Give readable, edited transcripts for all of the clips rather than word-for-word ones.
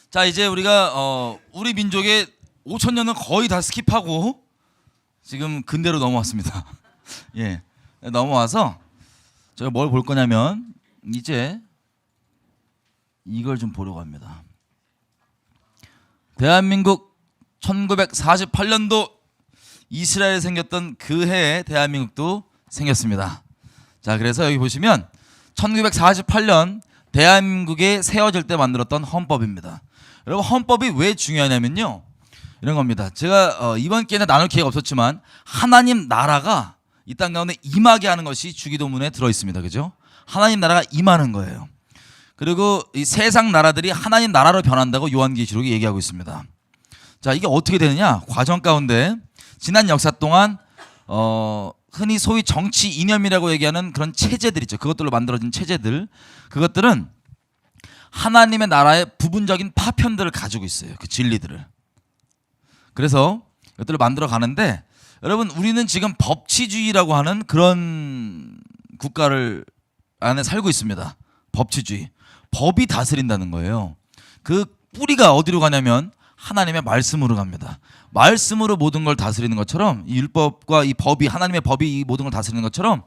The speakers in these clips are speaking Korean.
자, 이제 우리가 우리 민족의 5,000년은 거의 다 스킵하고 지금 근대로 넘어왔습니다. 예, 넘어와서 제가 뭘 볼 거냐면 이제 이걸 좀 보려고 합니다. 대한민국 1948년도 이스라엘에 생겼던 그 해에 대한민국도 생겼습니다. 자, 그래서 여기 보시면 1948년 대한민국에 세워질 때 만들었던 헌법입니다. 여러분, 헌법이 왜 중요하냐면요, 이런 겁니다. 제가 이번 기회에 나눌 기회가 없었지만 하나님 나라가 이 땅 가운데 임하게 하는 것이 주기도문에 들어 있습니다. 그죠? 하나님 나라가 임하는 거예요. 그리고 이 세상 나라들이 하나님 나라로 변한다고 요한계시록이 얘기하고 있습니다. 자, 이게 어떻게 되느냐? 과정 가운데 지난 역사 동안 흔히 소위 정치 이념이라고 얘기하는 그런 체제들 있죠. 그것들로 만들어진 체제들, 그것들은 하나님의 나라의 부분적인 파편들을 가지고 있어요. 그 진리들을. 그래서 이것들을 만들어 가는데, 여러분, 우리는 지금 법치주의라고 하는 그런 국가를 안에 살고 있습니다. 법치주의. 법이 다스린다는 거예요. 그 뿌리가 어디로 가냐면 하나님의 말씀으로 갑니다. 말씀으로 모든 걸 다스리는 것처럼 이 율법과 이 법이, 하나님의 법이 이 모든 걸 다스리는 것처럼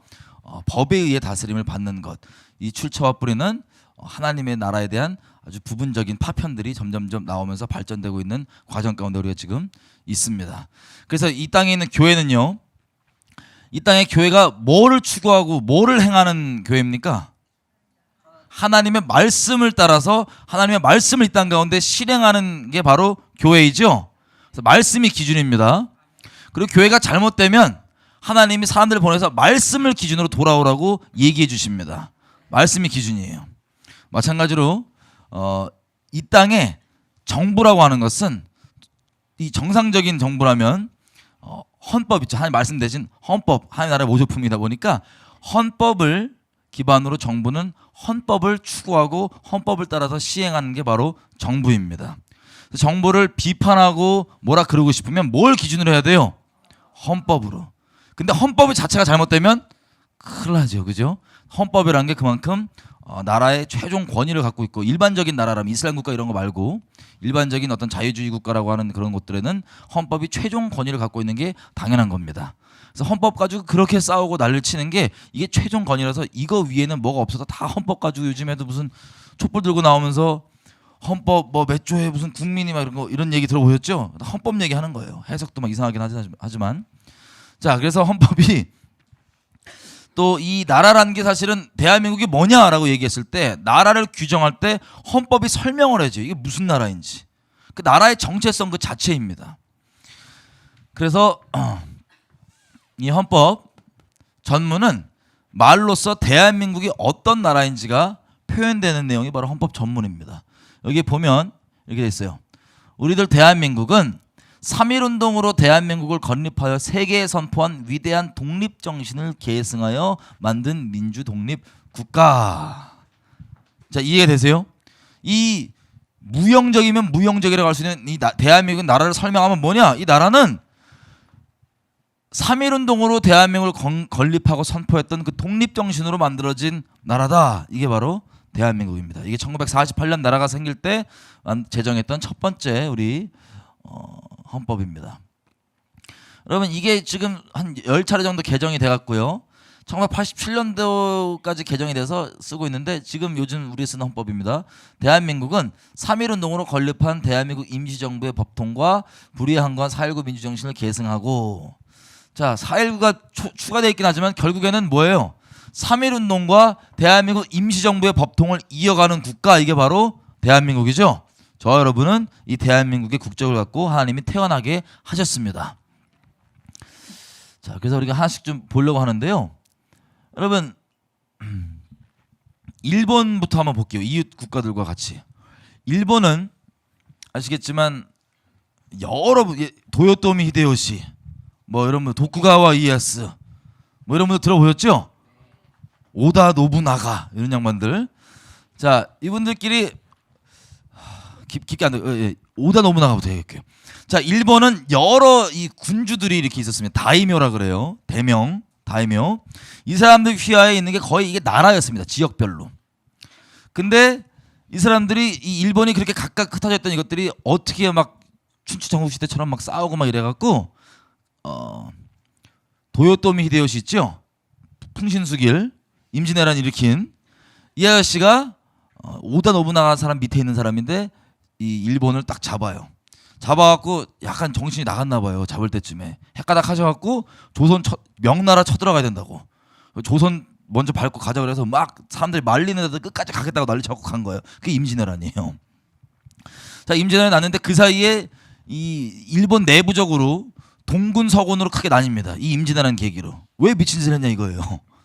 법에 의해 다스림을 받는 것, 이 출처와 뿌리는 하나님의 나라에 대한 아주 부분적인 파편들이 점점점 나오면서 발전되고 있는 과정 가운데 우리가 지금 있습니다. 그래서 이 땅에 있는 교회는요, 이 땅의 교회가 뭐를 추구하고 뭐를 행하는 교회입니까? 하나님의 말씀을 따라서 하나님의 말씀을 이 땅 가운데 실행하는 게 바로 교회이죠. 그래서 말씀이 기준입니다. 그리고 교회가 잘못되면 하나님이 사람들을 보내서 말씀을 기준으로 돌아오라고 얘기해 주십니다. 말씀이 기준이에요. 마찬가지로 이 땅의 정부라고 하는 것은, 이 정상적인 정부라면 헌법 있죠. 하나님 말씀 대신 헌법, 하나님 나라의 모조품이다 보니까 헌법을 기반으로 정부는 헌법을 추구하고 헌법을 따라서 시행하는 게 바로 정부입니다. 정부를 비판하고 뭐라 그러고 싶으면 뭘 기준으로 해야 돼요? 헌법으로. 근데 헌법 자체가 잘못되면 큰일 나죠. 그죠? 헌법이라는 게 그만큼 나라의 최종 권위를 갖고 있고, 일반적인 나라라면 이슬람 국가 이런 거 말고 일반적인 어떤 자유주의 국가라고 하는 그런 곳들에는 헌법이 최종 권위를 갖고 있는 게 당연한 겁니다. 그래서 헌법 가지고 그렇게 싸우고 난리를 치는 게 이게 최종 권위라서 이거 위에는 뭐가 없어서 다 헌법 가지고 요즘에도 무슨 촛불 들고 나오면서 헌법 뭐 몇 조에 무슨 국민이 막 이런 얘기 들어보셨죠? 헌법 얘기하는 거예요. 해석도 막 이상하긴 하지만. 자, 그래서 헌법이 또 이 나라라는 게 사실은 대한민국이 뭐냐라고 얘기했을 때 나라를 규정할 때 헌법이 설명을 해줘요. 이게 무슨 나라인지. 그 나라의 정체성 그 자체입니다. 그래서 이 헌법 전문은 말로써 대한민국이 어떤 나라인지가 표현되는 내용이 바로 헌법 전문입니다. 여기 보면 이렇게 돼 있어요. 우리들 대한민국은 3.1운동으로 대한민국을 건립하여 세계에 선포한 위대한 독립정신을 계승하여 만든 민주독립국가. 자, 이해가 되세요? 이 무형적이면 무형적이라고 할 수 있는 이 대한민국 나라를 설명하면 뭐냐? 이 나라는 3.1운동으로 대한민국을 건립하고 선포했던 그 독립정신으로 만들어진 나라다. 이게 바로 대한민국입니다. 이게 1948년 나라가 생길 때 제정했던 첫 번째 우리 헌법입니다. 여러분, 이게 지금 한 10차례 정도 개정이 돼갔고요. 1987년도까지 개정이 돼서 쓰고 있는데 지금 요즘 우리 쓰는 헌법입니다. 대한민국은 3.1운동으로 건립한 대한민국 임시정부의 법통과 불의한 건 4.19 민주정신을 계승하고, 자, 4.19가 추가되어 있긴 하지만 결국에는 뭐예요? 3.1운동과 대한민국 임시정부의 법통을 이어가는 국가, 이게 바로 대한민국이죠. 저와 여러분은 이 대한민국의 국적을 갖고 하나님이 태어나게 하셨습니다. 자, 그래서 우리가 하나씩 좀 보려고 하는데요. 여러분, 일본부터 한번 볼게요. 이웃 국가들과 같이. 일본은 아시겠지만 여러 도요토미 히데요시, 뭐 여러분 도쿠가와 이에야스, 뭐 이런 분들 들어보셨죠? 오다 노부나가 이런 양반들. 자, 이분들끼리 깊게 안 돼. 오다 노부나가부터 얘기할게요. 자, 일본은 여러 이 군주들이 이렇게 있었습니다. 다이묘라 그래요. 대명, 다이묘. 이 사람들 휘하에 있는 게 거의 이게 나라였습니다. 지역별로. 근데 이 사람들이 이 일본이 그렇게 각각 흩어져 있던 이것들이 어떻게 막 춘추 전국시대처럼 막 싸우고 막 이래갖고 도요토미 히데요시 있죠? 풍신수길 임진왜란 일으킨 이 아저씨가 오다 노부나가 사람 밑에 있는 사람인데 이 일본을 딱 잡아갖고 약간 정신이 나갔나 봐요. 잡을 때쯤에 헷가닥 하셔갖고 조선 명나라 쳐들어가야 된다고. 조선 먼저 밟고 가자 그래서 막 사람들이 말리는데도 끝까지 가겠다고 난리 쳐갖고 간 거예요. 그게 임진왜란이에요. 자, 임진왜란이 났는데 그 사이에 이 일본 내부적으로 동군 서군으로 크게 나뉩니다. 이 임진왜란 계기로. 왜 미친 짓을 했냐 이거예요.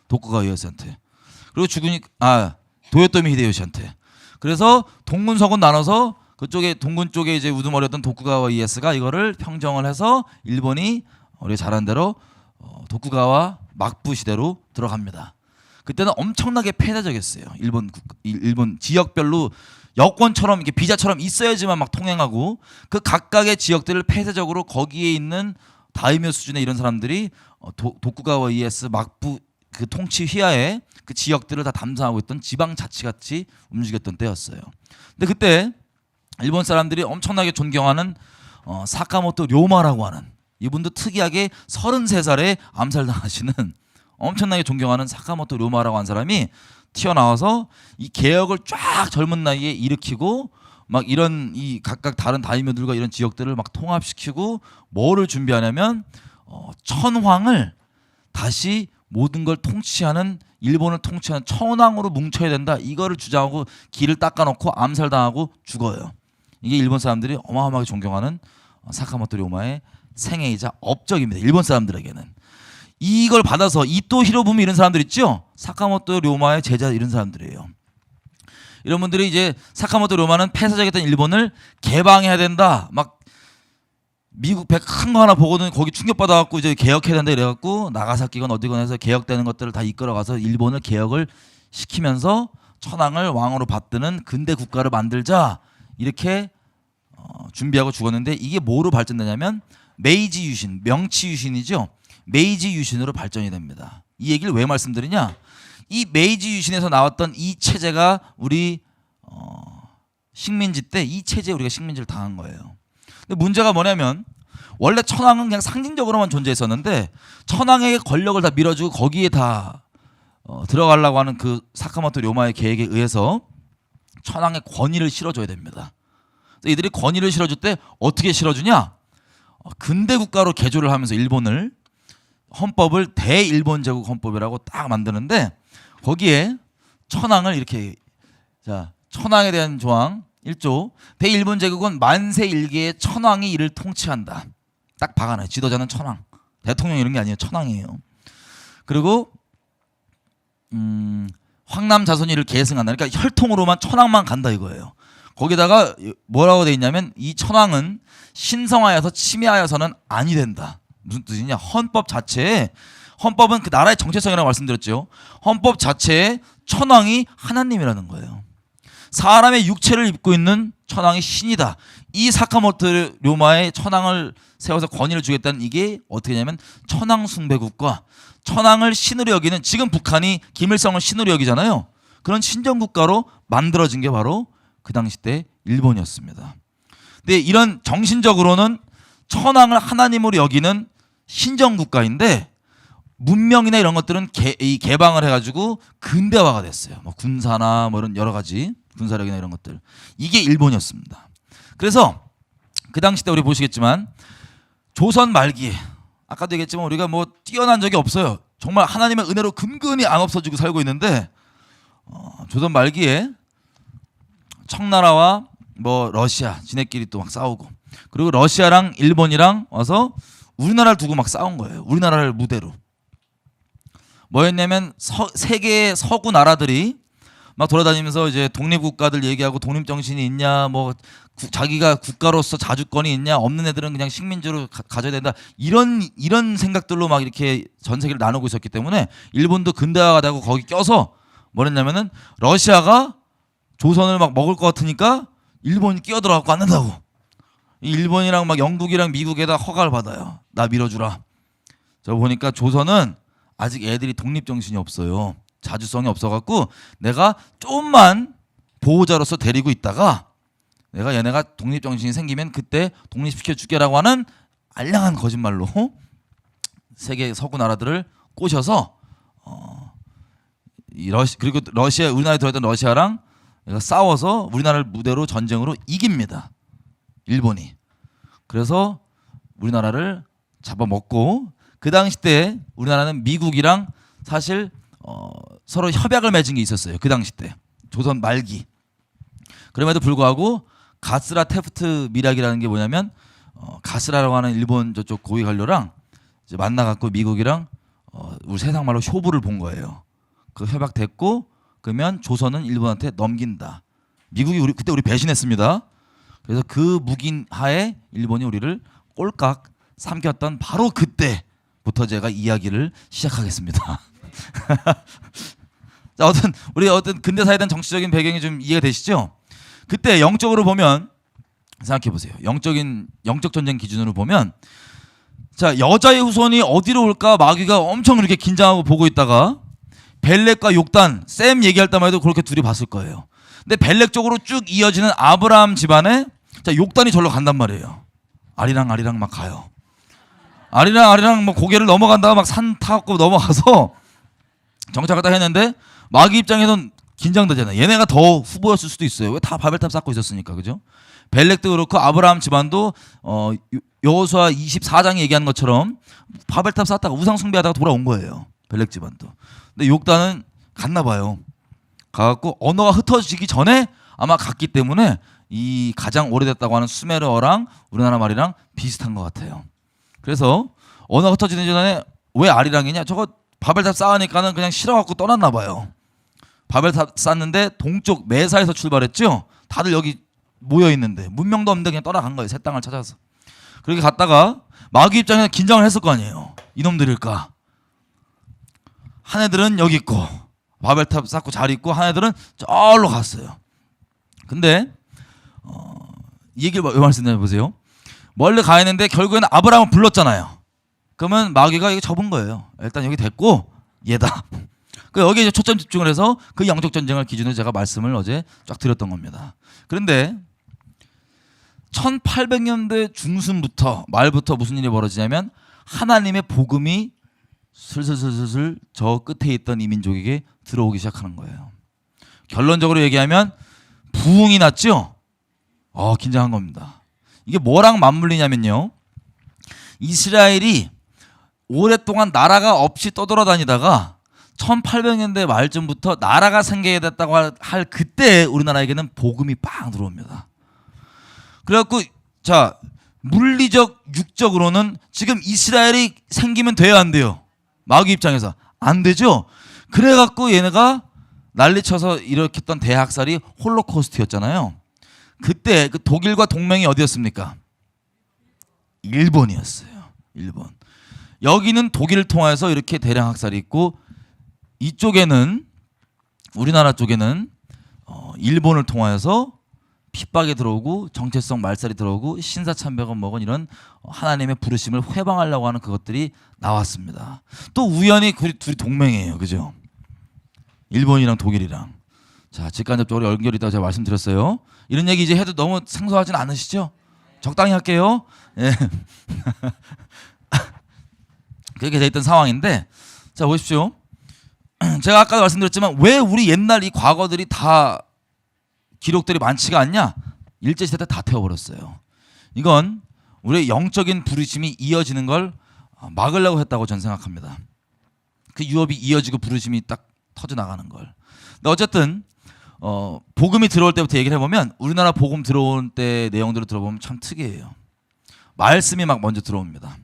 도쿠가와 이에야스한테. 그리고 도요토미 히데요시한테. 그래서 동군 서군 나눠서 그쪽에 동군 쪽에 이제 우두머리였던 도쿠가와 이에야스가 이거를 평정을 해서 일본이 우리가 잘한 대로 도쿠가와 막부 시대로 들어갑니다. 그때는 엄청나게 폐쇄적이었어요. 일본 지역별로 여권처럼 이렇게 비자처럼 있어야지만 막 통행하고 그 각각의 지역들을 폐쇄적으로 거기에 있는 다이묘 수준의 이런 사람들이 도쿠가와 이에야스 막부 그 통치 휘하에 그 지역들을 다 담당하고 있던 지방자치같이 움직였던 때였어요. 근데 그때 일본 사람들이 엄청나게 존경하는 사카모토 료마라고 하는 이분도 특이하게 33살에 암살당하시는 엄청나게 존경하는 사카모토 료마라고 하는 사람이 튀어나와서 이 개혁을 쫙 젊은 나이에 일으키고 막 이런 이 각각 다른 다이묘들과 이런 지역들을 막 통합시키고 뭐를 준비하냐면 천황을 다시 모든 걸 통치하는 일본을 통치하는 천황으로 뭉쳐야 된다. 이거를 주장하고 길을 닦아놓고 암살당하고 죽어요. 이게 일본 사람들이 어마어마하게 존경하는 사카모토 료마의 생애이자 업적입니다. 일본 사람들에게는. 이걸 받아서 이토 히로부미 이런 사람들 있죠? 사카모토 료마의 제자 이런 사람들이에요. 이런 분들이 이제 사카모토 료마는 폐쇄적이었던 일본을 개방해야 된다. 막 미국 배 큰 거 하나 보고는 거기 충격받아갖고 이제 개혁해야 된다 이래갖고 나가사키건 어디건 해서 개혁되는 것들을 다 이끌어가서 일본을 개혁을 시키면서 천황을 왕으로 받드는 근대 국가를 만들자 이렇게 준비하고 죽었는데 이게 뭐로 발전되냐면 메이지 유신, 명치 유신이죠. 메이지 유신으로 발전이 됩니다. 이 얘기를 왜 말씀드리냐? 이 메이지 유신에서 나왔던 이 체제가 우리 식민지 때 이 체제에 우리가 식민지를 당한 거예요. 근데 문제가 뭐냐면 원래 천황은 그냥 상징적으로만 존재했었는데 천황에게 권력을 다 밀어주고 거기에 다 들어가려고 하는 그 사카모토 료마의 계획에 의해서 천황의 권위를 실어줘야 됩니다. 이들이 권위를 실어줄 때 어떻게 실어주냐? 근대 국가로 개조를 하면서 일본을 헌법을 대일본 제국 헌법이라고 딱 만드는데 거기에 천황을 이렇게 자 천황에 대한 조항 1조 대일본 제국은 만세 일개의 천황이 이를 통치한다. 딱 박아놔요. 지도자는 천황. 대통령 이런 게 아니에요. 천황이에요. 그리고 황남 자손이 이를 계승한다. 그러니까 혈통으로만 천황만 간다 이거예요. 거기다가 뭐라고 돼 있냐면 이 천황은 신성하여서 침해하여서는 아니 된다. 무슨 뜻이냐? 헌법은 그 나라의 정체성이라고 말씀드렸죠. 헌법 자체에 천황이 하나님이라는 거예요. 사람의 육체를 입고 있는 천황이 신이다. 이 사카모토 료마의 천황을 세워서 권위를 주겠다는 이게 어떻게 되냐면 천황 숭배국가, 천황을 신으로 여기는 지금 북한이 김일성을 신으로 여기잖아요. 그런 신정국가로 만들어진 게 바로 그 당시 때 일본이었습니다. 근데 이런 정신적으로는 천황을 하나님으로 여기는 신정국가인데 문명이나 이런 것들은 개방을 해가지고 근대화가 됐어요. 뭐 군사나 뭐 이런 여러 가지 군사력이나 이런 것들 이게 일본이었습니다. 그래서 그 당시 때 우리 보시겠지만 조선 말기에 아까도 얘기했지만 우리가 뭐 뛰어난 적이 없어요. 정말 하나님의 은혜로 근근히 안 없어지고 살고 있는데 조선 말기에 청나라와 뭐 러시아 지네끼리 또 막 싸우고 그리고 러시아랑 일본이랑 와서 우리나라를 두고 막 싸운 거예요. 우리나라를 무대로. 뭐였냐면 세계의 서구 나라들이 막 돌아다니면서 이제 독립국가들 얘기하고 독립정신이 있냐 뭐 자기가 국가로서 자주권이 있냐 없는 애들은 그냥 식민지로 가져야 된다 이런 생각들로 막 이렇게 전 세계를 나누고 있었기 때문에 일본도 근대화가 되고 거기 껴서 뭐랬냐면은 러시아가 조선을 막 먹을 것 같으니까 일본이 끼어들어갖고 안 된다고. 일본이랑 막 영국이랑 미국에다 허가를 받아요. 나 밀어주라. 저 보니까 조선은 아직 애들이 독립정신이 없어요. 자주성이 없어갖고 내가 조금만 보호자로서 데리고 있다가 내가 얘네가 독립정신이 생기면 그때 독립시켜 줄게라고 하는 알량한 거짓말로 세계 서구 나라들을 꼬셔서 그리고 러시아, 우리나라에 들어있던 러시아랑 싸워서 우리나라를 무대로 전쟁으로 이깁니다. 일본이. 그래서 우리나라를 잡아먹고 그 당시 때 우리나라는 미국이랑 사실 서로 협약을 맺은 게 있었어요. 그 당시 때 조선 말기. 그럼에도 불구하고 가스라 테프트 밀약이라는 게 뭐냐면 가스라라고 하는 일본 저쪽 고위 관료랑 이제 만나갖고 미국이랑 우리 세상 말로 쇼부를 본 거예요. 그 협약 됐고 그러면 조선은 일본한테 넘긴다. 미국이 그때 우리 배신했습니다. 그래서 그 묵인 하에 일본이 우리를 꼴깍 삼켰던 바로 그때부터 제가 이야기를 시작하겠습니다. 자, 우리 근대사에 대한 정치적인 배경이 좀 이해가 되시죠? 그때 영적으로 보면 생각해 보세요. 영적 전쟁 기준으로 보면 자, 여자의 후손이 어디로 올까 마귀가 엄청 이렇게 긴장하고 보고 있다가 벨렉과 욕단 셈 얘기할 때만 해도 그렇게 둘이 봤을 거예요. 근데 벨렉 쪽으로 쭉 이어지는 아브라함 집안에 자, 욕단이 절로 간단 말이에요. 아리랑 막 가요. 아리랑 뭐 고개를 넘어간다가 막 산 타고 넘어가서 정착을 딱 했는데 마귀 입장에선 긴장되잖아요. 얘네가 더 후보였을 수도 있어요. 왜 다 바벨탑 쌓고 있었으니까. 그죠? 벨렉도 그렇고 아브라함 집안도 여호수아 24장에 얘기하는 것처럼 바벨탑 쌓다가 우상 숭배하다가 돌아온 거예요. 벨렉 집안도. 근데 욕단은 갔나 봐요. 가갖고 언어가 흩어지기 전에 아마 갔기 때문에 이 가장 오래됐다고 하는 수메르어랑 우리나라 말이랑 비슷한 것 같아요. 그래서 언어가 흩어지기 전에 왜 아리랑이냐? 저거 바벨탑 쌓으니까는 그냥 싫어갖고 떠났나 봐요. 바벨탑 쌓는데 동쪽 메사에서 출발했죠. 다들 여기 모여 있는데 문명도 없는데 그냥 떠나간 거예요. 새 땅을 찾아서. 그렇게 갔다가 마귀 입장에서 긴장을 했을 거 아니에요. 이놈들일까? 한 애들은 여기 있고 바벨탑 쌓고 잘 있고 한 애들은 저로 갔어요. 근데 이 얘기를 왜 말씀드리냐 보세요. 멀리 가 있는데 결국에는 아브라함을 불렀잖아요. 그러면 마귀가 이거 접은 거예요. 일단 여기 됐고 얘다. 여기에 이제 초점 집중을 해서 그 영적 전쟁을 기준으로 제가 말씀을 어제 쫙 드렸던 겁니다. 그런데 1800년대 중순부터 말부터 무슨 일이 벌어지냐면 하나님의 복음이 슬슬슬슬 저 끝에 있던 이 민족에게 들어오기 시작하는 거예요. 결론적으로 얘기하면 부흥이 났죠. 긴장한 겁니다. 이게 뭐랑 맞물리냐면요. 이스라엘이 오랫동안 나라가 없이 떠돌아다니다가 1800년대 말쯤부터 나라가 생기게 됐다고 할 그때 우리나라에게는 복음이 빵 들어옵니다. 그래갖고 자, 물리적 육적으로는 지금 이스라엘이 생기면 돼야 안 돼요. 마귀 입장에서 안 되죠. 그래갖고 얘네가 난리쳐서 일으켰던 대학살이 홀로코스트였잖아요. 그때 그 독일과 동맹이 어디였습니까? 일본이었어요. 일본. 여기는 독일을 통해서 이렇게 대량 학살이 있고 이쪽에는 우리나라 쪽에는 일본을 통해서 핍박이 들어오고 정체성 말살이 들어오고 신사참배가 먹은 이런 하나님의 부르심을 회방하려고 하는 그것들이 나왔습니다. 또 우연히 둘이 동맹이에요. 그죠? 일본이랑 독일이랑. 자, 직간접적으로 연결이 있다고 제가 말씀드렸어요. 이런 얘기 이제 해도 너무 생소하진 않으시죠? 적당히 할게요. 예. 그렇게 돼 있던 상황인데 자, 보십시오. 제가 아까도 말씀드렸지만 왜 우리 옛날 이 과거들이 다 기록들이 많지가 않냐? 일제시대 때 다 태워버렸어요. 이건 우리의 영적인 부르심이 이어지는 걸 막으려고 했다고 저는 생각합니다. 그 유업이 이어지고 부르심이 딱 터져나가는 걸. 근데 어쨌든 복음이 들어올 때부터 얘기를 해보면 우리나라 복음 들어올 때 내용들을 들어보면 참 특이해요. 말씀이 막 먼저 들어옵니다.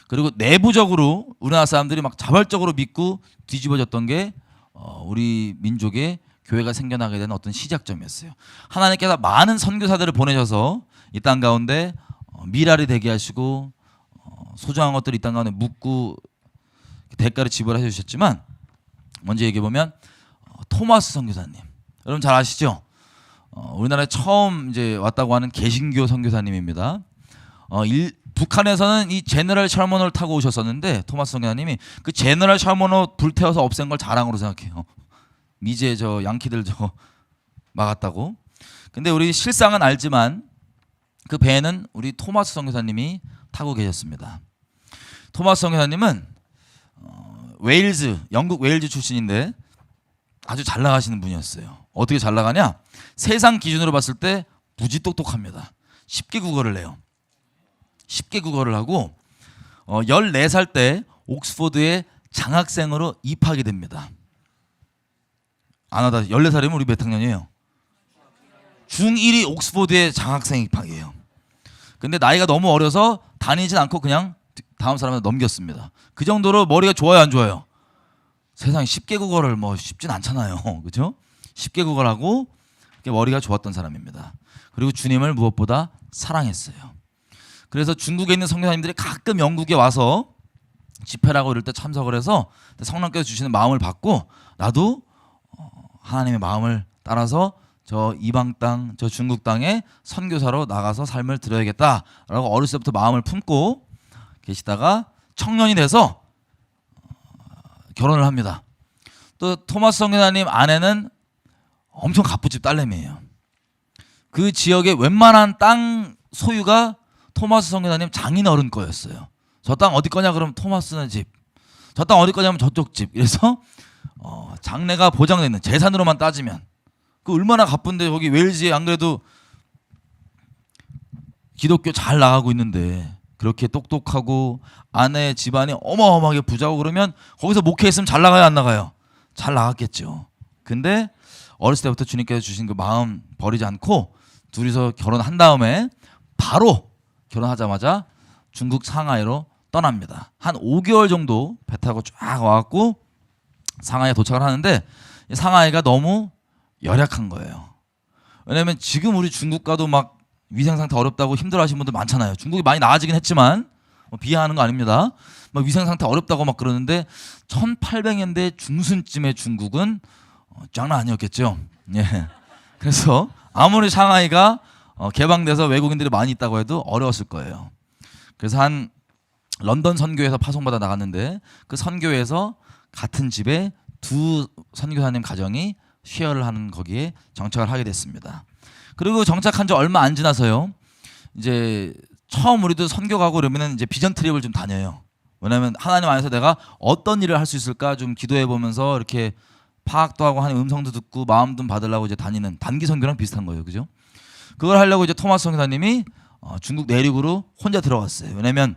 그리고 내부적으로 우리나라 사람들이 막 자발적으로 믿고 뒤집어졌던 게 우리 민족의 교회가 생겨나게 된 어떤 시작점이었어요. 하나님께서 많은 선교사들을 보내셔서 이 땅 가운데 미랄이 되게 하시고 소중한 것들이 이 땅 가운데 묻고 대가를 지불해 주셨지만 먼저 얘기해 보면 토마스 선교사님, 여러분 잘 아시죠? 우리나라에 처음 이제 왔다고 하는 개신교 선교사님입니다. 북한에서는 이 제너럴 셜먼호를 타고 오셨었는데 토마스 선교사님이 그 제너럴 셜먼호 불태워서 없앤 걸 자랑으로 생각해요. 미제 저 양키들 저 막았다고. 근데 우리 실상은 알지만 그 배에는 우리 토마스 선교사님이 타고 계셨습니다. 토마스 선교사님은 웨일즈, 영국 웨일즈 출신인데 아주 잘 나가시는 분이었어요. 어떻게 잘 나가냐? 세상 기준으로 봤을 때 무지 똑똑합니다. 10개 국어를 내요. 10개 국어를 하고 14살 때 옥스퍼드에 장학생으로 입학이 됩니다. 안 하다 14살이면 우리 몇 학년이에요? 중1이 옥스퍼드에 장학생 입학이에요. 근데 나이가 너무 어려서 다니진 않고 그냥 다음 사람한테 넘겼습니다. 그 정도로 머리가 좋아요, 안 좋아요? 세상에 10개 국어를 뭐 쉽진 않잖아요. 그죠? 10개 국어를 하고 머리가 좋았던 사람입니다. 그리고 주님을 무엇보다 사랑했어요. 그래서 중국에 있는 선교사님들이 가끔 영국에 와서 집회라고 이럴 때 참석을 해서 성령께서 주시는 마음을 받고 나도 하나님의 마음을 따라서 저 이방 땅, 저 중국 땅에 선교사로 나가서 삶을 드려야겠다라고 어렸을 때부터 마음을 품고 계시다가 청년이 돼서 결혼을 합니다. 또 토마스 선교사님 아내는 엄청 갑부집 딸내미예요. 그 지역의 웬만한 땅 소유가 토마스 선교사님 장인어른 거였어요. 저 땅 어디 거냐 그러면 토마스네 집, 저 땅 어디 거냐면 저쪽 집. 이래서 장래가 보장되어 있는, 재산으로만 따지면 그 얼마나 가쁜데, 거기 웨일즈에 안 그래도 기독교 잘 나가고 있는데 그렇게 똑똑하고 아내 집안이 어마어마하게 부자고 그러면 거기서 목회했으면 잘 나가요, 안 나가요? 잘 나갔겠죠. 근데 어렸을 때부터 주님께서 주신 그 마음 버리지 않고 둘이서 결혼한 다음에 바로 결혼하자마자 중국 상하이로 떠납니다. 한 5개월 정도 배 타고 쫙 와갖고 상하이에 도착을 하는데 상하이가 너무 열악한 거예요. 왜냐면 지금 우리 중국 가도 막 위생 상태 어렵다고 힘들어하시는 분들 많잖아요. 중국이 많이 나아지긴 했지만 비하하는 거 아닙니다. 막 위생 상태 어렵다고 막 그러는데 1800년대 중순쯤에 중국은 장난 아니었겠죠. 예. 그래서 아무리 상하이가 개방돼서 외국인들이 많이 있다고 해도 어려웠을 거예요. 그래서 한 런던 선교회에서 파송받아 나갔는데 그 선교회에서 같은 집에 두 선교사님 가정이 쉐어를 하는 거기에 정착을 하게 됐습니다. 그리고 정착한 지 얼마 안 지나서요. 이제 처음 우리도 선교 가고 그러면은 이제 비전 트립을 좀 다녀요. 왜냐하면 하나님 안에서 내가 어떤 일을 할 수 있을까 좀 기도해 보면서 이렇게 파악도 하고 하나님 음성도 듣고 마음 좀 받으려고 이제 다니는 단기 선교랑 비슷한 거예요, 그죠? 그걸 하려고 이제 토마스 선교사님이 중국 내륙으로 혼자 들어갔어요. 왜냐하면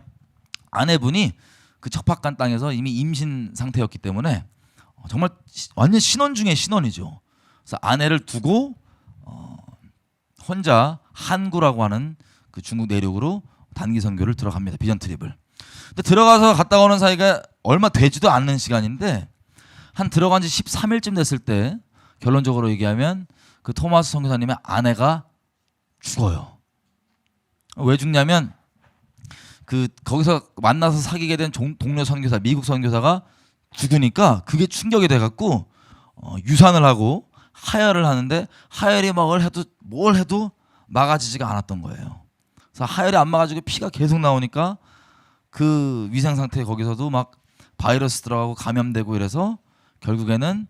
아내분이 그 척박한 땅에서 이미 임신 상태였기 때문에 정말 완전 신혼 중에 신혼이죠. 그래서 아내를 두고 혼자 한구라고 하는 그 중국 내륙으로 단기 선교를 들어갑니다. 비전 트립을. 근데 들어가서 갔다 오는 사이가 얼마 되지도 않는 시간인데 한 들어간 지 13일쯤 됐을 때 결론적으로 얘기하면 그 토마스 선교사님의 아내가 죽어요. 왜 죽냐면 그 거기서 만나서 사귀게 된 동료 선교사, 미국 선교사가 죽으니까 그게 충격이 돼갖고 유산을 하고 하혈을 하는데 하혈이 뭘 해도 막아지지가 않았던 거예요. 그래서 하혈이 안 막아지고 피가 계속 나오니까 그 위생 상태 거기서도 막 바이러스 들어가고 감염되고 이래서 결국에는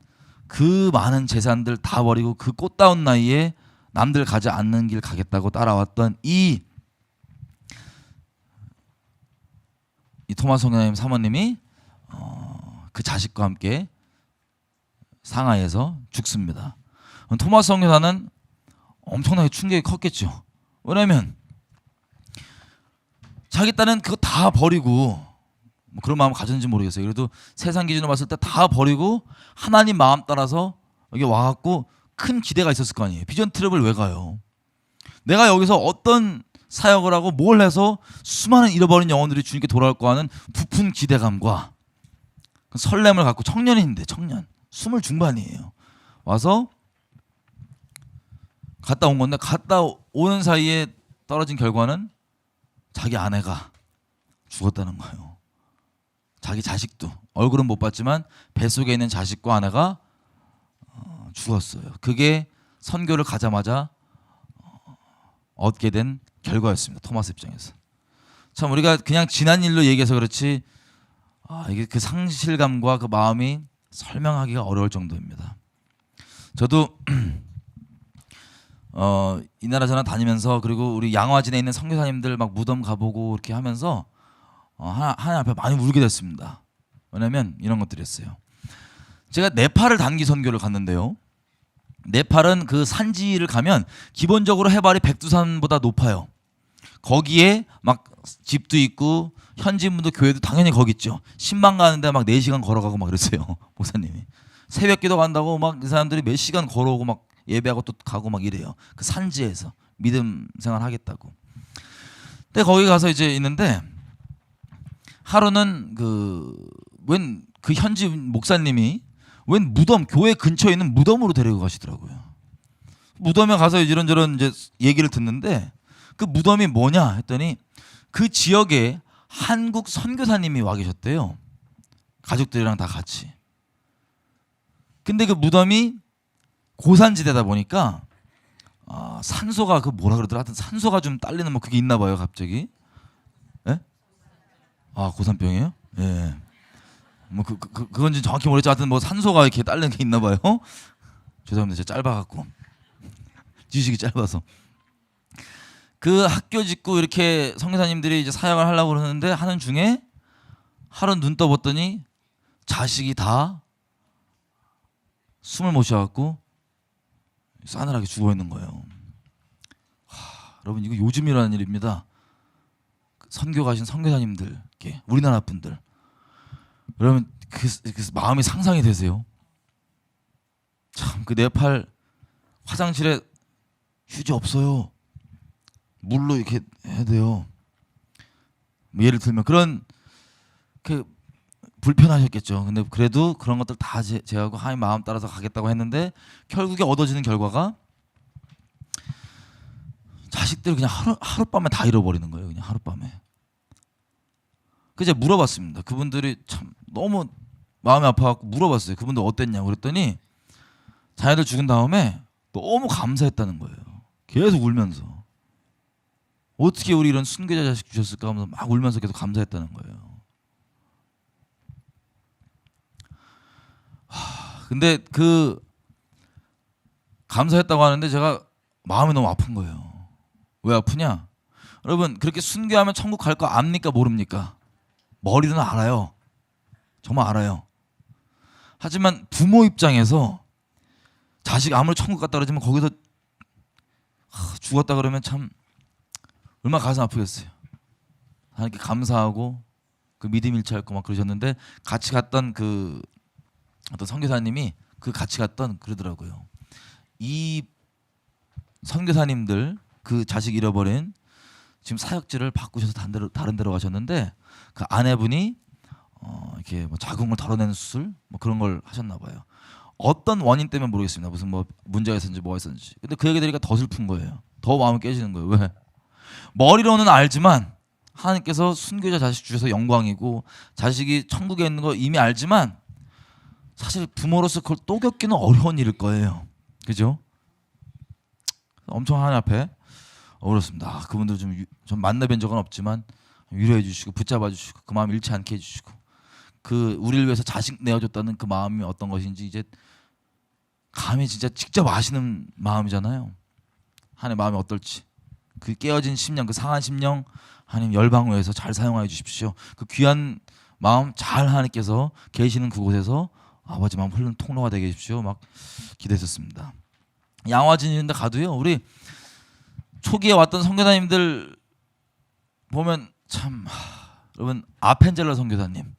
그 많은 재산들 다 버리고 그 꽃다운 나이에 남들 가지 않는 길 가겠다고 따라왔던 이 토마스 선교사님 사모님이 그 자식과 함께 상하이에서 죽습니다. 토마스 선교사는 엄청나게 충격이 컸겠죠. 왜냐하면 자기 딸은 그거 다 버리고 뭐 그런 마음 가졌는지 모르겠어요. 그래도 세상 기준으로 봤을 때 다 버리고 하나님 마음 따라서 여기 와갖고 큰 기대가 있었을 거 아니에요. 비전 트립을 왜 가요? 내가 여기서 어떤 사역을 하고 뭘 해서 수많은 잃어버린 영혼들이 주님께 돌아올 거 하는 부푼 기대감과 설렘을 갖고 청년인데 청년 20 중반이에요. 와서 갔다 온 건데 갔다 오는 사이에 떨어진 결과는 자기 아내가 죽었다는 거예요. 자기 자식도 얼굴은 못 봤지만 뱃속에 있는 자식과 아내가 죽었어요. 그게 선교를 가자마자 얻게 된 결과였습니다. 토마스 입장에서. 참 우리가 그냥 지난 일로 얘기해서 그렇지 이게 그 상실감과 그 마음이 설명하기가 어려울 정도입니다. 저도 이 나라 저 나라 다니면서 그리고 우리 양화진에 있는 선교사님들 막 무덤 가보고 이렇게 하면서 하나님 앞에 많이 울게 됐습니다. 왜냐면 이런 것들이었어요. 제가 네팔을 단기 선교를 갔는데요. 네팔은 그 산지를 가면 기본적으로 해발이 백두산보다 높아요. 거기에 막 집도 있고 현지인분도 교회도 당연히 거기 있죠. 신방 가는데 막 4시간 걸어가고 막 그랬어요. 목사님이. 새벽기도 간다고 막 이 사람들이 몇 시간 걸어오고 막 예배하고 또 가고 막 이래요. 그 산지에서 믿음 생활 하겠다고. 근데 거기 가서 이제 있는데 하루는 그 현지 목사님이 웬 무덤 교회 근처에 있는 무덤으로 데리고 가시더라고요. 무덤에 가서 이런저런 이제 얘기를 듣는데 그 무덤이 뭐냐 했더니 그 지역에 한국 선교사님이 와 계셨대요. 가족들이랑 다 같이. 근데 그 무덤이 고산지대다 보니까 산소가 그 뭐라 그러더라 하여튼 산소가 좀 딸리는 뭐 그게 있나 봐요 갑자기. 예? 고산병이에요? 예. 뭐 그건지 정확히 모르겠지만 하여튼 뭐 산소가 이렇게 딸리는 게 있나 봐요. 죄송합니다. 제가 짧아갖고 지식이 짧아서. 그 학교 짓고 이렇게 선교사님들이 이제 사역을 하려고 그러는데 하는 중에 하루 눈 떠봤더니 자식이 다 숨을 못 쉬어갖고 싸늘하게 죽어 있는 거예요. 여러분 이거 요즘 일어나는 일입니다. 선교 가신 선교사님들, 우리나라 분들, 여러분 그 마음이 상상이 되세요? 참 그 네팔 화장실에 휴지 없어요. 물로 이렇게 해야 돼요. 뭐 예를 들면 그런 그 불편하셨겠죠. 근데 그래도 그런 것들 다 제하고 하나님 마음 따라서 가겠다고 했는데 결국에 얻어지는 결과가 자식들 그냥 하룻밤에 다 잃어버리는 거예요. 그냥 하룻밤에. 그래서 물어봤습니다. 그분들이 참 너무 마음이 아파갖고 물어봤어요. 그분들 어땠냐고 그랬더니 자녀들 죽은 다음에 너무 감사했다는 거예요. 계속 울면서. 어떻게 우리 이런 순교자 자식 주셨을까 하면서 막 울면서 계속 감사했다는 거예요. 근데 그 감사했다고 하는데 제가 마음이 너무 아픈 거예요. 왜 아프냐? 여러분 그렇게 순교하면 천국 갈 거 압니까 모릅니까? 머리로는 알아요. 정말 알아요. 하지만 부모 입장에서 자식 아무리 천국 갔다 그러지만 거기서 죽었다 그러면 참 얼마나 가슴 아프겠어요. 하나님께 감사하고 그 믿음 일치했고 막 그러셨는데 같이 갔던 그 어떤 선교사님이 그 같이 갔던 그러더라고요. 이 선교사님들 그 자식 잃어버린 지금 사역지를 바꾸셔서 다른 데로 가셨는데 그 아내분이 이렇게 뭐 자궁을 덜어내는 수술 뭐 그런 걸 하셨나 봐요. 어떤 원인 때문에 모르겠습니다. 무슨 뭐 문제가 있었는지 뭐가 있었는지. 근데 그 얘기 들으니까 더 슬픈 거예요. 더 마음이 깨지는 거예요. 왜? 머리로는 알지만 하나님께서 순교자 자식 주셔서 영광이고 자식이 천국에 있는 거 이미 알지만 사실 부모로서 그걸 또 겪기는 어려운 일일 거예요. 그죠? 엄청 하나님 앞에 어렵습니다. 그분들 좀 만나뵌 적은 없지만 위로해 주시고 붙잡아 주시고 그 마음 잃지 않게 해주시고 그 우리를 위해서 자식 내어줬다는 그 마음이 어떤 것인지 이제 감히 진짜 직접 아시는 마음이잖아요. 하나님의 마음이 어떨지 그 깨어진 심령 그 상한 심령 하나님 열방우에서 잘 사용하여 주십시오. 그 귀한 마음 잘 하나님께서 계시는 그곳에서 아버지 마음 흐르는 통로가 되게 해주십시오. 막 기도했었습니다. 양화진 이런 데 가도요. 우리 초기에 왔던 선교사님들 보면 참 여러분 아펜젤러 선교사님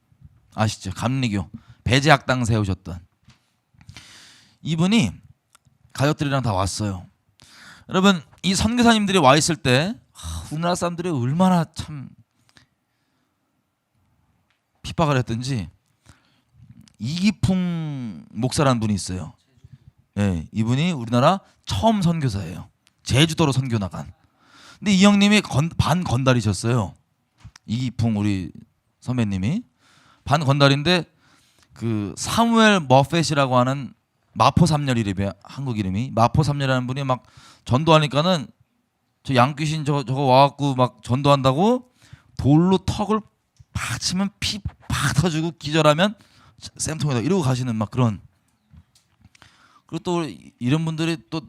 아시죠? 감리교 배제학당 세우셨던 이분이 가족들이랑 다 왔어요. 여러분 이 선교사님들이 와 있을 때 우리나라 사람들이 얼마나 참 핍박을 했든지 이기풍 목사라는 분이 있어요. 네, 이분이 우리나라 처음 선교사예요. 제주도로 선교 나간. 근데 이 형님이 반 건달이셨어요. 이기풍 우리 선배님이 반 건달인데 그 사무엘 머펫이라고 하는 마포 삼렬 이름이에요. 한국 이름이 마포 삼렬이라는 분이 막 전도하니까는 저 양귀신 저거 와갖고 막 전도한다고 돌로 턱을 팍 치면 피 팍 터지고 기절하면 쌤통에다 이러고 가시는 막 그런. 그리고 또 이런 분들이 또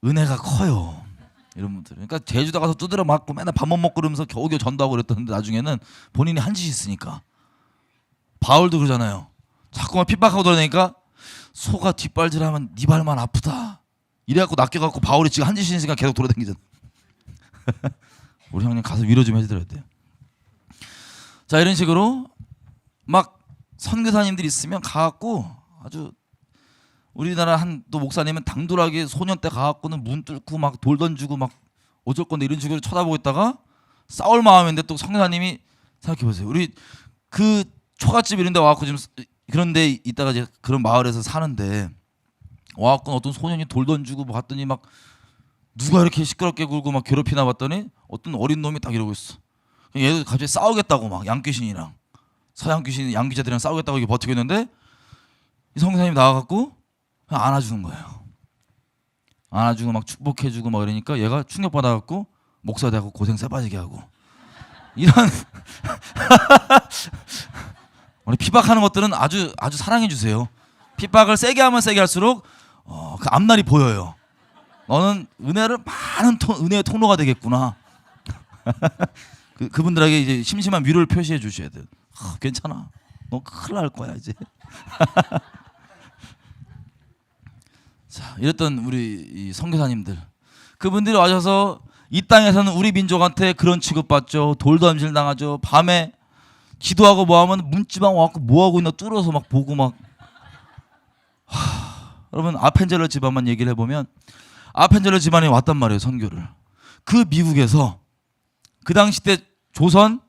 은혜가 커요. 이런 분들. 그러니까 제주도 가서 두드려 맞고 맨날 밥 못 먹고 그러면서 겨우겨우 전도하고 그랬던데 나중에는 본인이 한 짓이 있으니까. 바울도 그러잖아요. 자꾸만 핍박하고 돌아다니까 소가 뒷발질하면 네 발만 아프다. 이래갖고 낚여갖고 바울이 지금 한 짓이 있으니까 계속 돌아다니잖아. 우리 형님 가서 위로 좀 해드려야 돼요. 자, 이런 식으로 막 선교사님들이 있으면 가갖고 아주 우리나라 한 또 목사님은 당돌하게 소년 때 가갖고는 문 뚫고 막 돌 던지고 막 어쩔 건데 이런 식으로 쳐다보고 있다가 싸울 마음인데 또 선교사님이 생각해보세요. 우리 그 초가집 이런 데 와갖고 지금 그런 데 있다가 이제 그런 마을에서 사는데 와갖고 어떤 소년이 돌 던지고 뭐 봤더니 막 누가 이렇게 시끄럽게 굴고 막 괴롭히나 봤더니 어떤 어린 놈이 딱 이러고 있어. 얘도 갑자기 싸우겠다고 막 양귀신이랑 서양 귀신 양귀자들이랑 싸우겠다고 이렇게 버티고 있는데 이 선교사님이 나와갖고 그냥 안아주는 거예요. 안아주고 막 축복해주고 막 이러니까 얘가 충격받아갖고 목사 되고 고생 쎄빠지게 하고 이런 우리 핍박하는 것들은 아주 사랑해 주세요. 핍박을 세게 하면 세게 할수록 그 앞날이 보여요. 너는 은혜를 많은 은혜의 통로가 되겠구나. 그분들에게 이제 심심한 위로를 표시해 주셔야 돼요. 괜찮아. 너 큰일 날 거야 이제. 자, 이랬던 우리 이 선교사님들, 그분들이 와셔서 이 땅에서는 우리 민족한테 그런 취급받죠. 돌담질 당하죠. 밤에 기도하고 뭐하면 문지방 와갖고 뭐하고 있나 뚫어서 막 보고 막. 여러분 아펜젤러 집안만 얘기를 해보면 아펜젤러 집안이 왔단 말이에요. 선교를. 그 미국에서 그 당시 때 조선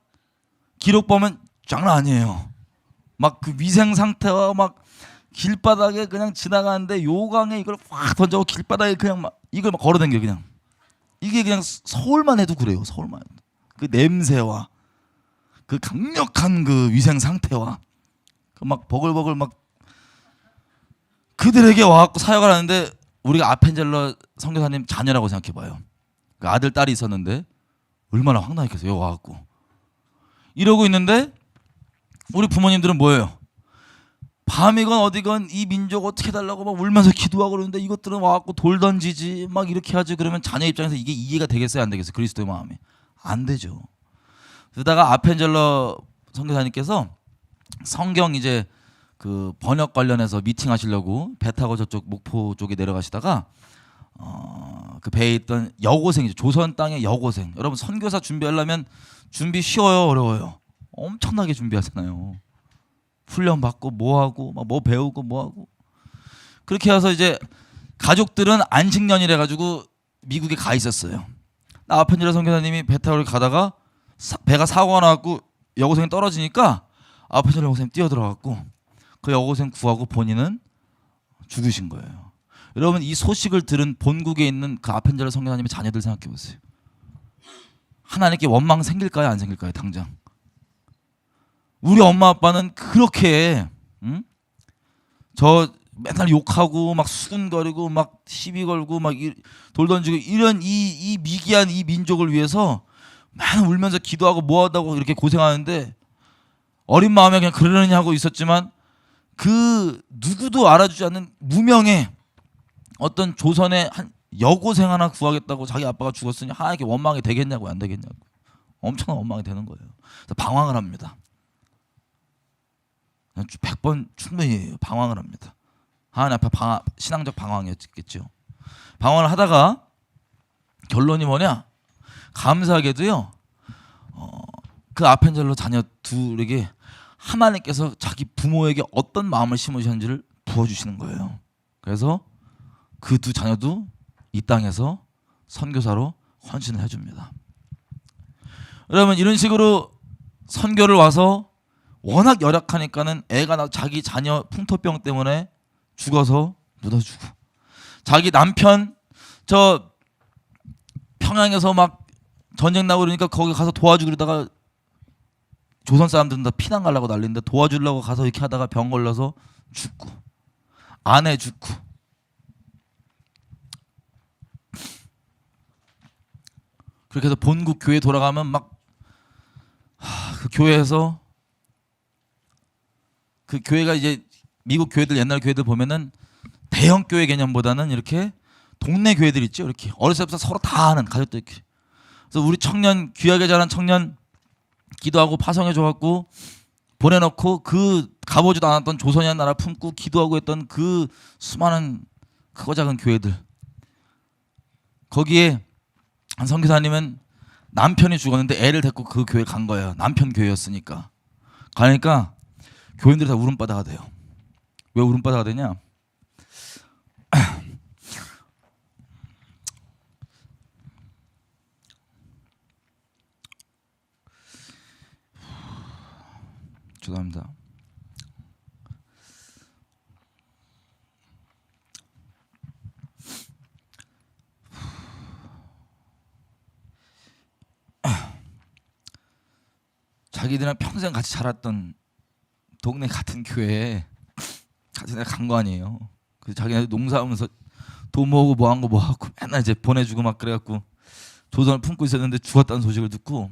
기록 보면 장난 아니에요. 막 그 위생 상태와 막 길바닥에 그냥 지나가는데 요강에 이걸 확 던져고 길바닥에 그냥 막 이걸 막 걸어다녀. 그냥 이게 그냥 서울만 해도 그래요. 서울만 해도. 그 냄새와 그 강력한 그 위생 상태와 그 막 버글버글 막 그들에게 와갖고 사역을 하는데 우리가 아펜젤러 선교사님 자녀라고 생각해봐요. 그 아들 딸이 있었는데 얼마나 황당했겠어요. 와갖고 이러고 있는데 우리 부모님들은 뭐예요? 밤이건 어디건 이 민족 어떻게 해달라고 막 울면서 기도하고 그러는데 이것들은 와갖고 돌 던지지 막 이렇게 하지. 그러면 자녀 입장에서 이게 이해가 되겠어요? 안 되겠어요? 그리스도의 마음이 안 되죠. 그러다가 아펜젤러 선교사님께서 성경 이제 그 번역 관련해서 미팅 하시려고 배 타고 저쪽 목포 쪽에 내려가시다가 그 배에 있던 여고생이죠. 조선 땅의 여고생. 여러분 선교사 준비하려면 준비 쉬워요, 어려워요? 엄청나게 준비하잖아요. 훈련 받고 뭐하고 막 뭐 배우고 뭐하고. 그렇게 해서 이제 가족들은 안식년이래 가지고 미국에 가 있었어요. 아펜젤러 선교사님이 배 타고 가다가 배가 사고가 나갖고 여고생이 떨어지니까 아펜젤러 여고생 뛰어들어갖고 그 여고생 구하고 본인은 죽으신 거예요. 여러분 이 소식을 들은 본국에 있는 그 아펜젤러 선교사님의 자녀들 생각해 보세요. 하나님께 원망 생길까요? 안 생길까요? 당장. 우리 엄마 아빠는 그렇게 저 맨날 욕하고 막 수군거리고 막 시비 걸고 막 돌 던지고 이런 이 미개한 이 민족을 위해서 맨날 울면서 기도하고 뭐하다고 이렇게 고생하는데 어린 마음에 그냥 그러느냐 하고 있었지만 그 누구도 알아주지 않는 무명의 어떤 조선의 한 여고생 하나 구하겠다고 자기 아빠가 죽었으니 하나님께 원망이 되겠냐고 안 되겠냐고 엄청난 원망이 되는 거예요. 그래서 방황을 합니다. 100번 충분히 방황을 합니다. 하나님 앞에 신앙적 방황이었겠죠. 방황을 하다가 결론이 뭐냐? 감사하게도요. 그 아펜젤러 자녀 둘에게 하나님께서 자기 부모에게 어떤 마음을 심으셨는지를 부어주시는 거예요. 그래서 그 두 자녀도 이 땅에서 선교사로 헌신을 해줍니다. 여러분 이런 식으로 선교를 와서 워낙 열악하니까는 애가 자기 자녀 풍토병 때문에 죽어서 묻어주고 자기 남편 저 평양에서 막 전쟁 나고 그러니까 거기 가서 도와주고 그러다가 조선 사람들은 다 피난 가려고 난리인데 도와주려고 가서 이렇게 하다가 병 걸려서 죽고 아내 죽고 그렇게 해서 본국 교회 돌아가면 막 그 교회에서 그 교회가 이제 미국 교회들 옛날 교회들 보면은 대형 교회 개념보다는 이렇게 동네 교회들 있죠. 이렇게 어렸을 때부터 서로 다 아는 가족들끼리. 그래서 우리 청년 귀하게 자란 청년 기도하고 파송해 줘갖고 보내놓고 그 가보지도 않았던 조선이라는 나라 품고 기도하고 했던 그 수많은 크고 작은 교회들. 거기에 한 선교사님은 남편이 죽었는데 애를 데리고 그 교회 간 거예요. 남편 교회였으니까. 가니까 교인들이 다 울음바다가 돼요. 왜 울음바다가 되냐? 죄송합니다. 자기들이랑 평생 같이 자랐던 동네 같은 교회에 같은 애 간 거 아니에요. 그래서 자기네 농사하면서 돈 모으고 뭐한 거 뭐하고 맨날 이제 보내주고 막 그래갖고 조선을 품고 있었는데 죽었다는 소식을 듣고,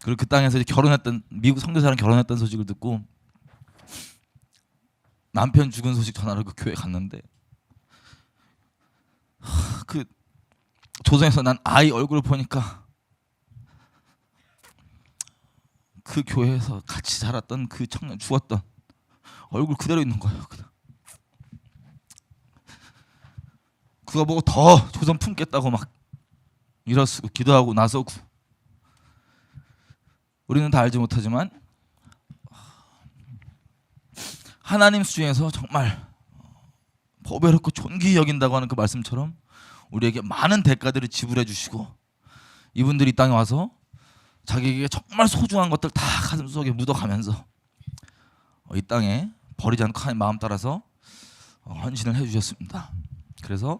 그리고 그 땅에서 이제 결혼했던 미국 선교사랑 결혼했다는 소식을 듣고 남편 죽은 소식 전화를 그 교회 갔는데 그 조선에서 난 아이 얼굴을 보니까 그 교회에서 같이 자랐던 그 청년 죽었던 얼굴 그대로 있는 거예요. 그거 보고 더 조선 품겠다고 막 일어서고 기도하고 나서고. 우리는 다 알지 못하지만 하나님 수중에서 정말 보배롭고 존귀히 여긴다고 하는 그 말씀처럼 우리에게 많은 대가들을 지불해 주시고, 이분들이 이 땅에 와서 자기에게 정말 소중한 것들 다 가슴속에 묻어가면서 이 땅에 버리지 않고 하나님 마음 따라서 헌신을 해주셨습니다. 그래서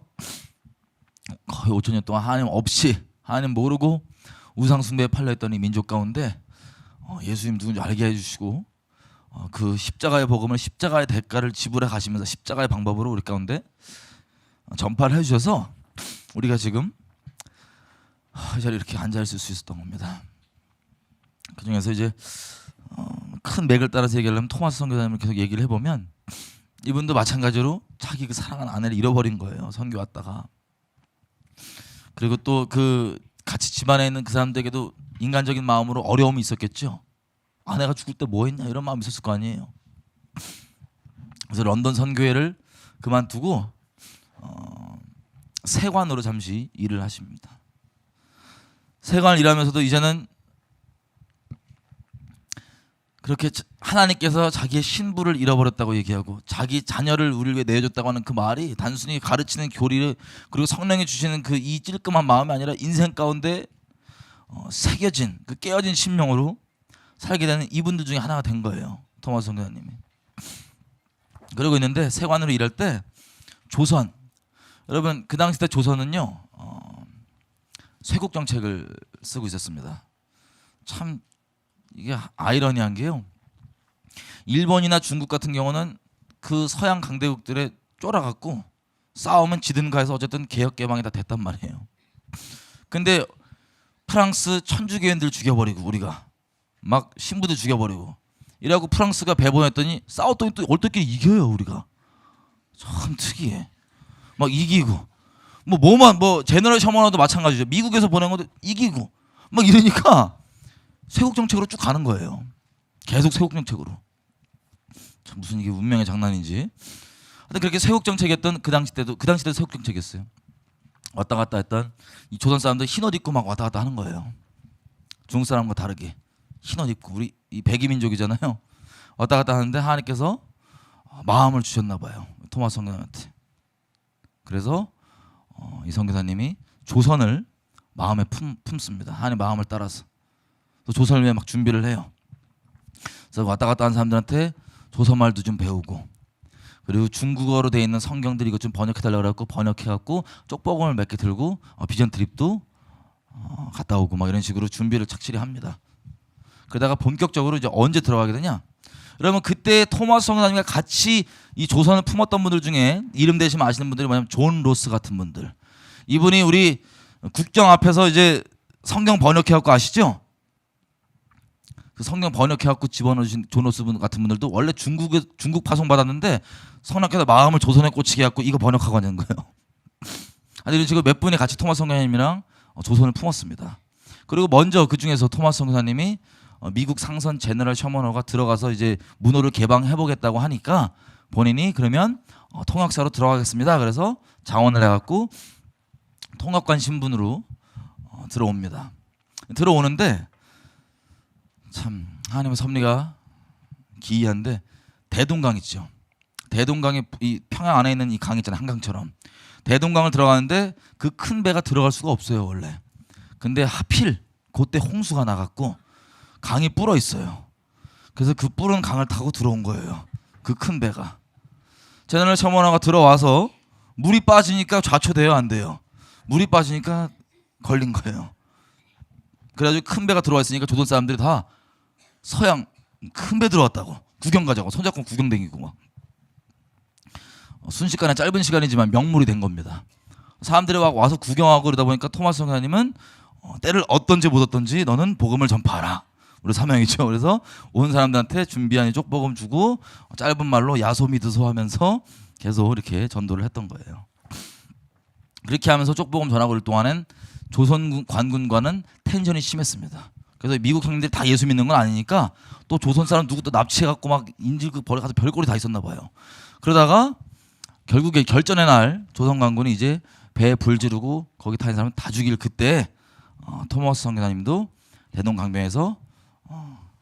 거의 5,000년 동안 하나님 없이, 하나님 모르고 우상 숭배에 팔려있던 이 민족 가운데 예수님 누군지 알게 해주시고 그 십자가의 복음을, 십자가의 대가를 지불해 가시면서 십자가의 방법으로 우리 가운데 전파를 해주셔서 우리가 지금 이 자리에 이렇게 앉아있을 수 있었던 겁니다. 그 중에서 이제 큰 맥을 따라서 얘기하려면 토마스 선교사님을 계속 얘기를 해보면 이분도 마찬가지로 자기 그 사랑하는 아내를 잃어버린 거예요. 선교 왔다가. 그리고 또 그 같이 집안에 있는 그 사람들에게도 인간적인 마음으로 어려움이 있었겠죠. 아내가 죽을 때 뭐 했냐 이런 마음이 있었을 거 아니에요. 그래서 런던 선교회를 그만두고 세관으로 잠시 일을 하십니다. 세관 일하면서도 이제는 그렇게 하나님께서 자기의 신부를 잃어버렸다고 얘기하고 자기 자녀를 우리를 위해 내줬다고 하는 그 말이 단순히 가르치는 교리를, 그리고 성령이 주시는 그 이 찔끔한 마음이 아니라 인생 가운데 새겨진 그 깨어진 심령으로 살게 되는 이분들 중에 하나가 된 거예요. 토마스 선교사님이. 그러고 있는데 세관으로 일할 때 조선, 여러분 그 당시 때 조선은요 쇄국 정책을 쓰고 있었습니다. 참 이게 아이러니한 게요, 일본이나 중국 같은 경우는 그 서양 강대국들에 쫄아갖고 싸우면 지든 가해서 어쨌든 개혁 개방이 다 됐단 말이에요. 근데 프랑스 천주교인들 죽여버리고 우리가 막 신부들 죽여버리고 이래갖고 프랑스가 배번했더니 싸웠더니 또 얼떨결에 이겨요. 우리가 참 특이해. 막 이기고 뭐 제너럴 셔먼도 마찬가지죠. 미국에서 보낸 것도 이기고 막 이러니까 쇄국 정책으로 쭉 가는 거예요. 계속 쇄국 정책으로. 참 무슨 이게 운명의 장난인지. 하여튼 그렇게 쇄국 정책이었던 그 당시 때도 쇄국 정책이었어요. 왔다 갔다 했던 이 조선 사람들 흰옷 입고 막 왔다 갔다 하는 거예요. 중국 사람과 다르게 흰옷 입고, 우리 이 백이민족이잖아요. 왔다 갔다 하는데 하나님께서 마음을 주셨나 봐요. 토마스 선교사님한테. 그래서 이 선교사님이 조선을 마음에 품습니다. 하나님 마음을 따라서. 조선을 위해 막 준비를 해요. 그래서 왔다 갔다 하는 사람들한테 조선말도 좀 배우고, 그리고 중국어로 돼 있는 성경들 이거 좀 번역해달라고 그래갖고 번역해갖고 쪽복음을 몇 개 들고 비전 트립도 갔다 오고 막 이런 식으로 준비를 착실히 합니다. 그러다가 본격적으로 이제 언제 들어가게 되냐? 여러분 그때 토마스 선교사님과 같이 이 조선을 품었던 분들 중에 이름 대시면 아시는 분들이 뭐냐면 존 로스 같은 분들. 이분이 우리 국정 앞에서 이제 성경 번역해갖고 아시죠? 그 성경 번역해갖고 집어넣으신 존 로스 분 같은 분들도 원래 중국 파송 받았는데 성령께서 마음을 조선에 꽂히게 해갖고 이거 번역하고 하는 거예요. 이런 식으로 몇 분이 같이 토마스 선교사님이랑 조선을 품었습니다. 그리고 먼저 그 중에서 토마스 선교사님이 미국 상선 제너럴 셔먼호가 들어가서 이제 문호를 개방해 보겠다고 하니까 본인이 그러면 통역사로 들어가겠습니다. 그래서 자원을 해갖고 통역관 신분으로 들어옵니다. 들어오는데 참 하나님의 섭리가 기이한데 대동강 있죠. 대동강에 이 평양 안에 있는 이 강 있잖아요. 한강처럼 대동강을 들어가는데 그 큰 배가 들어갈 수가 없어요 원래. 근데 하필 그때 홍수가 나갔고 강이 불어 있어요. 그래서 그 불은 강을 타고 들어온 거예요. 그 큰 배가. 제너럴 셔먼호가 들어와서 물이 빠지니까 좌초돼요 안 돼요? 물이 빠지니까 걸린 거예요. 그래가지고 큰 배가 들어와 있으니까 조선 사람들이 다 서양 큰 배 들어왔다고 구경 가자고 손잡고 구경 다니고 막 순식간에 짧은 시간이지만 명물이 된 겁니다. 사람들이 와서 구경하고 그러다 보니까 토마스 선교사님은 때를 얻던지 못 얻던지 너는 복음을 전파하라. 우리 사명이죠. 그래서 온 사람들한테 준비한 이 쪽복음 주고 짧은 말로 야소미드소 하면서 계속 이렇게 전도를 했던 거예요. 그렇게 하면서 쪽복음 전하고 있을 동안엔 조선 관군과는 텐션이 심했습니다. 그래서 미국 형님들이 다 예수 믿는 건 아니니까 또 조선 사람 누구 또 납치해갖고 막 인질극 벌여가서 별꼴이 다 있었나 봐요. 그러다가 결국에 결전의 날 조선 관군이 이제 배에 불 지르고 거기 타는 사람 다 죽일 그때 토마스 선교사님도 대동강변에서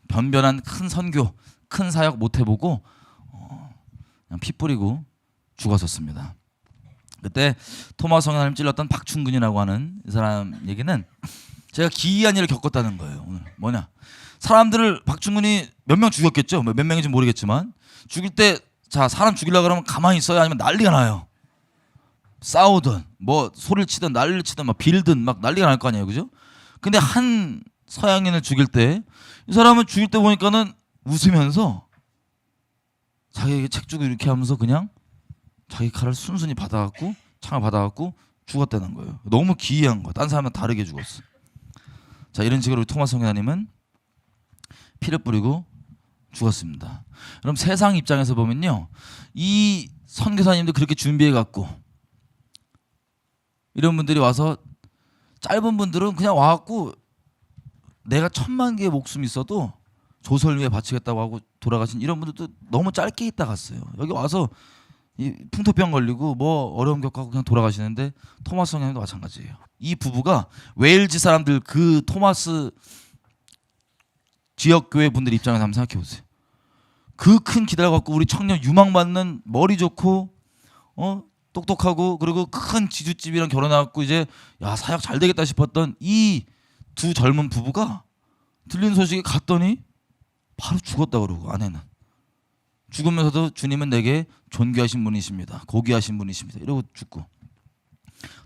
변변한 큰 선교, 큰 사역 못 해보고 그냥 피 뿌리고 죽었었습니다. 그때 토마스 선교사님 찔렀던 박충근이라고 하는 이 사람 얘기는 제가 기이한 일을 겪었다는 거예요. 오늘 뭐냐? 사람들을 박충근이 몇 명 죽였겠죠. 몇 명인지 모르겠지만 죽일 때 자 사람 죽이려고 그러면 가만히 있어야 아니면 난리가 나요. 싸우든 뭐 소리를 치든 난리를 치든 막 빌든 막 난리가 날 거 아니에요, 그죠? 근데 한 서양인을 죽일 때 이 사람은 죽일 때 보니까는 웃으면서 자기에게 책 주고 이렇게 하면서 그냥 자기 칼을 순순히 받아갖고 창을 받아갖고 죽었다는 거예요. 너무 기이한 거. 딴 사람은 다르게 죽었어. 자 이런 식으로 토마스 선교사님은 피를 뿌리고 죽었습니다. 그럼 세상 입장에서 보면요, 이 선교사님도 그렇게 준비해 갖고 이런 분들이 와서 짧은 분들은 그냥 와갖고 내가 1000만 개의 목숨이 있어도 조선을 위해 바치겠다고 하고 돌아가신 이런 분들도 너무 짧게 있다 갔어요. 여기 와서 이 풍토병 걸리고 뭐 어려움 겪고 그냥 돌아가시는데 토마스 선교사님도 마찬가지예요. 이 부부가 웨일즈 사람들 그 토마스 지역교회 분들 입장에서 한번 생각해 보세요. 그 큰 기대를 갖고 우리 청년 유망받는 머리 좋고 똑똑하고 그리고 큰 지주집이랑 결혼해갖고 이제 야 사역 잘 되겠다 싶었던 이 두 젊은 부부가 들린 소식이 갔더니 바로 죽었다 그러고 아내는 죽으면서도 주님은 내게 존귀하신 분이십니다. 고귀하신 분이십니다. 이러고 죽고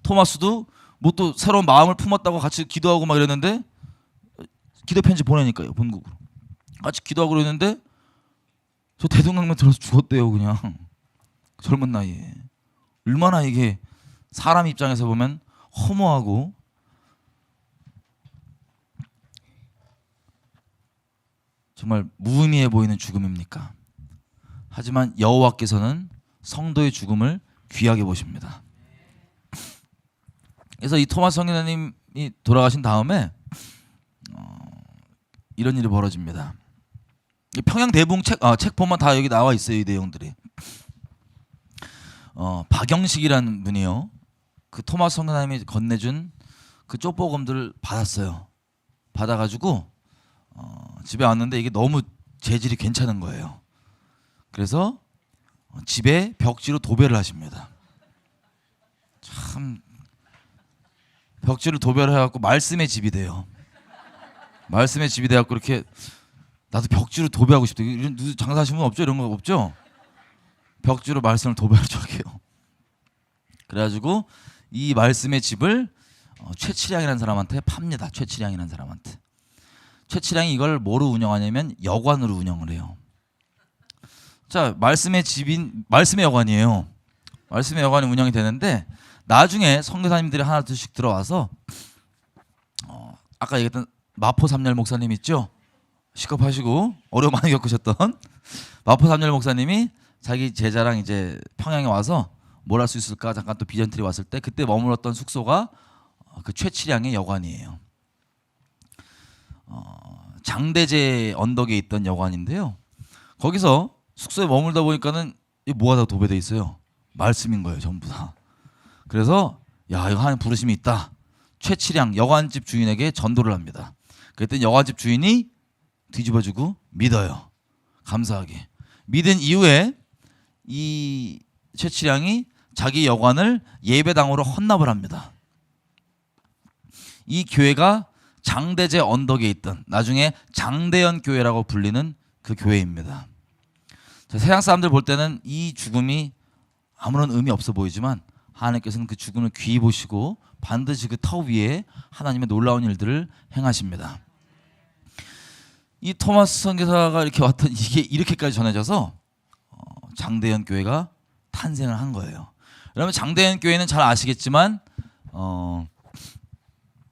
토마스도 뭐 또 새로운 마음을 품었다고 같이 기도하고 막 이랬는데 기도 편지 보내니까요 본국으로 같이 기도하고 그랬는데 저 대동강변 들어서 죽었대요 그냥 젊은 나이에. 얼마나 이게 사람 입장에서 보면 허무하고 정말 무의미해 보이는 죽음입니까? 하지만 여호와께서는 성도의 죽음을 귀하게 보십니다. 그래서 이 토마스 선교사님이 돌아가신 다음에 이런 일이 벌어집니다. 평양 대붕 책 보면 다 여기 나와 있어요 이 내용들이. 박영식이라는 분이요. 그 토마스 선교사님이 건네준 그 쪽복음들을 받았어요. 받아가지고 집에 왔는데 이게 너무 재질이 괜찮은 거예요. 그래서 집에 벽지로 도배를 하십니다. 참 벽지를 도배를 해갖고 말씀의 집이 돼요. 말씀의 집이 돼갖고 이렇게 나도 벽지로 도배하고 싶다. 이런 장사하시는 분 없죠? 이런 거 없죠? 벽지로 말씀을 도배할 적이에요. 그래가지고 이 말씀의 집을 최칠량이라는 사람한테 팝니다. 최칠량이라는 사람한테. 최칠량이 이걸 뭐로 운영하냐면 여관으로 운영을 해요. 자, 말씀의 집인 말씀의 여관이에요. 말씀의 여관이 운영이 되는데 나중에 선교사님들이 하나 둘씩 들어와서 아까 얘기했던 마포 삼열 목사님 있죠? 시급하시고 어려움 많이 겪으셨던 마포 삼열 목사님이 자기 제자랑 이제 평양에 와서 뭘 할 수 있을까 잠깐 또 비전틀이 왔을 때 그때 머물렀던 숙소가 그 최치량의 여관이에요. 장대제 언덕에 있던 여관인데요. 거기서 숙소에 머물다 보니까는 이게 뭐하다 도배돼 있어요. 말씀인 거예요, 전부 다. 그래서 야 이거 하나님 부르심이 있다. 최치량 여관집 주인에게 전도를 합니다. 그랬더니 여관집 주인이 뒤집어주고 믿어요. 감사하게 믿은 이후에 이 최치량이 자기 여관을 예배당으로 헌납을 합니다. 이 교회가 장대제 언덕에 있던 나중에 장대연 교회라고 불리는 그 교회입니다. 세상 사람들 볼 때는 이 죽음이 아무런 의미 없어 보이지만 하나님께서는 그 죽음을 귀히 보시고 반드시 그 터 위에 하나님의 놀라운 일들을 행하십니다. 이 토마스 선교사가 이렇게 왔던 이게 이렇게까지 전해져서 장대연 교회가 탄생을 한 거예요. 여러분 장대연 교회는 잘 아시겠지만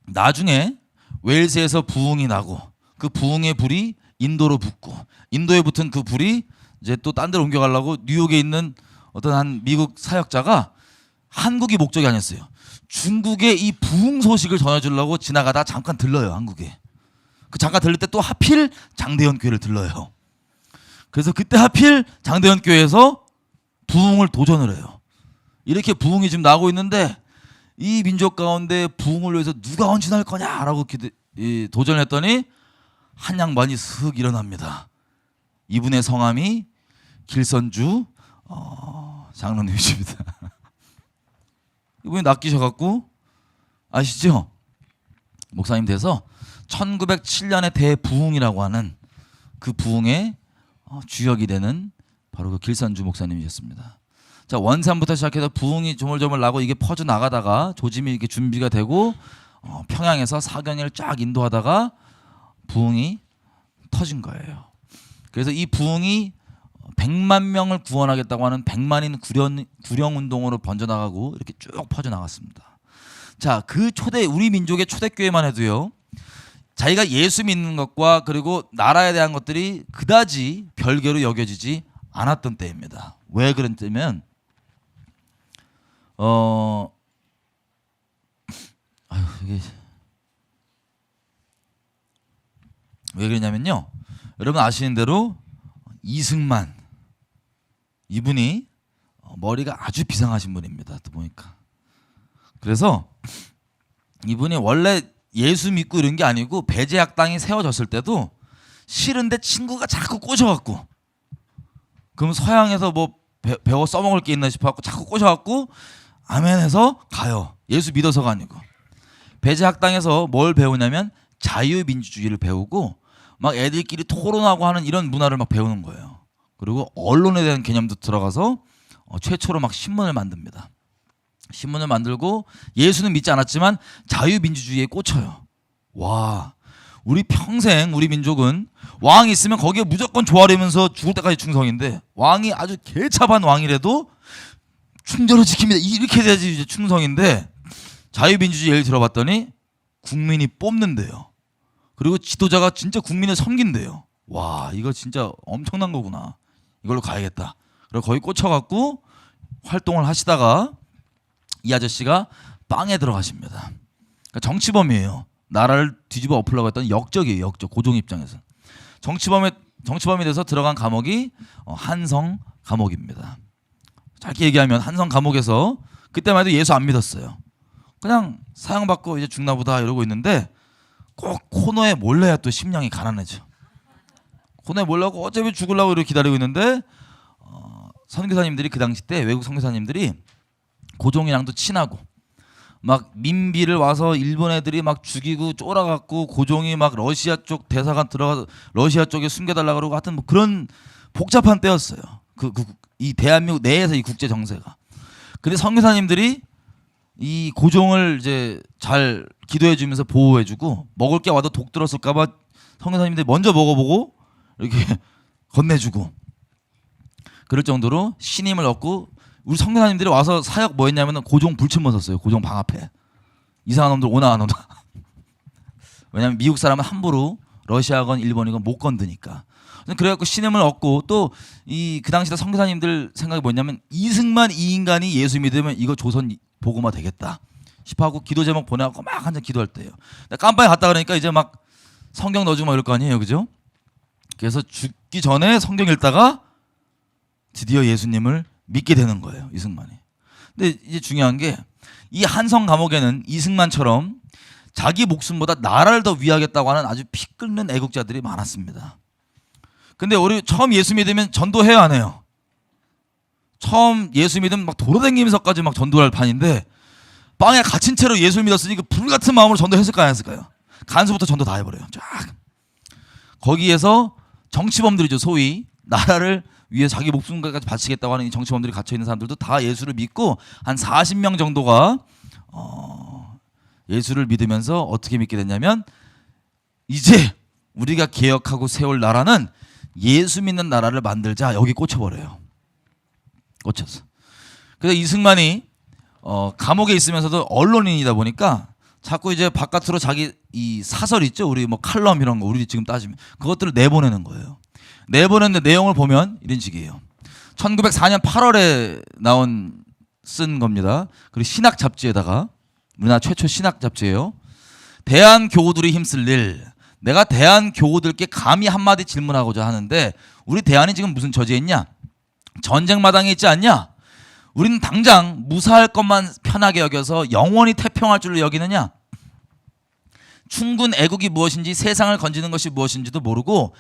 나중에 웨일스에서 부흥이 나고 그 부흥의 불이 인도로 붙고 인도에 붙은 그 불이 이제 또 딴 데로 옮겨가려고 뉴욕에 있는 어떤 한 미국 사역자가 한국이 목적이 아니었어요. 중국에 이 부흥 소식을 전해주려고 지나가다 잠깐 들러요. 한국에. 그 잠깐 들릴 때 또 하필 장대연 교회를 들러요. 그래서 그때 하필 장대연 교회에서 부흥을 도전을 해요. 이렇게 부흥이 지금 나고 있는데 이 민족 가운데 부흥을 위해서 누가 헌신할 거냐라고 도전했더니 한 양반이 슥 일어납니다. 이분의 성함이 길선주 장로님이십니다. 이분이 낚이셔갖고 아시죠? 목사님 돼서 1907년에 대부흥이라고 하는 그 부흥의 주역이 되는 바로 그 길선주 목사님이셨습니다. 자, 원산부터 시작해서 부흥이 조물조물 나고 이게 퍼져 나가다가 조짐이 이렇게 준비가 되고 평양에서 사경을 쫙 인도하다가 부흥이 터진 거예요. 그래서 이 부흥이 100만 명을 구원하겠다고 하는 100만인 구령 운동으로 번져나가고 이렇게 쭉 퍼져 나갔습니다. 자, 그 우리 민족의 초대교회만 해도요. 자기가 예수 믿는 것과 그리고 나라에 대한 것들이 그다지 별개로 여겨지지 않았던 때입니다. 왜 그랬냐면 이게 왜 그러냐면요. 여러분 아시는 대로 이승만 이분이 머리가 아주 비상하신 분입니다. 또 보니까. 그래서 이분이 원래 예수 믿고 이런 게 아니고 배제학당이 세워졌을 때도 싫은데 친구가 자꾸 꼬셔갖고 그럼 서양에서 뭐 배워 써먹을 게 있나 싶어갖고 자꾸 꼬셔갖고 아멘해서 가요. 예수 믿어서가 아니고. 배제학당에서 뭘 배우냐면 자유민주주의를 배우고 막 애들끼리 토론하고 하는 이런 문화를 막 배우는 거예요. 그리고 언론에 대한 개념도 들어가서 최초로 막 신문을 만듭니다. 신문을 만들고 예수는 믿지 않았지만 자유민주주의에 꽂혀요. 와, 우리 평생 우리 민족은 왕이 있으면 거기에 무조건 조아리면서 죽을 때까지 충성인데 왕이 아주 개차반 왕이라도 충절을 지킵니다. 이렇게 돼야지 이제 충성인데 자유민주주의 예를 들어봤더니 국민이 뽑는데요. 그리고 지도자가 진짜 국민을 섬긴대요. 와, 이거 진짜 엄청난 거구나. 이걸로 가야겠다. 그리고 거기 꽂혀갖고 활동을 하시다가 이 아저씨가 빵에 들어가십니다. 그러니까 정치범이에요. 나라를 뒤집어 엎으려고 했던 역적이에요. 역적. 고종 입장에서. 정치범이 돼서 들어간 감옥이 한성 감옥입니다. 짧게 얘기하면 한성 감옥에서 그때만 해도 예수 안 믿었어요. 그냥 사형받고 이제 죽나 보다 이러고 있는데 꼭 코너에 몰래야 또 심령이 가난해져. 코너에 몰라고 어차피 죽으려고 이렇게 기다리고 있는데 선교사님들이 그 당시 때 외국 선교사님들이 고종이랑도 친하고 막 민비를 와서 일본 애들이 막 죽이고 쫄아갖고 고종이 막 러시아 쪽 대사관 들어가서 러시아 쪽에 숨겨달라 그러고 하여튼 뭐 그런 복잡한 때였어요. 이 대한민국 내에서 이 국제 정세가. 근데 선교사님들이 이 고종을 이제 잘 기도해주면서 보호해주고 먹을 게 와도 독 들었을까봐 선교사님들이 먼저 먹어보고 이렇게 건네주고 그럴 정도로 신임을 얻고 우리 선교사님들이 와서 사역 뭐 했냐면 고종 불침번 섰어요. 고종 방 앞에. 이상한 놈들 오나 안 오나. 왜냐면 미국 사람은 함부로 러시아건 일본이건 못 건드니까. 그래갖고 신임을 얻고 또 그 당시에 선교사님들 생각이 뭐냐면 이승만 이 인간이 예수 믿으면 이거 조선 복음화 되겠다 싶어하고 기도 제목 보내갖고 막 한참 기도할 때예요. 깜빡이 갔다 그러니까 이제 막 성경 넣어주고 막 이럴 거 아니에요, 그죠? 그래서 죽기 전에 성경 읽다가 드디어 예수님을 믿게 되는 거예요, 이승만이. 근데 이제 중요한 게 이 한성 감옥에는 이승만처럼 자기 목숨보다 나라를 더 위하겠다고 하는 아주 피 끓는 애국자들이 많았습니다. 근데 우리 처음 예수 믿으면 전도해요, 안 해요? 처음 예수 믿으면 막 돌아다니면서까지 막 전도할 판인데 빵에 갇힌 채로 예수를 믿었으니까 불같은 마음으로 전도했을까요, 안 했을까요? 간수부터 전도 다 해버려요. 쫙. 거기에서 정치범들이죠, 소위 나라를 위해 자기 목숨까지 바치겠다고 하는 이 정치범들이 갇혀있는 사람들도 다 예수를 믿고 한 40명 정도가 예수를 믿으면서 어떻게 믿게 됐냐면 이제 우리가 개혁하고 세울 나라는 예수 믿는 나라를 만들자, 여기 꽂혀버려요. 꽂혔어. 그래서 이승만이 감옥에 있으면서도 언론인이다 보니까 자꾸 이제 바깥으로 자기 이 사설 있죠, 우리 뭐 칼럼 이런 거, 우리 지금 따지면 그것들을 내보내는 거예요. 내보냈는데 내용을 보면 이런 식이에요. 1904년 8월에 쓴 겁니다. 그리고 신학 잡지에다가, 우리나라 최초 신학 잡지예요. 대한 교우들이 힘쓸 일. 내가 대한 교우들께 감히 한마디 질문하고자 하는데 우리 대한이 지금 무슨 처지에 있냐? 전쟁 마당에 있지 않냐? 우리는 당장 무사할 것만 편하게 여겨서 영원히 태평할 줄로 여기느냐? 충군 애국이 무엇인지, 세상을 건지는 것이 무엇인지도 모르고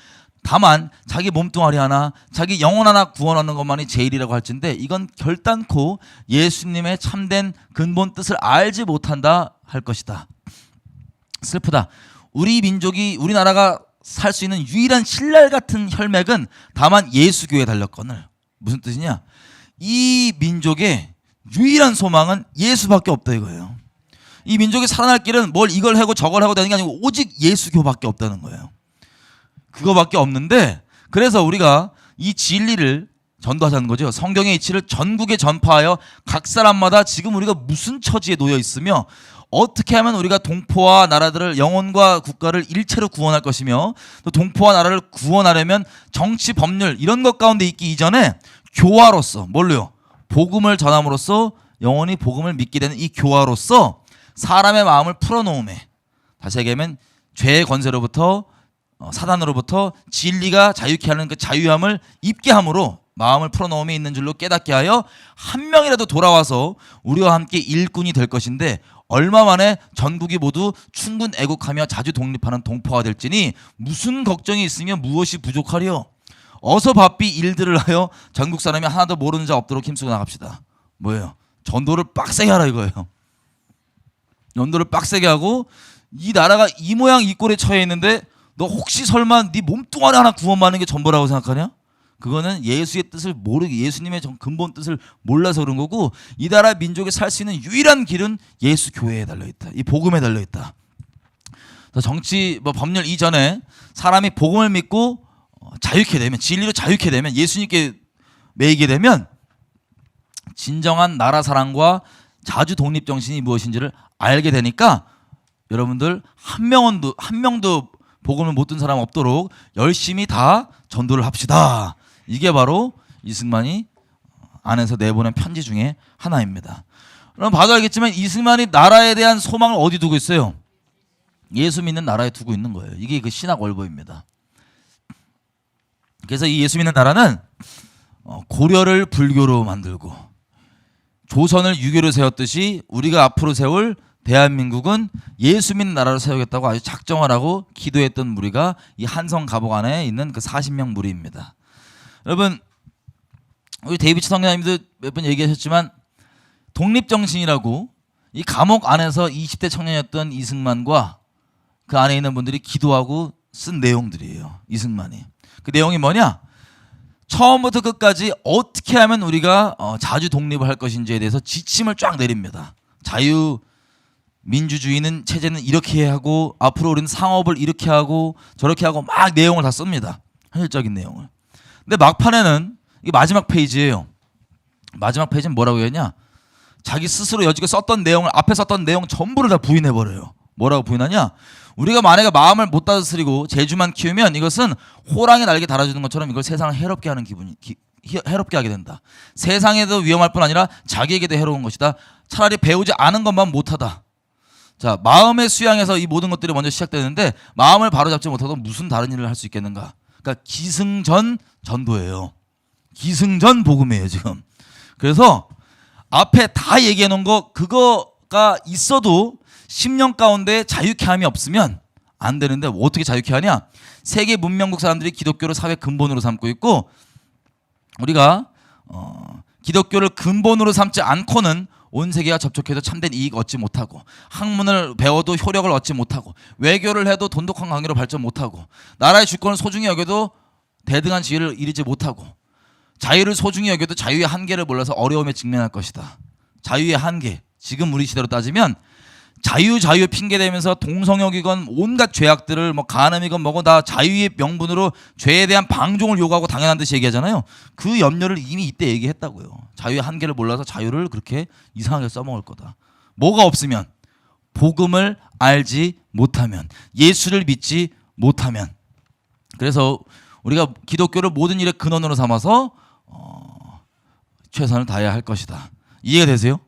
다만 자기 몸뚱아리 하나, 자기 영혼 하나 구원하는 것만이 제일이라고 할진데 이건 결단코 예수님의 참된 근본 뜻을 알지 못한다 할 것이다. 슬프다. 우리 민족이, 우리나라가 살 수 있는 유일한 신랄 같은 혈맥은 다만 예수교에 달렸거늘. 무슨 뜻이냐? 이 민족의 유일한 소망은 예수밖에 없다 이거예요. 이 민족이 살아날 길은 뭘 이걸 하고 저걸 하고 되는 게 아니고 오직 예수교밖에 없다는 거예요. 그거밖에 없는데, 그래서 우리가 이 진리를 전도하자는 거죠. 성경의 이치를 전국에 전파하여 각 사람마다 지금 우리가 무슨 처지에 놓여 있으며 어떻게 하면 우리가 동포와 나라들을, 영혼과 국가를 일체로 구원할 것이며 또 동포와 나라를 구원하려면 정치, 법률 이런 것 가운데 있기 이전에 교화로서, 뭘로요? 복음을 전함으로써 영혼이 복음을 믿게 되는 이 교화로서 사람의 마음을 풀어놓음에, 다시 얘기하면 죄의 권세로부터, 사단으로부터 진리가 자유케 하는 그 자유함을 입게 함으로 마음을 풀어놓음에 있는 줄로 깨닫게 하여 한 명이라도 돌아와서 우리와 함께 일꾼이 될 것인데 얼마 만에 전국이 모두 충군 애국하며 자주 독립하는 동포가 될지니 무슨 걱정이 있으며 무엇이 부족하리요? 어서 바삐 일들을 하여 전국 사람이 하나도 모르는 자 없도록 힘쓰고 나갑시다. 뭐예요? 전도를 빡세게 하라 이거예요. 전도를 빡세게 하고, 이 나라가 이 모양 이 꼴에 처해 있는데 너 혹시 설마 네 몸뚱아리 하나 구원받는 게 전부라고 생각하냐? 그거는 예수의 뜻을 모르게, 예수님의 근본 뜻을 몰라서 그런 거고, 이 나라 민족이 살 수 있는 유일한 길은 예수 교회에 달려있다. 이 복음에 달려있다. 정치, 법률 이전에 사람이 복음을 믿고 자유케 되면, 진리로 자유케 되면, 예수님께 매이게 되면 진정한 나라 사랑과 자주 독립 정신이 무엇인지를 알게 되니까 여러분들 한 명도 복음을 못 든 사람 없도록 열심히 다 전도를 합시다. 이게 바로 이승만이 안에서 내보낸 편지 중에 하나입니다. 그럼 봐도 알겠지만 이승만이 나라에 대한 소망을 어디 두고 있어요? 예수 믿는 나라에 두고 있는 거예요. 이게 그 신학 월보입니다. 그래서 이 예수 믿는 나라는 고려를 불교로 만들고 조선을 유교로 세웠듯이 우리가 앞으로 세울 대한민국은 예수 믿는 나라로 세우겠다고 아주 작정을 하고 기도했던 무리가 이 한성 감옥 안에 있는 그 40명 무리입니다. 여러분, 우리 데이비드 선교사님도 몇 번 얘기하셨지만 독립정신이라고 이 감옥 안에서 20대 청년이었던 이승만과 그 안에 있는 분들이 기도하고 쓴 내용들이에요. 이승만이. 그 내용이 뭐냐? 처음부터 끝까지 어떻게 하면 우리가 자주 독립을 할 것인지에 대해서 지침을 쫙 내립니다. 자유 민주주의는 체제는 이렇게 하고 앞으로 우리는 상업을 이렇게 하고 저렇게 하고 막 내용을 다 씁니다. 현실적인 내용을. 근데 막판에는 이게 마지막 페이지예요. 마지막 페이지는 뭐라고 했냐? 자기 스스로 여지껏 썼던 내용을, 앞에 썼던 내용 전부를 다 부인해버려요. 뭐라고 부인하냐? 우리가 만약에 마음을 못 다스리고 재주만 키우면 이것은 호랑이 날개 달아주는 것처럼 이걸 세상을 해롭게 하는 해롭게 하게 된다. 세상에도 위험할 뿐 아니라 자기에게도 해로운 것이다. 차라리 배우지 않은 것만 못하다. 자, 마음의 수양에서 이 모든 것들이 먼저 시작되는데 마음을 바로잡지 못하도 무슨 다른 일을 할 수 있겠는가? 그러니까 기승전 전도예요. 기승전 복음이에요 지금. 그래서 앞에 다 얘기해 놓은 거 그거가 있어도 10년 가운데 자유케 함이 없으면 안 되는데 어떻게 자유케 하냐? 세계 문명국 사람들이 기독교를 사회 근본으로 삼고 있고 우리가 기독교를 근본으로 삼지 않고는 온 세계가 접촉해도 참된 이익 얻지 못하고 학문을 배워도 효력을 얻지 못하고 외교를 해도 돈독한 관계로 발전 못하고 나라의 주권을 소중히 여겨도 대등한 지위를 이루지 못하고 자유를 소중히 여겨도 자유의 한계를 몰라서 어려움에 직면할 것이다. 자유의 한계. 지금 우리 시대로 따지면 자유 핑계대면서 동성역이건 온갖 죄악들을 뭐 간음이건 뭐고 다 자유의 명분으로 죄에 대한 방종을 요구하고 당연한 듯이 얘기하잖아요. 그 염려를 이미 이때 얘기했다고요. 자유의 한계를 몰라서 자유를 그렇게 이상하게 써먹을 거다. 뭐가 없으면 복음을 알지 못하면 예수를 믿지 못하면 그래서 우리가 기독교를 모든 일의 근원으로 삼아서 최선을 다해야 할 것이다. 이해가 되세요?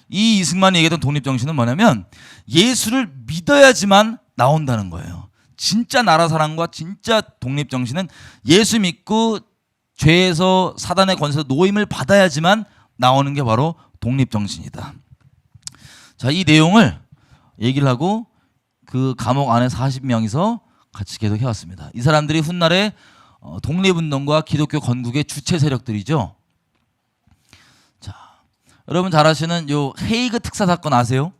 이 이승만이 얘기했던 독립정신은 뭐냐면 예수를 믿어야지만 나온다는 거예요. 진짜 나라 사랑과 진짜 독립정신은 예수 믿고 죄에서 사단의 권세에서 노임을 받아야지만 나오는 게 바로 독립정신이다. 자, 이 내용을 얘기를 하고 그 감옥 안에 40명이서 같이 계속 해왔습니다. 이 사람들이 훗날에 독립운동과 기독교 건국의 주체 세력들이죠. 자, 여러분 잘 아시는 요 헤이그 특사 사건 아세요?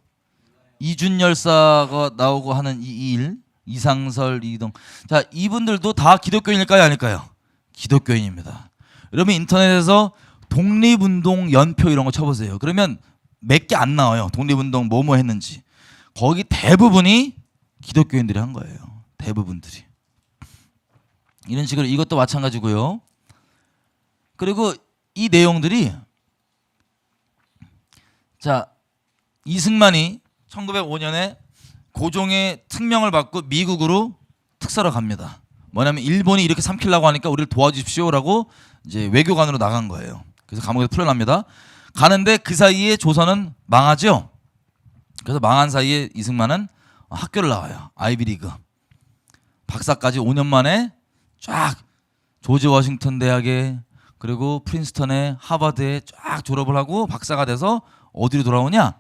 이준 열사가 나오고 하는 이 일, 이상설, 이동. 자, 이분들도 다 기독교인일까요, 아닐까요? 기독교인입니다. 여러분 인터넷에서 독립운동 연표 이런 거 쳐보세요. 그러면 몇 개 안 나와요. 독립운동 뭐뭐 했는지. 거기 대부분이 기독교인들이 한 거예요. 대부분들이. 이런 식으로 이것도 마찬가지고요. 그리고 이 내용들이 자, 이승만이 1905년에 고종의 특명을 받고 미국으로 특사로 갑니다. 뭐냐면 일본이 이렇게 삼키려고 하니까 우리를 도와주십시오라고 이제 외교관으로 나간 거예요. 그래서 감옥에서 풀려납니다. 가는데 그 사이에 조선은 망하죠. 그래서 망한 사이에 이승만은 학교를 나와요. 아이비리그. 박사까지 5년 만에 쫙 조지 워싱턴 대학에 그리고 프린스턴에 하버드에 쫙 졸업을 하고 박사가 돼서 어디로 돌아오냐?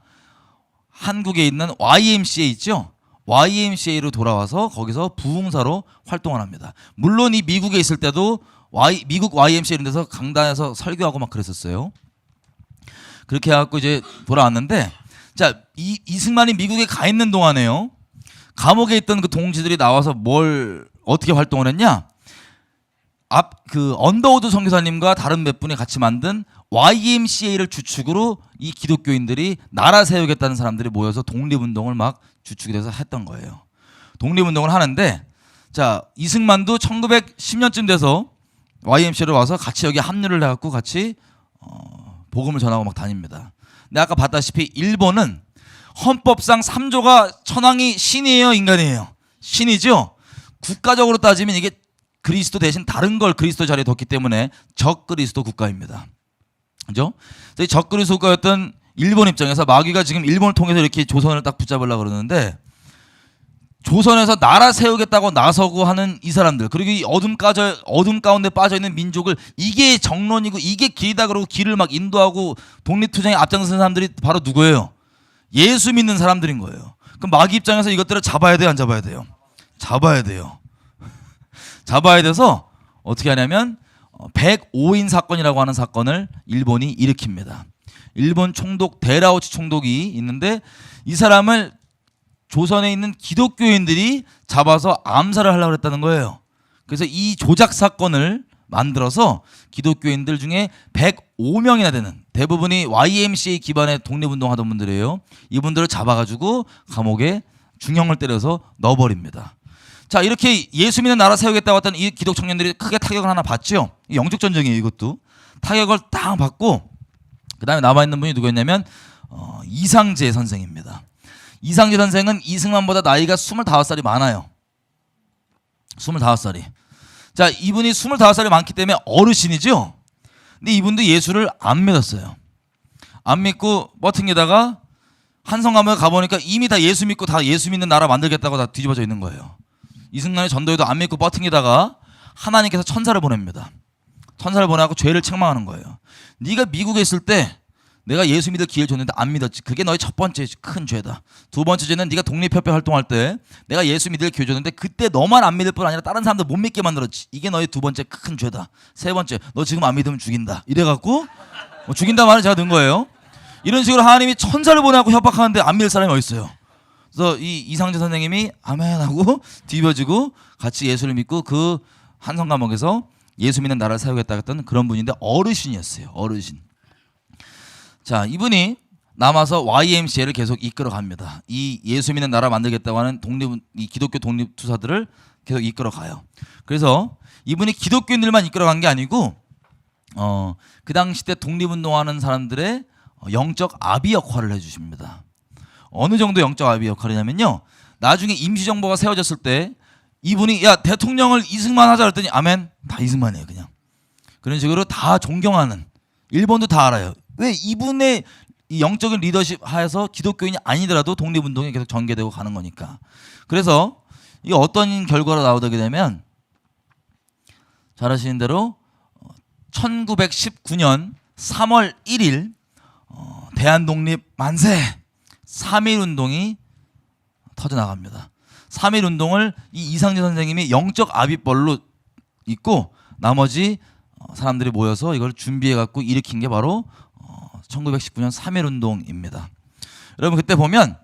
한국에 있는 YMCA 있죠? YMCA로 돌아와서 거기서 부흥사로 활동을 합니다. 물론 이 미국에 있을 때도 미국 YMCA 이런 데서 강단에서 설교하고 막 그랬었어요. 그렇게 해갖고 이제 돌아왔는데 자, 이승만이 미국에 가 있는 동안에요. 감옥에 있던 그 동지들이 나와서 뭘 어떻게 활동을 했냐? 그 언더우드 선교사님과 다른 몇 분이 같이 만든 YMCA를 주축으로 이 기독교인들이 나라 세우겠다는 사람들이 모여서 독립운동을 막 주축이 돼서 했던 거예요. 독립운동을 하는데 자, 이승만도 1910년쯤 돼서 YMCA로 와서 같이 여기 합류를 해갖고 같이 복음을 전하고 막 다닙니다. 근데 아까 봤다시피 일본은 헌법상 3조가 천황이 신이에요, 인간이에요? 신이죠. 국가적으로 따지면 이게 그리스도 대신 다른 걸 그리스도 자리에 뒀기 때문에 적그리스도 국가입니다. 그죠? 이 적그리스도 국가였던 일본 입장에서 마귀가 지금 일본을 통해서 이렇게 조선을 딱 붙잡으려고 그러는데 조선에서 나라 세우겠다고 나서고 하는 이 사람들 그리고 이 어둠 가운데 빠져있는 민족을 이게 정론이고 이게 길이다 그러고 길을 막 인도하고 독립투쟁에 앞장선 사람들이 바로 누구예요? 예수 믿는 사람들인 거예요. 그럼 마귀 입장에서 이것들을 잡아야 돼요, 안 잡아야 돼요? 잡아야 돼요. 잡아야 돼서 어떻게 하냐면 105인 사건이라고 하는 사건을 일본이 일으킵니다. 일본 총독 데라우치 총독이 있는데 이 사람을 조선에 있는 기독교인들이 잡아서 암살을 하려고 했다는 거예요. 그래서 이 조작 사건을 만들어서 기독교인들 중에 105명이나 되는 대부분이 YMCA 기반의 독립운동 하던 분들이에요. 이분들을 잡아가지고 감옥에 중형을 때려서 넣어버립니다. 자, 이렇게 예수 믿는 나라 세우겠다고 했던 이 기독 청년들이 크게 타격을 하나 받죠. 영적 전쟁이에요, 이것도. 타격을 딱 받고 그 다음에 남아있는 분이 누구였냐면 이상재 선생입니다. 이상재 선생은 이승만보다 나이가 25살이 많아요. 25살이. 자, 이분이 25살이 많기 때문에 어르신이죠. 근데 이분도 예수를 안 믿었어요. 안 믿고 버팅에다가 한성감옥에 가보니까 이미 다 예수 믿고 다 예수 믿는 나라 만들겠다고 다 뒤집어져 있는 거예요. 이승만의 전도에도 안 믿고 버팅에다가 하나님께서 천사를 보냅니다. 천사를 보내고 죄를 책망하는 거예요. 네가 미국에 있을 때 내가 예수 믿을 기회를 줬는데 안 믿었지. 그게 너의 첫 번째 큰 죄다. 두 번째 죄는 네가 독립협회 활동할 때 내가 예수 믿을 기회 줬는데 그때 너만 안 믿을 뿐 아니라 다른 사람들 못 믿게 만들었지. 이게 너의 두 번째 큰 죄다. 세 번째, 너 지금 안 믿으면 죽인다. 이래갖고 죽인다 말은 제가 넣은 거예요. 이런 식으로 하나님이 천사를 보내고 협박하는데 안 믿을 사람이 어디 있어요. 그래서 이 이상재 선생님이 아멘 하고 뒤집어지고 같이 예수를 믿고 그 한성감옥에서 예수 믿는 나라를 세우겠다 했던 그런 분인데 어르신이었어요. 어르신. 자, 이분이 남아서 YMCA를 계속 이끌어 갑니다. 이 예수 믿는 나라 만들겠다고 하는 이 기독교 독립 투사들을 계속 이끌어 가요. 그래서 이분이 기독교인들만 이끌어 간 게 아니고 그 당시 때 독립운동하는 사람들의 영적 아비 역할을 해주십니다. 어느 정도 영적 아비 역할이냐면요, 나중에 임시정부가 세워졌을 때 이분이 야 대통령을 이승만 하자 그랬더니 아멘, 다 이승만이에요. 그냥 그런 식으로 다 존경하는, 일본도 다 알아요. 왜? 이분의 이 영적인 리더십 하에서 기독교인이 아니더라도 독립운동에 계속 전개되고 가는 거니까. 그래서 이게 어떤 결과로 나오게 되면 잘 아시는 대로 1919년 3월 1일 대한독립 만세 3.1운동이 터져나갑니다. 3.1운동을 이 이상재 선생님이 영적 아비뻘로 있고 나머지 사람들이 모여서 이걸 준비해갖고 일으킨 게 바로 1919년 3.1운동입니다. 여러분 그때 보면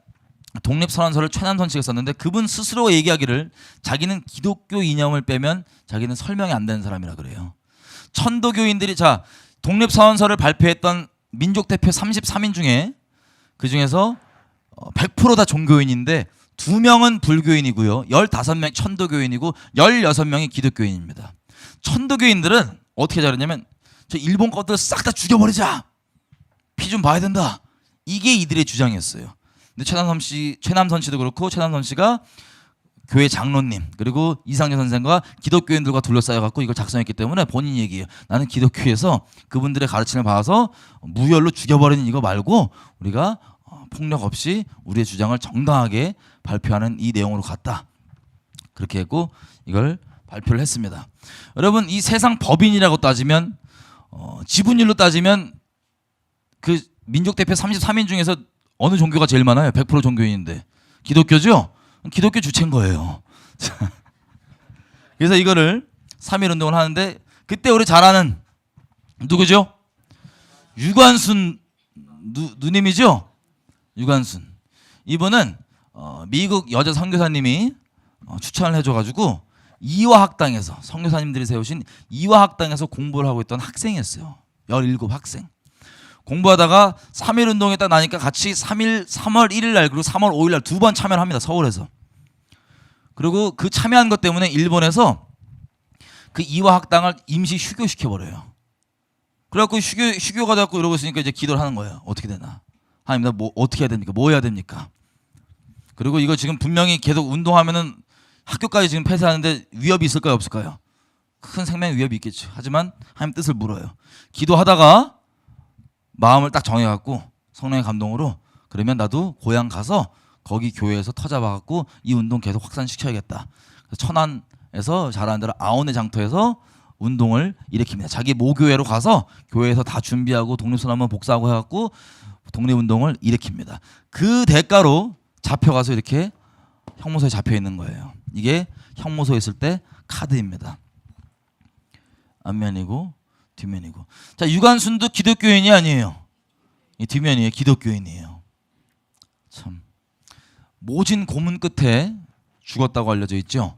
독립선언서를 최남선 씨가 썼는데 그분 스스로 얘기하기를 자기는 기독교 이념을 빼면 자기는 설명이 안 되는 사람이라 그래요. 천도교인들이 자 독립선언서를 발표했던 민족대표 33인 중에 그 중에서 100% 다 종교인인데 2명은 불교인이고요. 15명 천도교인이고 16명이 기독교인입니다. 천도교인들은 어떻게 잘했냐면 저 일본 것들 싹 다 죽여버리자. 피 좀 봐야 된다. 이게 이들의 주장이었어요. 근데 최남선 씨도 그렇고 최남선 씨가 교회 장로님 그리고 이상재 선생과 기독교인들과 둘러싸여 갖고 이걸 작성했기 때문에 본인 얘기예요. 나는 기독교에서 그분들의 가르침을 받아서 무혈로 죽여버리는 이거 말고 우리가 폭력 없이 우리의 주장을 정당하게 발표하는 이 내용으로 갔다. 그렇게 했고 이걸 발표를 했습니다. 여러분 이 세상 법인이라고 따지면 지분율로 따지면 그 민족대표 33인 중에서 어느 종교가 제일 많아요? 100% 종교인인데 기독교죠? 기독교 주체인 거예요. 그래서 이거를 3.1운동을 하는데 그때 우리 잘 아는 누구죠? 유관순 누님이죠? 유관순. 이분은 미국 여자 선교사님이 추천을 해줘가지고 이화학당에서 선교사님들이 세우신 이화학당에서 공부를 하고 있던 학생이었어요. 17학생. 공부하다가 3.1운동에 딱 나니까 같이 3월 1일 날 그리고 3월 5일 날 2번 참여를 합니다. 서울에서. 그리고 그 참여한 것 때문에 일본에서 그 이화학당을 임시 휴교시켜버려요. 그래갖고 휴교가 돼갖고 이러고 있으니까 이제 기도를 하는 거예요. 어떻게 되나. 하나님 나 뭐 어떻게 해야 됩니까? 뭐 해야 됩니까? 그리고 이거 지금 분명히 계속 운동하면은 학교까지 지금 폐쇄하는데 위협이 있을까요? 없을까요? 큰 생명 위협이 있겠죠. 하지만 하나님 뜻을 물어요. 기도하다가 마음을 딱 정해갖고 성령의 감동으로 그러면 나도 고향 가서 거기 교회에서 터잡아갖고 이 운동 계속 확산시켜야겠다. 천안에서 잘하는 대로 아오네 장터에서 운동을 일으킵니다. 자기 모교회로 가서 교회에서 다 준비하고 독립선언문 복사하고 해갖고 독립운동을 일으킵니다. 그 대가로 잡혀가서 이렇게 형무소에 잡혀 있는 거예요. 이게 형무소에 있을 때 카드입니다. 앞면이고 뒷면이고. 자 유관순도 기독교인이 아니에요. 이 뒷면이에요. 기독교인이에요. 참 모진 고문 끝에 죽었다고 알려져 있죠.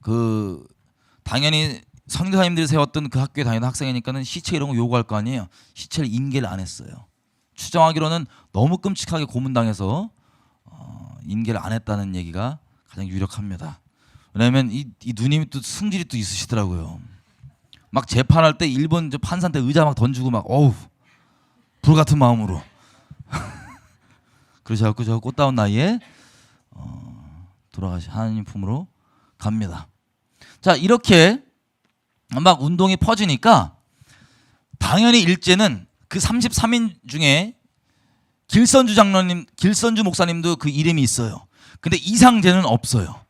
그 당연히 선교사님들이 세웠던 그 학교에 다니는 학생이니까는 시체 이런 거 요구할 거 아니에요. 시체를 인계를 안 했어요. 추정하기로는 너무 끔찍하게 고문당해서 인계를 안 했다는 얘기가 가장 유력합니다. 왜냐하면 이 누님이 또 승질이 또 있으시더라고요. 막 재판할 때 일본 판사한테 의자 막 던지고 막 어우 불 같은 마음으로 그러셔갖고 저 꽃다운 나이에 하나님 품으로 갑니다. 자, 이렇게 막 운동이 퍼지니까 당연히 일제는 그 33인 중에 길선주 목사님도 그 이름이 있어요. 근데 이상재는 없어요.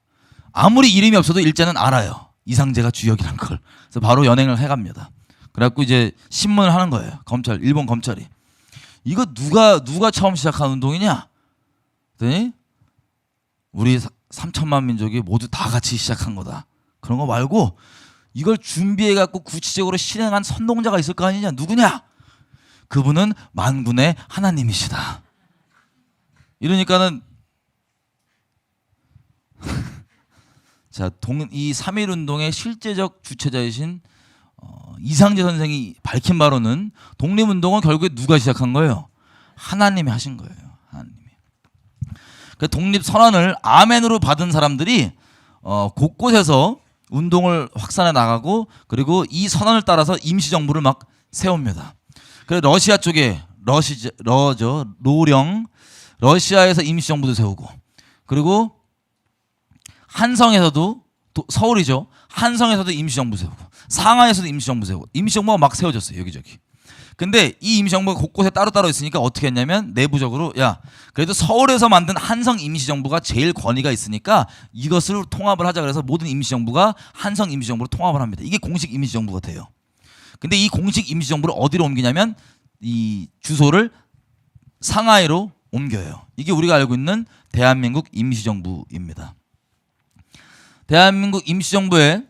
아무리 이름이 없어도 일제는 알아요. 이상재가 주역이란 걸. 그래서 바로 연행을 해갑니다. 그래갖고 이제 신문을 하는 거예요. 일본 검찰이. 이거 누가 처음 시작한 운동이냐? 그랬더니 우리 3천만 민족이 모두 다 같이 시작한 거다. 그런 거 말고 이걸 준비해갖고 구체적으로 실행한 선동자가 있을 거 아니냐? 누구냐? 그분은 만군의 하나님이시다. 이러니까는 자, 이 3.1운동의 실제적 주체자이신 이상재 선생이 밝힌 바로는 독립운동은 결국에 누가 시작한 거예요? 하나님이 하신 거예요. 하나님이. 그 독립선언을 아멘으로 받은 사람들이 곳곳에서 운동을 확산해 나가고 그리고 이 선언을 따라서 임시정부를 막 세웁니다. 그래서 러시아 쪽에 러시아에서 임시정부도 세우고 그리고 한성에서도 서울이죠. 한성에서도 임시정부 세우고 상하이에서도 임시정부 세우고 임시정부가 막 세워졌어요. 여기저기. 근데 이 임시정부가 곳곳에 따로따로 있으니까 어떻게 했냐면 내부적으로 야 그래도 서울에서 만든 한성 임시정부가 제일 권위가 있으니까 이것을 통합을 하자 그래서 모든 임시정부가 한성 임시정부로 통합을 합니다. 이게 공식 임시정부가 돼요. 근데 이 공식 임시정부를 어디로 옮기냐면 이 주소를 상하이로 옮겨요. 이게 우리가 알고 있는 대한민국 임시정부입니다. 대한민국 임시정부의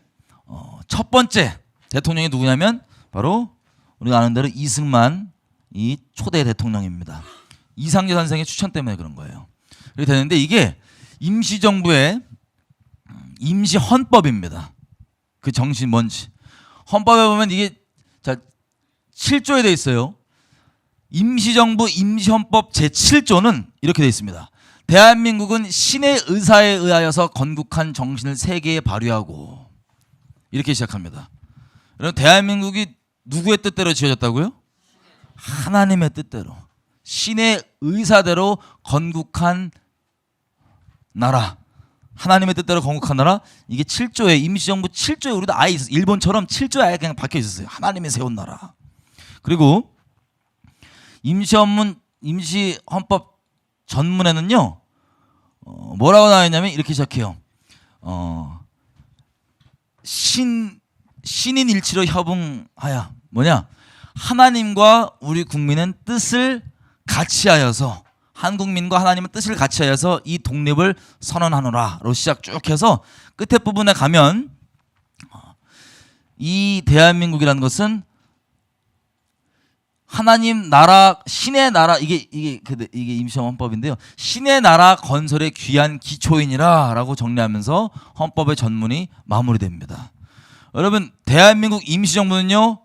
첫 번째 대통령이 누구냐면 바로 우리가 아는 대로 이승만 이 초대 대통령입니다. 이상재 선생의 추천 때문에 그런 거예요. 그렇게 되는데 이게 임시정부의 임시헌법입니다. 그 정신 뭔지. 헌법에 보면 이게 자 7조에 돼 있어요. 임시정부 임시헌법 제7조는 이렇게 돼 있습니다. 대한민국은 신의 의사에 의하여서 건국한 정신을 세계에 발휘하고 이렇게 시작합니다. 여러분 대한민국이 누구의 뜻대로 지어졌다고요? 하나님의 뜻대로 신의 의사대로 건국한 나라 하나님의 뜻대로 건국한 나라 이게 7조에 임시정부 7조에 우리도 아예 있었어요. 일본처럼 7조에 아예 그냥 박혀 있었어요. 하나님이 세운 나라. 그리고 임시헌법 전문에는요 뭐라고 나와 있냐면 이렇게 시작해요. 신인일치로 협응하여 뭐냐 하나님과 우리 국민은 뜻을 같이하여서 한국민과 하나님은 뜻을 같이하여서 이 독립을 선언하노라로 시작 쭉 해서 끝에 부분에 가면 이 대한민국이라는 것은 하나님 나라 신의 나라 이게 임시헌법인데요. 신의 나라 건설의 귀한 기초이니라라고 정리하면서 헌법의 전문이 마무리됩니다. 여러분 대한민국 임시정부는요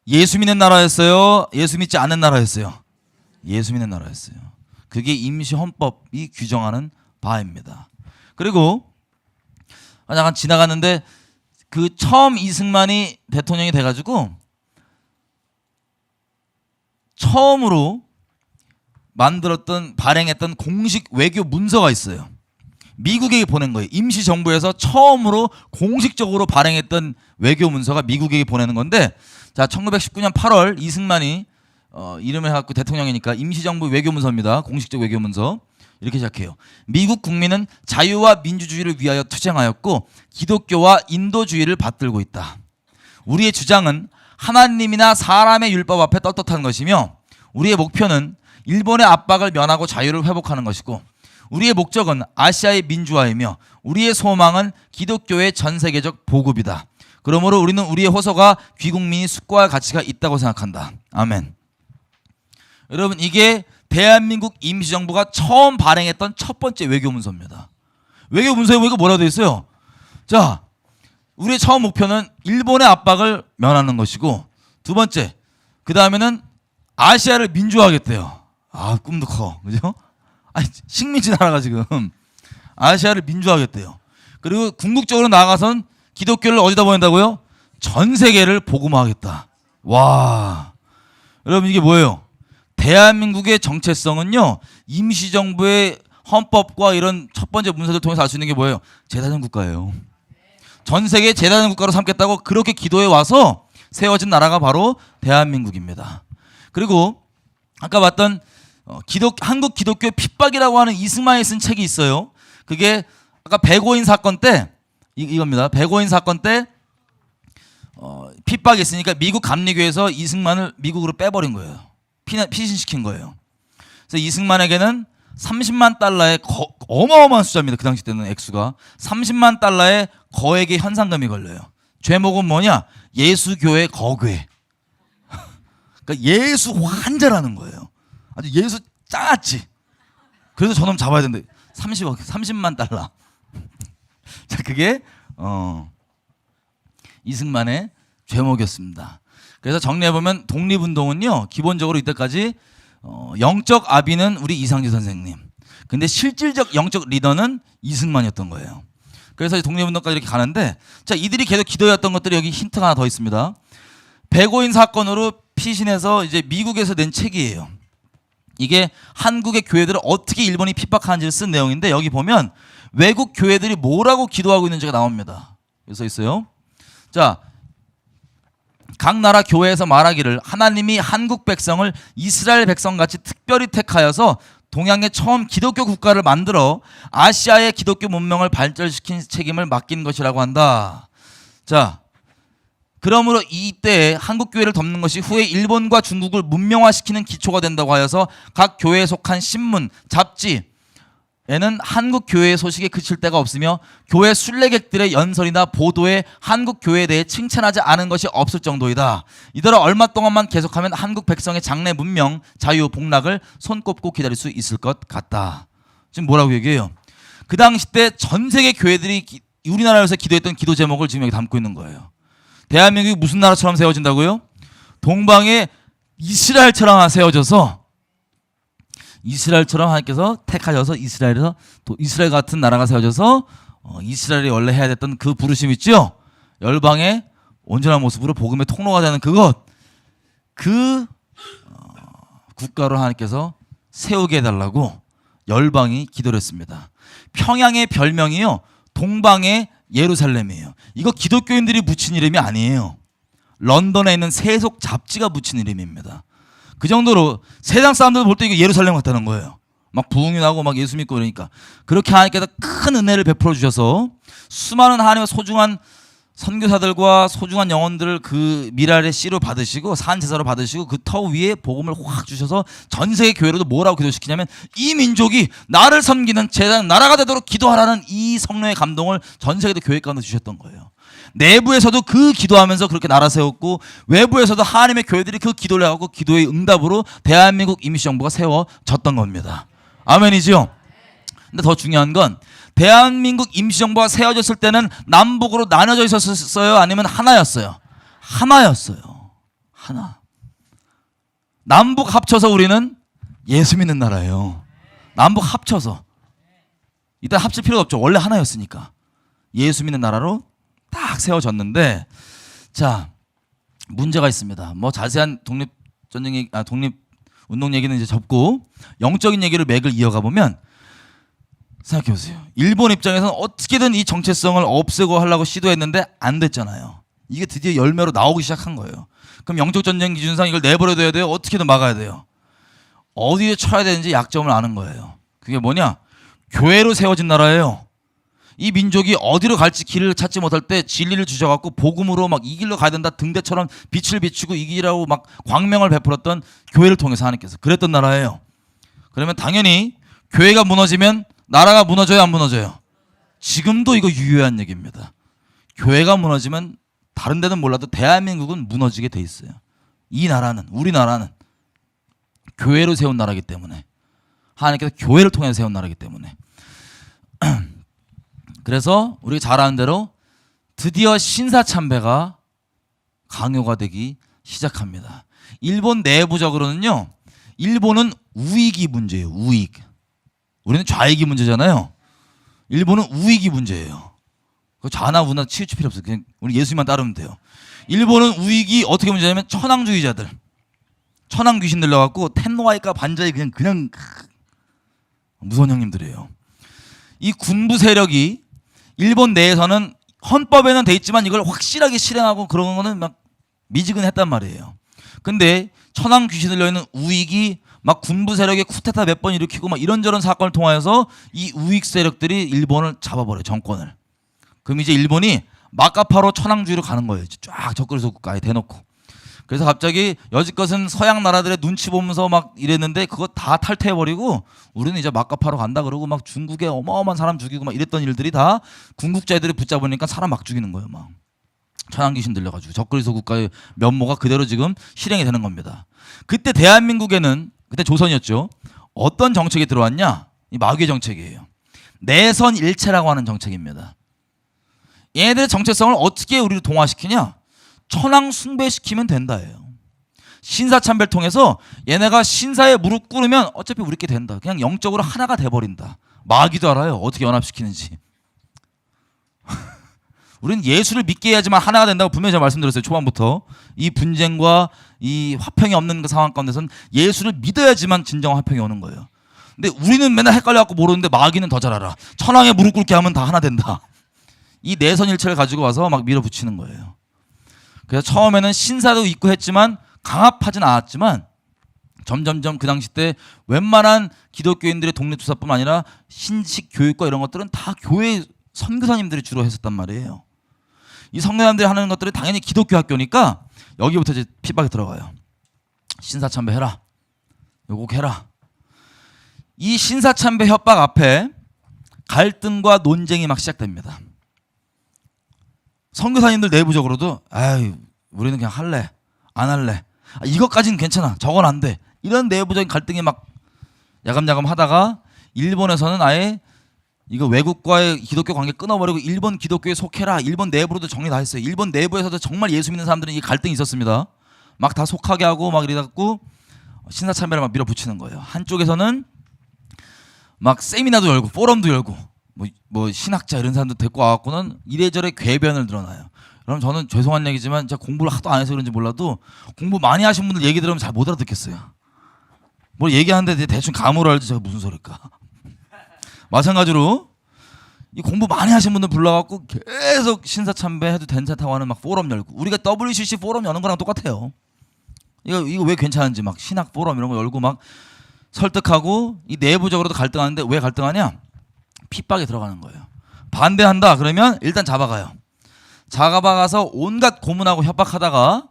예수 믿는 나라였어요? 예수 믿지 않는 나라였어요? 예수 믿는 나라였어요. 그게 임시헌법이 규정하는 바입니다. 그리고 잠깐 지나갔는데 그 처음 이승만이 대통령이 돼가지고 처음으로 발행했던 공식 외교 문서가 있어요. 미국에게 보낸 거예요. 임시정부에서 처음으로 공식적으로 발행했던 외교 문서가 미국에게 보내는 건데 자 1919년 8월 이승만이 이름을 해갖고 대통령이니까 임시정부 외교 문서입니다. 공식적 외교 문서 이렇게 시작해요. 미국 국민은 자유와 민주주의를 위하여 투쟁하였고 기독교와 인도주의를 받들고 있다. 우리의 주장은 하나님이나 사람의 율법 앞에 떳떳한 것이며 우리의 목표는 일본의 압박을 면하고 자유를 회복하는 것이고 우리의 목적은 아시아의 민주화이며 우리의 소망은 기독교의 전 세계적 보급이다. 그러므로 우리는 우리의 호소가 귀국민이 숙고할 가치가 있다고 생각한다. 아멘. 여러분 이게 대한민국 임시정부가 처음 발행했던 첫 번째 외교문서입니다. 외교문서에 보니까 뭐라고 되어 있어요? 자, 우리의 처음 목표는 일본의 압박을 면하는 것이고 두 번째, 그 다음에는 아시아를 민주화하겠대요. 아, 꿈도 커. 그죠? 아니, 식민지 나라가 지금 아시아를 민주화하겠대요. 그리고 궁극적으로 나아가선 기독교를 어디다 보낸다고요? 전 세계를 복음화하겠다. 와, 여러분 이게 뭐예요? 대한민국의 정체성은요, 임시정부의 헌법과 이런 첫 번째 문서를 통해서 알 수 있는 게 뭐예요? 제다된 국가예요. 전 세계 제다된 국가로 삼겠다고 그렇게 기도해 와서 세워진 나라가 바로 대한민국입니다. 그리고 아까 봤던 한국 기독교 핍박이라고 하는 이승만이 쓴 책이 있어요. 그게 아까 백오인 사건 때 이겁니다. 백오인 사건 때 핍박이 있으니까 미국 감리교에서 이승만을 미국으로 빼버린 거예요. 피신시킨 거예요. 그래서 이승만에게는 30만 달러의 어마어마한 숫자입니다. 그 당시 때는 액수가 30만 달러의 거액의 현상금이 걸려요. 죄목은 뭐냐? 예수교회 거괴. 그러니까 예수 환자라는 거예요. 아주 예수 짜지. 그래서 저놈 잡아야 된대. 30만 달러. 자, 그게 이승만의 죄목이었습니다. 그래서 정리해 보면 독립운동은요, 기본적으로 이때까지 영적 아비는 우리 이상재 선생님. 근데 실질적 영적 리더는 이승만이었던 거예요. 그래서 독립운동까지 이렇게 가는데, 자, 이들이 계속 기도했던 것들이 여기 힌트가 하나 더 있습니다. 백오인 사건으로 피신해서 이제 미국에서 낸 책이에요. 이게 한국의 교회들을 어떻게 일본이 핍박하는지를 쓴 내용인데, 여기 보면 외국 교회들이 뭐라고 기도하고 있는지가 나옵니다. 그래서 있어요. 자, 각 나라 교회에서 말하기를 하나님이 한국 백성을 이스라엘 백성같이 특별히 택하여서 동양의 처음 기독교 국가를 만들어 아시아의 기독교 문명을 발전시킨 책임을 맡긴 것이라고 한다. 자, 그러므로 이때 한국 교회를 덮는 것이 후에 일본과 중국을 문명화시키는 기초가 된다고 하여서 각 교회에 속한 신문, 잡지 에는 한국 교회의 소식에 그칠 데가 없으며 교회 순례객들의 연설이나 보도에 한국 교회에 대해 칭찬하지 않은 것이 없을 정도이다. 이대로 얼마 동안만 계속하면 한국 백성의 장래 문명, 자유, 복락을 손꼽고 기다릴 수 있을 것 같다. 지금 뭐라고 얘기해요? 그 당시 때 전 세계 교회들이 우리나라에서 기도했던 기도 제목을 지금 여기 담고 있는 거예요. 대한민국이 무슨 나라처럼 세워진다고요? 동방의 이스라엘처럼 세워져서, 이스라엘처럼 하나님께서 택하셔서 이스라엘에서 또 이스라엘 같은 나라가 세워져서 이스라엘이 원래 해야 됐던 그 부르심 있죠? 열방의 온전한 모습으로 복음의 통로가 되는 그것, 그 국가로 하나님께서 세우게 해달라고 열방이 기도를 했습니다. 평양의 별명이요, 동방의 예루살렘이에요. 이거 기독교인들이 붙인 이름이 아니에요. 런던에 있는 세속 잡지가 붙인 이름입니다. 그 정도로 세상 사람들 볼 때 이거 예루살렘 같다는 거예요. 막 부흥이 나고 막 예수 믿고 그러니까. 그렇게 하나님께서 큰 은혜를 베풀어 주셔서 수많은 하나님의 소중한 선교사들과 소중한 영혼들을 그 미랄의 씨로 받으시고 산제사로 받으시고 그 터 위에 복음을 확 주셔서 전 세계 교회로도 뭐라고 기도시키냐면 이 민족이 나를 섬기는 제단 나라가 되도록 기도하라는 이 성령의 감동을 전 세계 교회 가운데 주셨던 거예요. 내부에서도 그 기도하면서 그렇게 나라 세웠고 외부에서도 하나님의 교회들이 그 기도를 하고 기도의 응답으로 대한민국 임시정부가 세워졌던 겁니다. 아멘이죠? 근데 더 중요한 건 대한민국 임시정부가 세워졌을 때는 남북으로 나눠져 있었어요? 아니면 하나였어요? 하나였어요. 하나. 남북 합쳐서 우리는 예수 믿는 나라예요. 남북 합쳐서. 이따 합칠 필요가 없죠. 원래 하나였으니까. 예수 믿는 나라로 딱 세워졌는데, 자, 문제가 있습니다. 뭐 자세한 독립운동 얘기는 이제 접고 영적인 얘기를 맥을 이어가 보면 생각해 보세요. 일본 입장에서는 어떻게든 이 정체성을 없애고 하려고 시도했는데 안 됐잖아요. 이게 드디어 열매로 나오기 시작한 거예요. 그럼 영적 전쟁 기준상 이걸 내버려둬야 돼요? 어떻게든 막아야 돼요? 어디에 쳐야 되는지 약점을 아는 거예요. 그게 뭐냐? 교회로 세워진 나라예요. 이 민족이 어디로 갈지 길을 찾지 못할 때 진리를 주셔갖고 복음으로 막 이 길로 가야 된다, 등대처럼 빛을 비추고 이 길이라고 막 광명을 베풀었던 교회를 통해서 하나님께서 그랬던 나라예요. 그러면 당연히 교회가 무너지면 나라가 무너져요, 안 무너져요? 지금도 이거 유효한 얘기입니다. 교회가 무너지면 다른 데는 몰라도 대한민국은 무너지게 돼 있어요. 이 나라는, 우리나라는 교회로 세운 나라이기 때문에, 하나님께서 교회를 통해서 세운 나라이기 때문에. 그래서 우리가 잘 아는 대로 드디어 신사참배가 강요가 되기 시작합니다. 일본 내부적으로는요, 일본은 우익이 문제예요. 우익. 우리는 좌익이 문제잖아요. 일본은 우익이 문제예요. 좌나 우나 치우칠 필요 없어요. 그냥 우리 예수님만 따르면 돼요. 일본은 우익이 어떻게 문제냐면 천황주의자들. 천황 귀신 들려갖고 텐노아이과 반자이 그냥 무서운 형님들이에요. 이 군부 세력이 일본 내에서는 헌법에는 돼 있지만 이걸 확실하게 실행하고 그런 거는 막 미지근했단 말이에요. 근데 천황 귀신 들려 있는 우익이 막 군부 세력의 쿠데타 몇 번 일으키고 막 이런저런 사건을 통하여서 이 우익 세력들이 일본을 잡아버려요, 정권을. 그럼 이제 일본이 마카파로 천황주의로 가는 거예요. 쫙 적그리스 국가에 대놓고. 그래서 갑자기 여지껏은 서양 나라들의 눈치 보면서 막 이랬는데 그거 다 탈퇴해버리고 우리는 이제 마카파로 간다 그러고 막 중국에 어마어마한 사람 죽이고 막 이랬던 일들이 다 군국자들이 붙잡으니까 사람 막 죽이는 거예요. 막 천황귀신 들려가지고 적그리스 국가의 면모가 그대로 지금 실행이 되는 겁니다. 그때 대한민국에는 그때 조선이었죠. 어떤 정책이 들어왔냐? 이 마귀의 정책이에요. 내선 일체라고 하는 정책입니다. 얘네들의 정체성을 어떻게 우리를 동화시키냐? 천황 숭배시키면 된다예요. 신사참배를 통해서 얘네가 신사에 무릎 꿇으면 어차피 우리께 된다. 그냥 영적으로 하나가 돼버린다. 마귀도 알아요. 어떻게 연합시키는지. 우리는 예수를 믿게 해야지만 하나가 된다고 분명히 제가 말씀드렸어요. 초반부터. 이 분쟁과 이 화평이 없는 그 상황 가운데서는 예수를 믿어야지만 진정한 화평이 오는 거예요. 근데 우리는 맨날 헷갈려갖고 모르는데 마귀는 더 잘 알아. 천황에 무릎 꿇게 하면 다 하나 된다. 이 내선일체를 가지고 와서 막 밀어붙이는 거예요. 그래서 처음에는 신사도 있고 했지만 강압하진 않았지만 점점점 그 당시 때 웬만한 기독교인들의 독립투사뿐만 아니라 신식 교육과 이런 것들은 다 교회 선교사님들이 주로 했었단 말이에요. 이 선교사님들이 하는 것들은 당연히 기독교 학교니까 여기부터 이제 핍박이 들어가요. 신사참배 해라. 요거 해라. 이 신사참배 협박 앞에 갈등과 논쟁이 막 시작됩니다. 선교사님들 내부적으로도 아유 우리는 그냥 할래 안 할래 이것까지는 괜찮아 저건 안 돼 이런 내부적인 갈등이 막 야금야금 하다가 일본에서는 아예 이거 외국과의 기독교 관계 끊어버리고 일본 기독교에 속해라. 일본 내부로도 정리 다 했어요. 일본 내부에서도 정말 예수 믿는 사람들은 이 갈등이 있었습니다. 막 다 속하게 하고 막 이래갖고 신사참배를 막 밀어붙이는 거예요. 한쪽에서는 막 세미나도 열고 포럼도 열고 뭐 신학자 이런 사람들 데리고 와갖고는 이래저래 궤변을 드러나요. 그럼 저는 죄송한 얘기지만 제가 공부를 하도 안 해서 그런지 몰라도 공부 많이 하신 분들 얘기 들으면 잘 못 알아듣겠어요. 뭘 얘기하는데 대충 감으로 알지 제가 무슨 소리일까. 마찬가지로 이 공부 많이 하신 분들 불러갖고 계속 신사참배 해도 괜찮다고 하는 막 포럼 열고 우리가 WCC 포럼 여는 거랑 똑같아요. 이거 왜 괜찮은지 막 신학 포럼 이런 거 열고 막 설득하고 이 내부적으로도 갈등하는데 왜 갈등하냐? 핍박에 들어가는 거예요. 반대한다 그러면 일단 잡아가요. 잡아가서 온갖 고문하고 협박하다가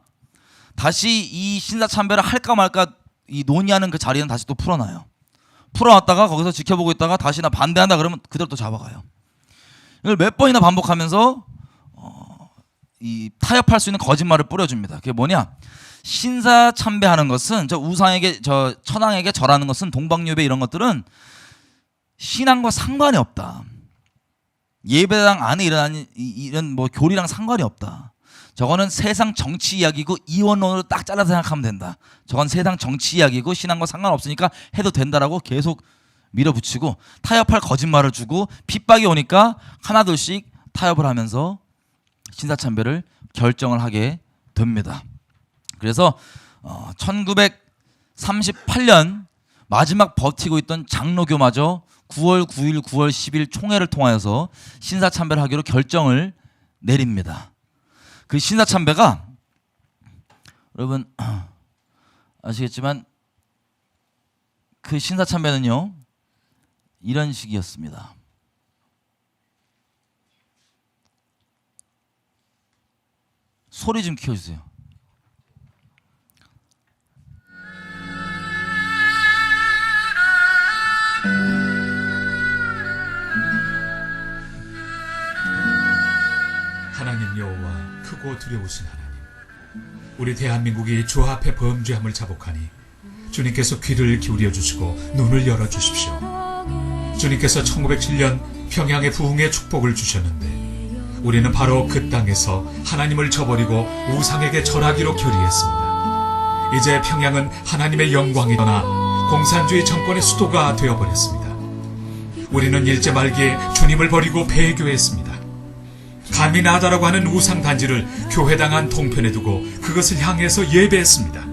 다시 이 신사참배를 할까 말까 이 논의하는 그 자리는 다시 또 풀어놔요. 풀어놨다가 거기서 지켜보고 있다가 다시 나 반대한다 그러면 그대로 또 잡아가요. 이걸 몇 번이나 반복하면서 이 타협할 수 있는 거짓말을 뿌려줍니다. 그게 뭐냐? 신사참배하는 것은 저 우상에게 저 천황에게 절하는 것은 동방예배 이런 것들은 신앙과 상관이 없다. 예배당 안에 일어나는 이런 뭐 교리랑 상관이 없다. 저거는 세상 정치 이야기고 이원론으로 딱 잘라서 생각하면 된다. 저건 세상 정치 이야기고 신앙과 상관없으니까 해도 된다라고 계속 밀어붙이고 타협할 거짓말을 주고 핍박이 오니까 하나둘씩 타협을 하면서 신사참배를 결정을 하게 됩니다. 그래서 1938년 마지막 버티고 있던 장로교마저 9월 9일, 9월 10일 총회를 통하여서 신사참배를 하기로 결정을 내립니다. 그 신사참배가 여러분 아시겠지만 그 신사참배는요 이런 식이었습니다. 소리 좀 키워주세요. 하나님 여호와 크고 두려우신 하나님, 우리 대한민국이 주 앞에 범죄함을 자복하니 주님께서 귀를 기울여 주시고 눈을 열어 주십시오. 주님께서 1907년 평양의 부흥의 축복을 주셨는데 우리는 바로 그 땅에서 하나님을 저버리고 우상에게 절하기로 결의했습니다. 이제 평양은 하나님의 영광이 떠나 공산주의 정권의 수도가 되어버렸습니다. 우리는 일제 말기에 주님을 버리고 배교했습니다. 가미나다라고 하는 우상 단지를 교회당 안 동편에 두고 그것을 향해서 예배했습니다.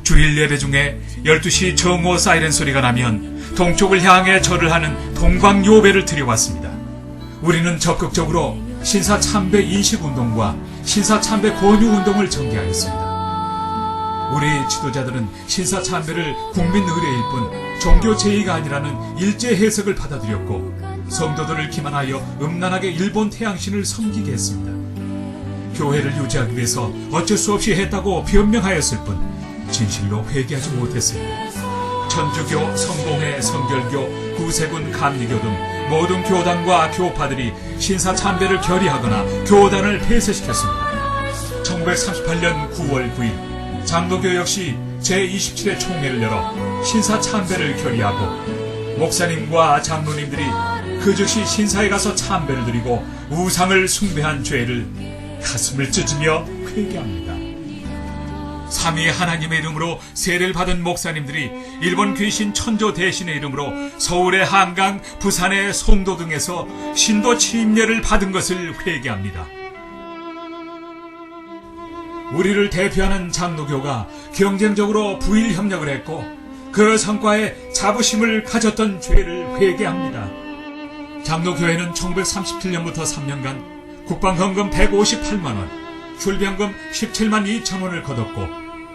주일 예배 중에 12시 정오 사이렌 소리가 나면 동쪽을 향해 절을 하는 동방요배를 드려왔습니다. 우리는 적극적으로 신사참배 인식운동과 신사참배 권유운동을 전개하였습니다. 우리 지도자들은 신사참배를 국민 의례일 뿐 종교 제의가 아니라는 일제 해석을 받아들였고 성도들을 기만하여 음란하게 일본 태양신을 섬기게 했습니다. 교회를 유지하기 위해서 어쩔 수 없이 했다고 변명하였을 뿐 진실로 회개하지 못했습니다. 천주교, 성공회, 성결교, 구세군, 감리교 등 모든 교단과 교파들이 신사참배를 결의하거나 교단을 폐쇄시켰습니다. 1938년 9월 9일 장로교 역시 제27회 총회를 열어 신사참배를 결의하고 목사님과 장로님들이 그 즉시 신사에 가서 참배를 드리고 우상을 숭배한 죄를 가슴을 찢으며 회개합니다. 삼위 하나님의 이름으로 세례를 받은 목사님들이 일본 귀신 천조 대신의 이름으로 서울의 한강, 부산의 송도 등에서 신도 침례를 받은 것을 회개합니다. 우리를 대표하는 장로교가 경쟁적으로 부일 협력을 했고 그 성과에 자부심을 가졌던 죄를 회개합니다. 장로교회는 1937년부터 3년간 국방헌금 158만 원, 율병금 17만 2천 원을 거뒀고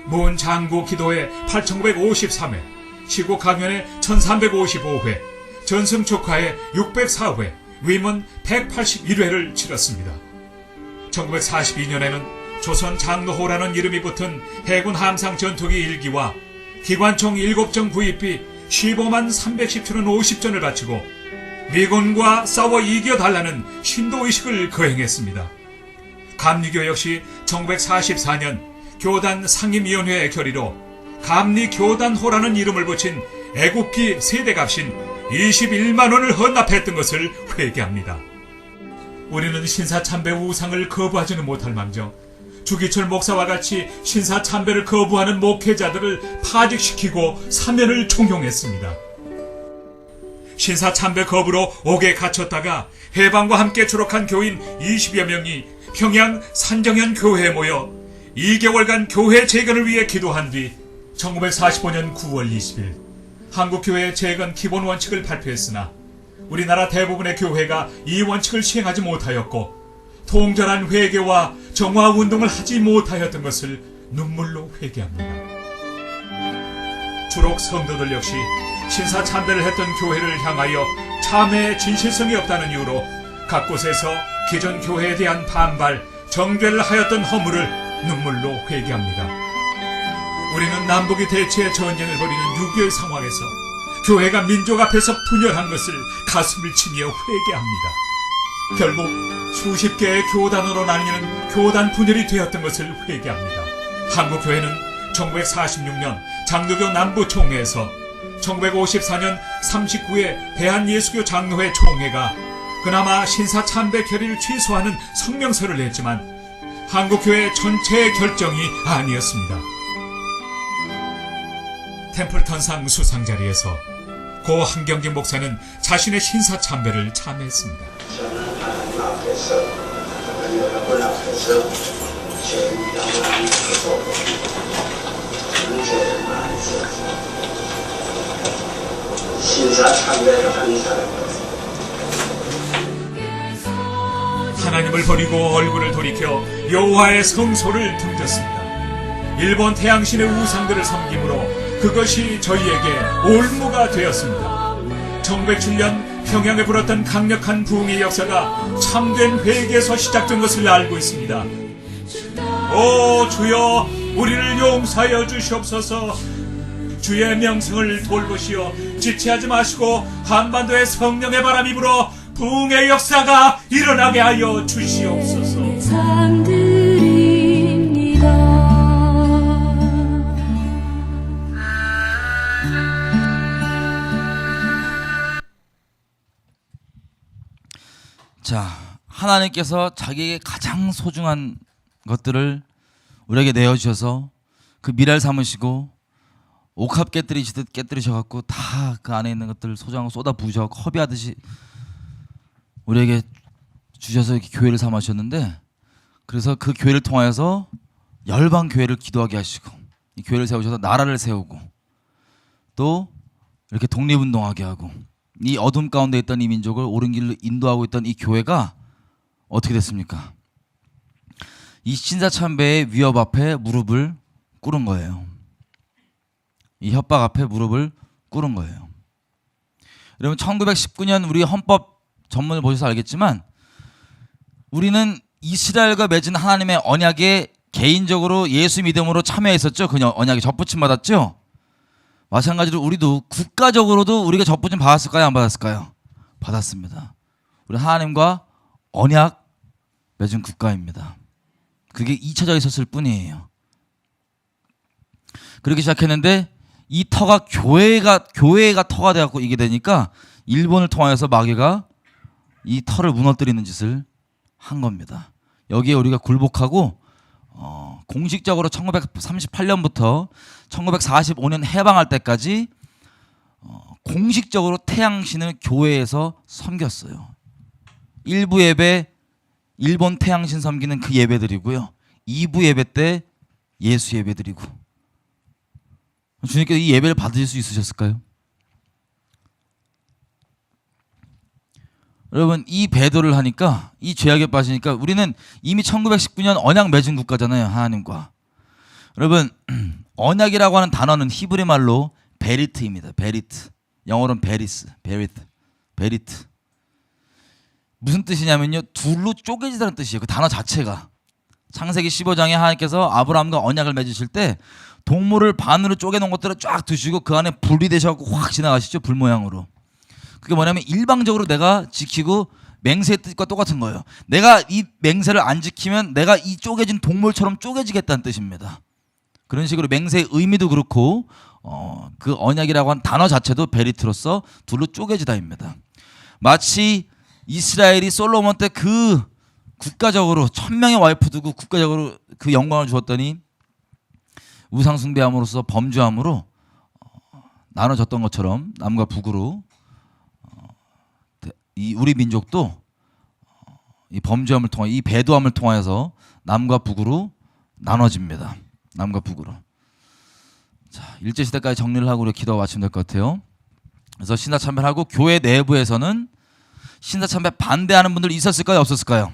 모은 장구 기도회 8,953회, 시국 강연회 1,355회, 전승 축하회 604회, 위문 181회를 치렀습니다. 1942년에는 조선 장로호라는 이름이 붙은 해군 함상 전투기 1기와 기관총 7정 구입비 15만 317원 50전을 바치고 미군과 싸워 이겨달라는 신도의식을 거행했습니다. 감리교 역시 1944년 교단 상임위원회 결의로 감리교단호라는 이름을 붙인 애국기 세대값인 21만 원을 헌납했던 것을 회개합니다. 우리는 신사참배 우상을 거부하지는 못할 망정 주기철 목사와 같이 신사참배를 거부하는 목회자들을 파직시키고 사면을 종용했습니다. 신사참배 거부로 옥에 갇혔다가 해방과 함께 졸업한 교인 20여 명이 평양 산정현 교회에 모여 2개월간 교회 재건을 위해 기도한 뒤 1945년 9월 20일 한국교회 재건 기본 원칙을 발표했으나 우리나라 대부분의 교회가 이 원칙을 시행하지 못하였고 통절한 회개와 정화운동을 하지 못하였던 것을 눈물로 회개합니다. 주록 성도들 역시 신사참배를 했던 교회를 향하여 참회의 진실성이 없다는 이유로 각 곳에서 기존 교회에 대한 반발, 정죄를 하였던 허물을 눈물로 회개합니다. 우리는 남북이 대치의 전쟁을 벌이는 6.25 상황에서 교회가 민족 앞에서 분열한 것을 가슴을 치며 회개합니다. 결국 수십 개의 교단으로 나뉘는 교단 분열이 되었던 것을 회개합니다. 한국교회는 1946년 장로교 남부총회에서 1954년 39회 대한예수교 장로회 총회가 그나마 신사참배 결의를 취소하는 성명서를 냈지만 한국교회 전체의 결정이 아니었습니다. 템플턴상 수상 자리에서 고 한경진 목사는 자신의 신사참배를 참회했습니다. 저는 하나님 앞에서 여러분 앞에서 죄를 많이 지고 죄를 많이 지어서 신사참배를 하는 사람입니다. 하나님을 버리고 얼굴을 돌이켜 여호와의 성소를 등졌습니다. 일본 태양신의 우상들을 섬김으로 그것이 저희에게 올무가 되었습니다. 1907년 평양에 불었던 강력한 부흥의 역사가 참된 회개에서 시작된 것을 알고 있습니다. 오 주여 우리를 용서하여 주시옵소서. 주의 명성을 돌보시어 지체하지 마시고 한반도에 성령의 바람이 불어 부흥의 역사가 일어나게 하여 주시옵소서. 자, 하나님께서 자기에게 가장 소중한 것들을 우리에게 내어주셔서 그 미랄 삼으시고 옥합 깨뜨리시듯 깨뜨리셔갖고 다 그 안에 있는 것들을 소중한 거 쏟아 부으셔갖고 허비하듯이 우리에게 주셔서 이렇게 교회를 삼으셨는데, 그래서 그 교회를 통하여서 열방 교회를 기도하게 하시고 이 교회를 세우셔서 나라를 세우고 또 이렇게 독립운동하게 하고 이 어둠 가운데 있던 이 민족을 옳은 길로 인도하고 있던 이 교회가 어떻게 됐습니까? 이 신사참배의 위협 앞에 무릎을 꿇은 거예요. 이 협박 앞에 무릎을 꿇은 거예요. 여러분 1919년 우리 헌법 전문을 보셔서 알겠지만 우리는 이스라엘과 맺은 하나님의 언약에 개인적으로 예수 믿음으로 참여했었죠. 그 언약에 접붙임 받았죠. 마찬가지로 우리도 국가적으로도 우리가 접붙임 받았을까요? 안 받았을까요? 받았습니다. 우리 하나님과 언약 맺은 국가입니다. 그게 잊혀져 있었을 뿐이에요. 그렇게 시작했는데 이 터가 교회가 터가 돼갖고 이게 되니까 일본을 통하여서 마귀가 이 터를 무너뜨리는 짓을 한 겁니다. 여기에 우리가 굴복하고 공식적으로 1938년부터 1945년 해방할 때까지 공식적으로 태양신을 교회에서 섬겼어요. 일부 예배 일본 태양신 섬기는 그 예배드리고요. 2부 예배 때 예수 예배드리고. 주님께서 이 예배를 받으실 수 있으셨을까요? 여러분 이 배도를 하니까 이 죄악에 빠지니까 우리는 이미 1919년 언약 맺은 국가잖아요. 하나님과. 여러분 언약이라고 하는 단어는 히브리 말로 베리트입니다. 베리트. 영어로는 베리스. 베리트. 무슨 뜻이냐면요. 둘로 쪼개지다는 뜻이에요. 그 단어 자체가. 창세기 15장에 하나님께서 아브라함과 언약을 맺으실 때 동물을 반으로 쪼개놓은 것들을 쫙 두시고 그 안에 불이 되셔갖고 확 지나가시죠. 불 모양으로. 그게 뭐냐면 일방적으로 내가 지키고 맹세의 뜻과 똑같은 거예요. 내가 이 맹세를 안 지키면 내가 이 쪼개진 동물처럼 쪼개지겠다는 뜻입니다. 그런 식으로 맹세의 의미도 그렇고 그 언약이라고 한 단어 자체도 베리트로서 둘로 쪼개지다입니다. 마치 이스라엘이 솔로몬 때 그 국가적으로 1000명의 와이프 두고 국가적으로 그 영광을 주었더니 우상 숭배함으로써 범죄함으로 나눠졌던 것처럼 남과 북으로 이 우리 민족도 이 범죄함을 통해 이 배도함을 통하여서 남과 북으로 나눠집니다. 남과 북으로. 자, 일제 시대까지 정리를 하고 우리 기도가 마치면 될 것 같아요. 그래서 신사참배를 하고 교회 내부에서는 신사참배 반대하는 분들이 있었을까요? 없었을까요?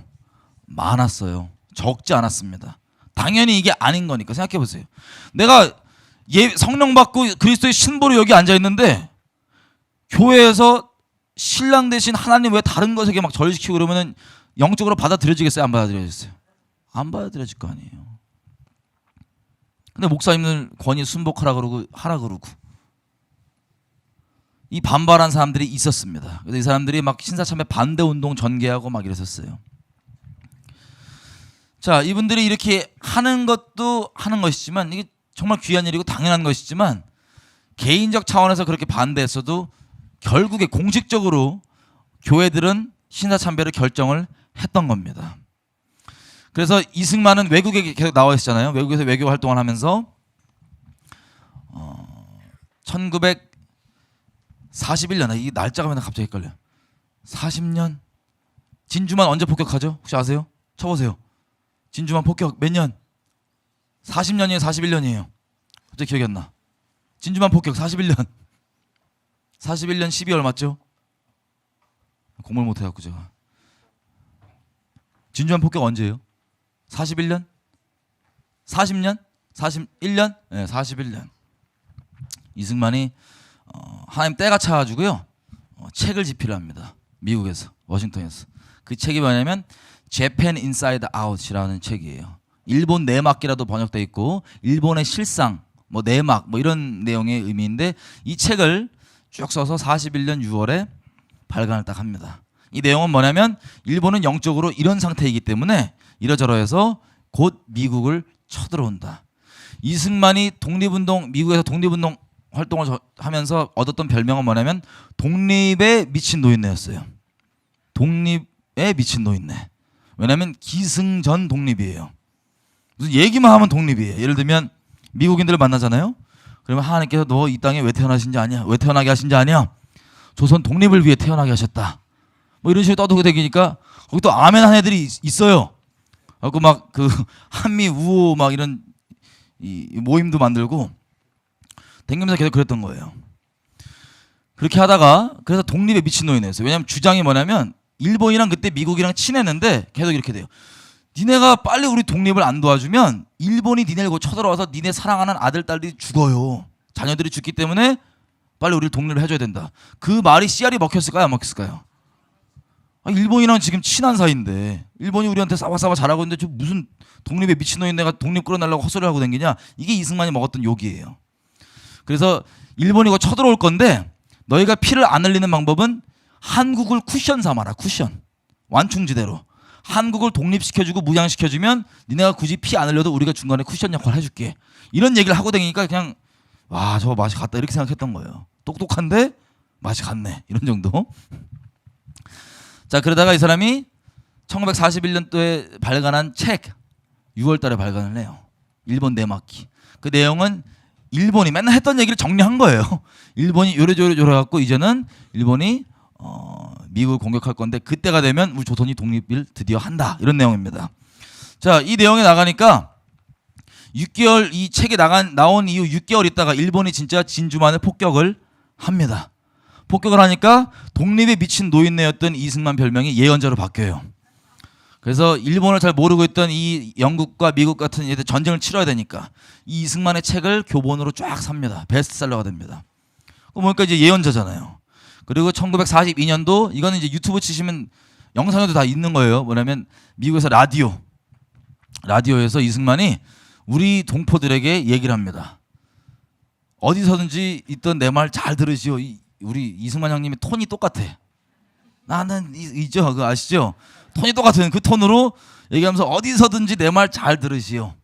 많았어요. 적지 않았습니다. 당연히 이게 아닌 거니까 생각해 보세요. 내가 성령 받고 그리스도의 신부로 여기 앉아 있는데 교회에서 신랑 대신 하나님 왜 다른 것에게 막 절시키고 그러면은 영적으로 받아들여지겠어요? 안 받아들여지겠어요? 안 받아들여질 거 아니에요. 근데 목사님들 권위 순복하라 그러고 하라 그러고 이 반발한 사람들이 있었습니다. 그래서 이 사람들이 막 신사참배 반대 운동 전개하고 막 이랬었어요. 자, 이분들이 이렇게 하는 것도 하는 것이지만 이게 정말 귀한 일이고 당연한 것이지만 개인적 차원에서 그렇게 반대했어도 결국에 공식적으로 교회들은 신사참배를 결정을 했던 겁니다. 그래서 이승만은 외국에 계속 나와 있었잖아요. 외국에서 외교 활동을 하면서 1941년 이 날짜가 맨날 갑자기 헷갈려요. 40년 진주만 언제 폭격하죠? 혹시 아세요? 쳐보세요. 진주만 폭격 몇 년? 40년이에요? 41년이에요? 갑자기 기억이 안 나. 진주만 폭격 41년 12월 맞죠? 공부를 못해갖고 제가. 진주만 폭격 언제예요? 41년? 40년? 41년? 네, 41년. 이승만이 하나님 때가 차가지고요 책을 집필을 합니다. 미국에서 워싱턴에서. 그 책이 뭐냐면 Japan Inside Out이라는 책이에요. 일본 내막기라도 번역돼 있고 일본의 실상, 뭐 내막, 뭐 이런 내용의 의미인데 이 책을 쭉 써서 41년 6월에 발간을 딱 합니다. 이 내용은 뭐냐면 일본은 영적으로 이런 상태이기 때문에 이러저러해서 곧 미국을 쳐들어온다. 이승만이 미국에서 독립운동 활동을 하면서 얻었던 별명은 뭐냐면 독립에 미친 노인네였어요. 독립에 미친 노인네. 왜냐하면 기승전 독립이에요. 무슨 얘기만 하면 독립이에요. 예를 들면 미국인들을 만나잖아요. 그러면 하나님께서 너 이 땅에 왜 태어나신지 아냐? 왜 태어나게 하신지 아냐? 조선 독립을 위해 태어나게 하셨다. 뭐 이런 식으로 떠들고 다니니까 거기 또 아멘 한 애들이 있어요. 그리고 막 그 한미 우호 막 이런 이 모임도 만들고 댕기면서 계속 그랬던 거예요. 그렇게 하다가 그래서 독립에 미친놈이 됐어요. 왜냐하면 주장이 뭐냐면 일본이랑 그때 미국이랑 친했는데 계속 이렇게 돼요. 니네가 빨리 우리 독립을 안 도와주면 일본이 니네를 쳐들어와서 니네 사랑하는 아들 딸들이 죽어요. 자녀들이 죽기 때문에 빨리 우리를 독립을 해줘야 된다. 그 말이 씨알이 먹혔을까요? 안 먹혔을까요? 일본이랑 지금 친한 사이인데 일본이 우리한테 싸워싸워 잘하고 있는데 저 무슨 독립에 미친놈인 내가 독립 끌어내려고 헛소리를 하고 다니냐. 이게 이승만이 먹었던 욕이에요. 그래서 일본이 이거 쳐들어올 건데 너희가 피를 안 흘리는 방법은 한국을 쿠션 삼아라. 쿠션. 완충지대로. 한국을 독립시켜주고 무장시켜주면 니네가 굳이 피 안 흘려도 우리가 중간에 쿠션 역할을 해줄게. 이런 얘기를 하고 다니니까 그냥 와 저거 맛이 갔다 이렇게 생각했던 거예요. 똑똑한데 맛이 갔네. 이런 정도. 자 그러다가 이 사람이 1941년도에 발간한 책 6월 달에 발간을 해요. 일본 내막기. 그 내용은 일본이 맨날 했던 얘기를 정리한 거예요. 일본이 요래요래 갖고 이제는 일본이 미국을 공격할 건데 그때가 되면 우리 조선이 독립을 드디어 한다. 이런 내용입니다. 자, 이 내용이 나가니까 6개월 이 책이 나온 이후 6개월 있다가 일본이 진짜 진주만을 폭격을 합니다. 폭격을 하니까 독립에 미친 노인네였던 이승만 별명이 예언자로 바뀌어요. 그래서 일본을 잘 모르고 있던 이 영국과 미국 같은 얘들 전쟁을 치러야 되니까 이 이승만의 책을 교본으로 쫙 삽니다. 베스트셀러가 됩니다. 그러니까 이제 예언자잖아요. 그리고 1942년도 이거는 이제 유튜브 치시면 영상에도 다 있는 거예요. 뭐냐면 미국에서 라디오에서 이승만이 우리 동포들에게 얘기를 합니다. 어디서든지 있던 내 말 잘 들으시오. 우리 이승만 형님이 톤이 똑같아. 나는 있죠, 그거 아시죠? 톤이 똑같은 그 톤으로 얘기하면서 어디서든지 내 말 잘 들으시오.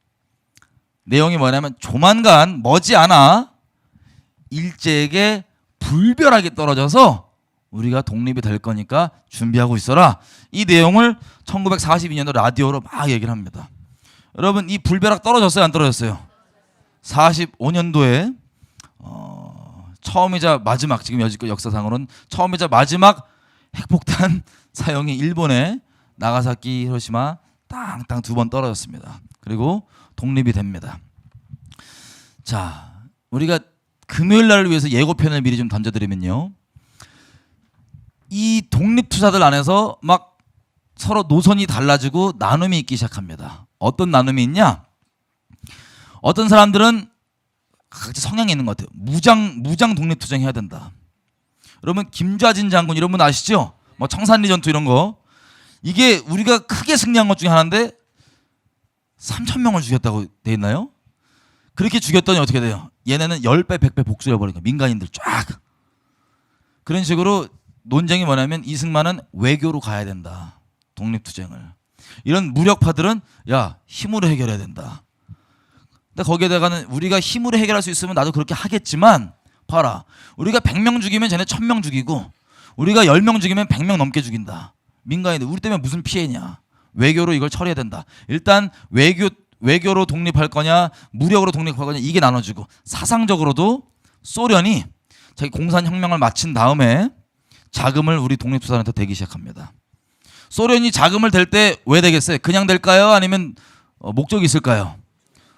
내용이 뭐냐면 조만간 머지않아 일제에게 불벼락이 떨어져서 우리가 독립이 될 거니까 준비하고 있어라. 이 내용을 1942년도 라디오로 막 얘기를 합니다. 여러분 이 불벼락 떨어졌어요? 안 떨어졌어요? 45년도에 처음이자 마지막 지금 여지껏 역사상으로는 처음이자 마지막 핵폭탄 사용이 일본의 나가사키 히로시마 땅땅 2번 떨어졌습니다. 그리고 독립이 됩니다. 자, 우리가 금요일 날을 위해서 예고편을 미리 좀 던져드리면요. 이 독립투사들 안에서 막 서로 노선이 달라지고 나눔이 있기 시작합니다. 어떤 나눔이 있냐? 어떤 사람들은 각자 성향이 있는 것 같아요. 무장 독립투쟁 해야 된다. 여러분 김좌진 장군 이런 분 아시죠? 뭐 청산리 전투 이런 거. 이게 우리가 크게 승리한 것 중에 하나인데 3,000명을 죽였다고 돼 있나요? 그렇게 죽였더니 어떻게 돼요? 얘네는 10배, 100배 복수해 버린 거야. 민간인들 쫙. 그런 식으로 논쟁이 뭐냐면 이승만은 외교로 가야 된다. 독립투쟁을. 이런 무력파들은 야 힘으로 해결해야 된다. 근데 거기에다가는 우리가 힘으로 해결할 수 있으면 나도 그렇게 하겠지만 봐라. 우리가 100명 죽이면 쟤네 1000명 죽이고 우리가 10명 죽이면 100명 넘게 죽인다. 민간인들 우리 때문에 무슨 피해냐. 외교로 이걸 처리해야 된다. 일단 외교로 독립할 거냐 무력으로 독립할 거냐 이게 나눠지고 사상적으로도 소련이 자기 공산혁명을 마친 다음에 자금을 우리 독립투사한테 대기 시작합니다. 소련이 자금을 댈 때 왜 되겠어요? 그냥 될까요? 아니면 목적이 있을까요?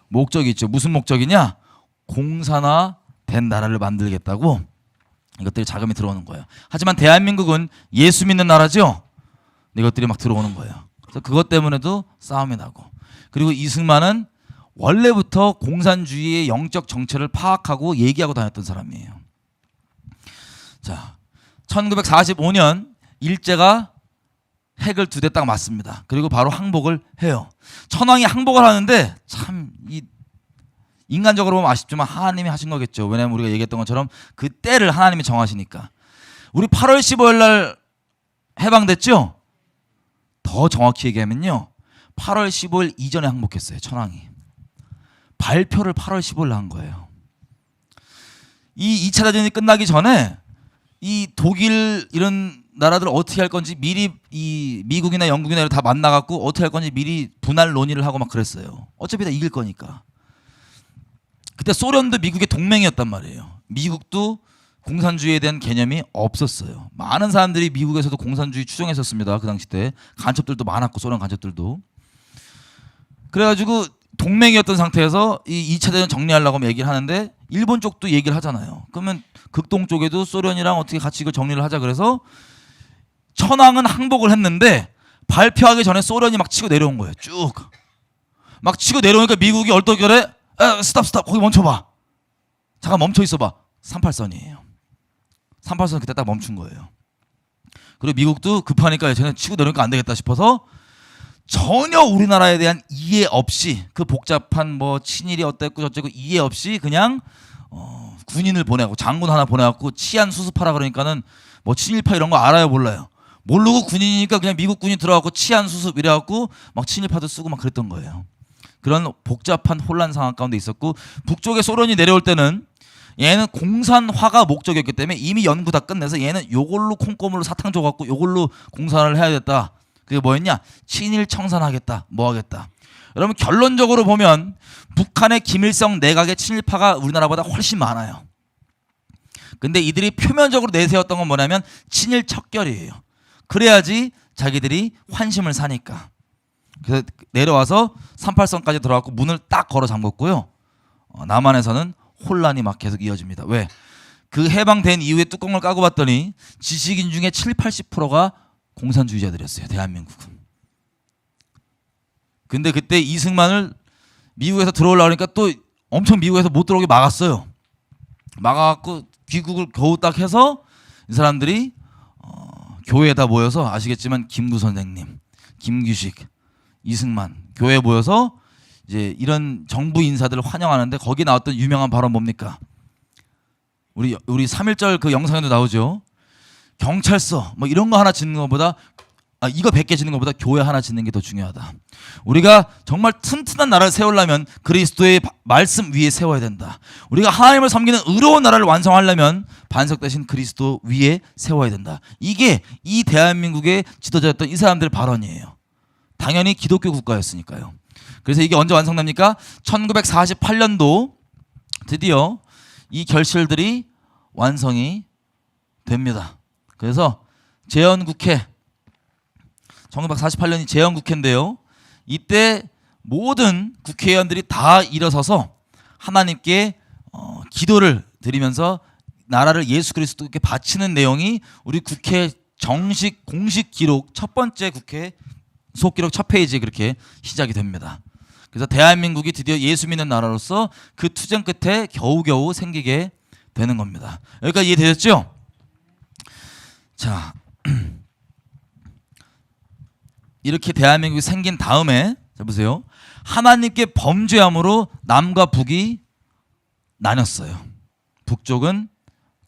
목적이 있죠. 무슨 목적이냐? 공산화된 나라를 만들겠다고 이것들이 자금이 들어오는 거예요. 하지만 대한민국은 예수 믿는 나라죠. 이것들이 막 들어오는 거예요. 그래서 그것 때문에도 싸움이 나고 그리고 이승만은 원래부터 공산주의의 영적 정체를 파악하고 얘기하고 다녔던 사람이에요. 자, 1945년 일제가 핵을 2대 딱 맞습니다. 그리고 바로 항복을 해요. 천황이 항복을 하는데 참 인간적으로 보면 아쉽지만 하나님이 하신 거겠죠. 왜냐하면 우리가 얘기했던 것처럼 그 때를 하나님이 정하시니까. 우리 8월 15일 날 해방됐죠? 더 정확히 얘기하면요. 8월 15일 이전에 항복했어요. 천황이. 발표를 8월 15일 날 한 거예요. 이 2차 대전이 끝나기 전에 이 독일 이런 나라들 어떻게 할 건지 미리 이 미국이나 영국이나 다 만나갖고 어떻게 할 건지 미리 분할 논의를 하고 막 그랬어요. 어차피 다 이길 거니까. 그때 소련도 미국의 동맹이었단 말이에요. 미국도 공산주의에 대한 개념이 없었어요. 많은 사람들이 미국에서도 공산주의 추종했었습니다. 그 당시 때 간첩들도 많았고 소련 간첩들도. 그래가지고 동맹이었던 상태에서 이 2차 대전 정리하려고 얘기를 하는데 일본 쪽도 얘기를 하잖아요. 그러면 극동 쪽에도 소련이랑 어떻게 같이 이걸 정리를 하자 그래서 천황은 항복을 했는데 발표하기 전에 소련이 막 치고 내려온 거예요. 쭉. 막 치고 내려오니까 미국이 얼떨결에 스탑 거기 멈춰봐. 잠깐 멈춰 있어봐. 38선이에요. 38선 그때 딱 멈춘 거예요. 그리고 미국도 급하니까 쟤네 치고 내려오니까 안 되겠다 싶어서 전혀 우리나라에 대한 이해 없이 그 복잡한 뭐 친일이 어땠고 저쨌고 이해 없이 그냥 군인을 보내고 장군 하나 보내갖고 치안 수습하라 그러니까는 뭐 친일파 이런 거 알아요 몰라요. 모르고 군인이니까 그냥 미국 군인 들어가고 치안 수습 이래갖고 막 친일파도 쓰고 막 그랬던 거예요. 그런 복잡한 혼란 상황 가운데 있었고 북쪽에 소련이 내려올 때는 얘는 공산화가 목적이었기 때문에 이미 연구 다 끝내서 얘는 요걸로 콩고물로 사탕 줘갖고 요걸로 공산화를 해야겠다. 그게 뭐였냐? 친일 청산하겠다. 뭐 하겠다. 여러분 결론적으로 보면 북한의 김일성 내각의 친일파가 우리나라보다 훨씬 많아요. 근데 이들이 표면적으로 내세웠던 건 뭐냐면 친일 척결이에요. 그래야지 자기들이 환심을 사니까. 그래서 내려와서 38선까지 들어갔고 문을 딱 걸어 잠궜고요. 남한에서는 혼란이 막 계속 이어집니다. 왜? 그 해방된 이후에 뚜껑을 까고 봤더니 지식인 중에 70~80%가 공산주의자들이었어요. 대한민국은. 근데 그때 이승만을 미국에서 들어오려고 하니까 또 엄청 미국에서 못 들어오게 막았어요. 막아갖고 귀국을 겨우 딱 해서 이 사람들이 교회에다 모여서 아시겠지만 김구 선생님, 김규식, 이승만 교회에 모여서 이제 이런 정부 인사들을 환영하는데 거기 나왔던 유명한 발언 뭡니까? 우리 3.1절 그 영상에도 나오죠. 경찰서 뭐 이런 거 하나 짓는 것보다 이거 100개 짓는 것보다 교회 하나 짓는 게 더 중요하다. 우리가 정말 튼튼한 나라를 세우려면 그리스도의 말씀 위에 세워야 된다. 우리가 하나님을 섬기는 의로운 나라를 완성하려면 반석 대신 그리스도 위에 세워야 된다. 이게 이 대한민국의 지도자였던 이 사람들의 발언이에요. 당연히 기독교 국가였으니까요. 그래서 이게 언제 완성됩니까? 1948년도 드디어 이 결실들이 완성이 됩니다. 그래서 재헌국회 1948년이 재헌국회인데요. 이때 모든 국회의원들이 다 일어서서 하나님께 기도를 드리면서 나라를 예수 그리스도께 바치는 내용이 우리 국회 정식 공식 기록 첫 번째 국회 속기록 첫 페이지에 그렇게 시작이 됩니다. 그래서 대한민국이 드디어 예수 믿는 나라로서 그 투쟁 끝에 겨우겨우 생기게 되는 겁니다. 여기까지 이해되셨죠? 자, 이렇게 대한민국이 생긴 다음에 자 보세요. 하나님께 범죄함으로 남과 북이 나뉘었어요. 북쪽은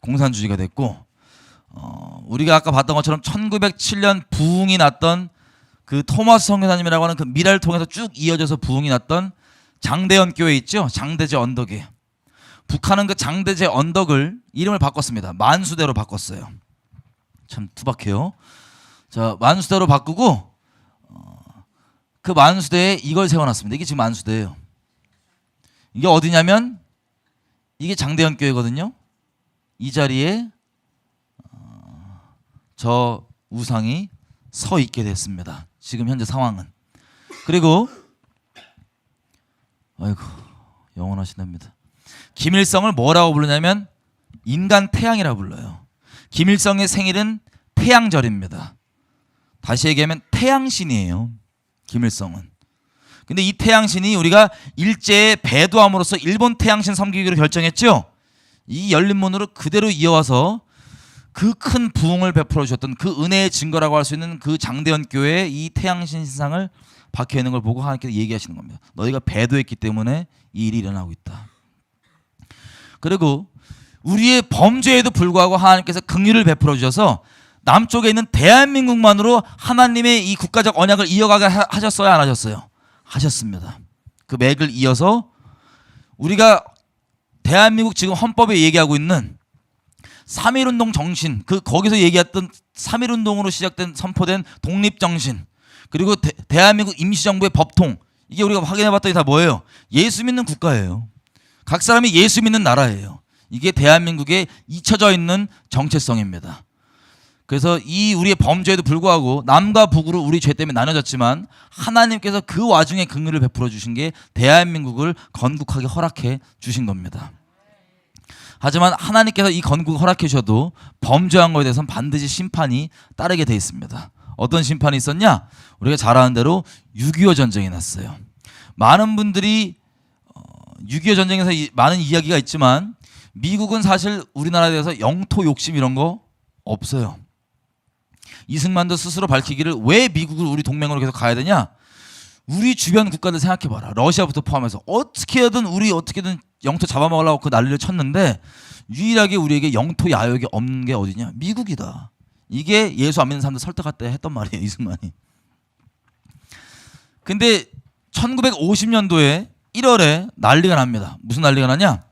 공산주의가 됐고 우리가 아까 봤던 것처럼 1907년 부흥이 났던 그 토마스 선교사님이라고 하는 그 미라를 통해서 쭉 이어져서 부흥이 났던 장대현 교회 있죠? 장대제 언덕에. 북한은 그 장대제 언덕을 이름을 바꿨습니다. 만수대로 바꿨어요. 참 투박해요. 자, 만수대로 바꾸고 그 만수대에 이걸 세워놨습니다. 이게 지금 만수대예요. 이게 어디냐면 이게 장대현 교회거든요. 이 자리에 저 우상이 서 있게 됐습니다. 지금 현재 상황은. 그리고 아이고 영원하시답니다. 김일성을 뭐라고 부르냐면 인간 태양이라고 불러요. 김일성의 생일은 태양절입니다. 다시 얘기하면 태양신이에요. 김일성은. 근데 이 태양신이 우리가 일제에 배도함으로써 일본 태양신 섬기기로 결정했죠. 이 열린문으로 그대로 이어와서 그 큰 부흥을 베풀어 주셨던 그 은혜의 증거라고 할 수 있는 그 장대현 교회에 이 태양신 신상을 박혀 있는 걸 보고 하나님께서 얘기하시는 겁니다. 너희가 배도했기 때문에 이 일이 일어나고 있다. 그리고 우리의 범죄에도 불구하고 하나님께서 긍휼을 베풀어 주셔서 남쪽에 있는 대한민국만으로 하나님의 이 국가적 언약을 이어가게 하셨어요, 안 하셨어요? 하셨습니다. 그 맥을 이어서 우리가 대한민국 지금 헌법에 얘기하고 있는 3.1운동 정신, 그 거기서 얘기했던 3.1운동으로 시작된 선포된 독립정신, 그리고 대한민국 임시정부의 법통, 이게 우리가 확인해봤더니 다 뭐예요? 예수 믿는 국가예요. 각 사람이 예수 믿는 나라예요. 이게 대한민국에 잊혀져 있는 정체성입니다. 그래서 이 우리의 범죄에도 불구하고 남과 북으로 우리 죄 때문에 나눠졌지만 하나님께서 그 와중에 긍휼을 베풀어 주신 게 대한민국을 건국하게 허락해 주신 겁니다. 하지만 하나님께서 이 건국을 허락해 주셔도 범죄한 것에 대해서는 반드시 심판이 따르게 돼 있습니다. 어떤 심판이 있었냐? 우리가 잘 아는 대로 6.25 전쟁이 났어요. 많은 분들이 6.25 전쟁에서 많은 이야기가 있지만 미국은 사실 우리나라에 대해서 영토 욕심 이런 거 없어요. 이승만도 스스로 밝히기를 왜 미국을 우리 동맹으로 계속 가야 되냐? 우리 주변 국가들 생각해봐라. 러시아부터 포함해서 어떻게든 영토 잡아먹으려고 그 난리를 쳤는데 유일하게 우리에게 영토 야욕이 없는 게 어디냐? 미국이다. 이게 예수 안 믿는 사람들 설득할 때 했던 말이에요. 이승만이. 근데 1950년도에 1월에 난리가 납니다. 무슨 난리가 나냐?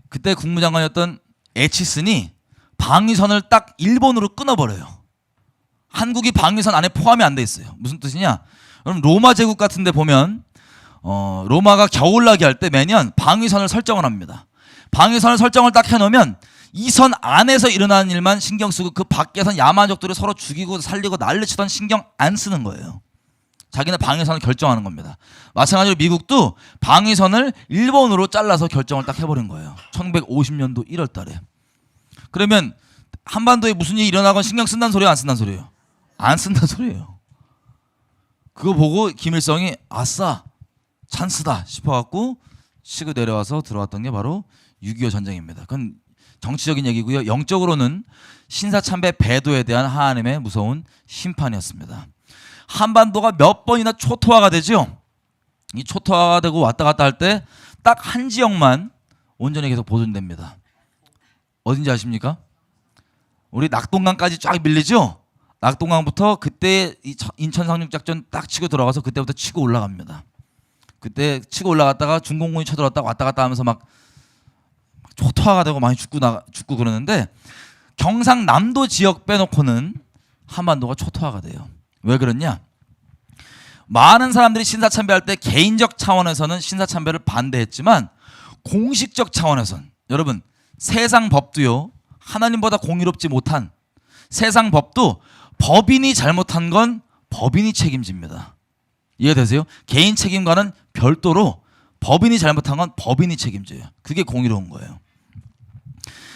그때 국무장관이었던 에치슨이 방위선을 딱 일본으로 끊어버려요. 한국이 방위선 안에 포함이 안 돼 있어요. 무슨 뜻이냐? 그럼 로마 제국 같은 데 보면 로마가 겨울나기 할 때 매년 방위선을 설정을 합니다. 방위선을 설정을 딱 해놓으면 이 선 안에서 일어나는 일만 신경 쓰고 그 밖에선 야만족들을 서로 죽이고 살리고 난리치던 신경 안 쓰는 거예요. 자기는 방위선을 결정하는 겁니다. 마찬가지로 미국도 방위선을 일본으로 잘라서 결정을 딱 해버린 거예요. 1950년도 1월 달에. 그러면 한반도에 무슨 일이 일어나건 신경 쓴다는 소리예요? 안 쓴다는 소리예요? 안 쓴다는 소리예요. 그거 보고 김일성이 아싸 찬스다 싶어갖고 치고 내려와서 들어왔던 게 바로 6.25 전쟁입니다. 그건 정치적인 얘기고요. 영적으로는 신사참배 배도에 대한 하나님의 무서운 심판이었습니다. 한반도가 몇 번이나 초토화가 되죠. 이 초토화가 되고 왔다 갔다 할 때 딱 한 지역만 온전히 계속 보존됩니다. 어딘지 아십니까? 우리 낙동강까지 쫙 밀리죠. 낙동강부터 그때 인천 상륙작전 딱 치고 들어가서 그때부터 치고 올라갑니다. 그때 치고 올라갔다가 중공군이 쳐들어왔다가 왔다 갔다 하면서 막 초토화가 되고 많이 죽고 그러는데 경상남도 지역 빼놓고는 한반도가 초토화가 돼요. 왜 그러냐? 많은 사람들이 신사참배할 때 개인적 차원에서는 신사참배를 반대했지만 공식적 차원에서는 여러분 세상 법도요 하나님보다 공의롭지 못한 세상 법도 법인이 잘못한 건 법인이 책임집니다. 이해되세요? 개인 책임과는 별도로 법인이 잘못한 건 법인이 책임져요. 그게 공의로운 거예요.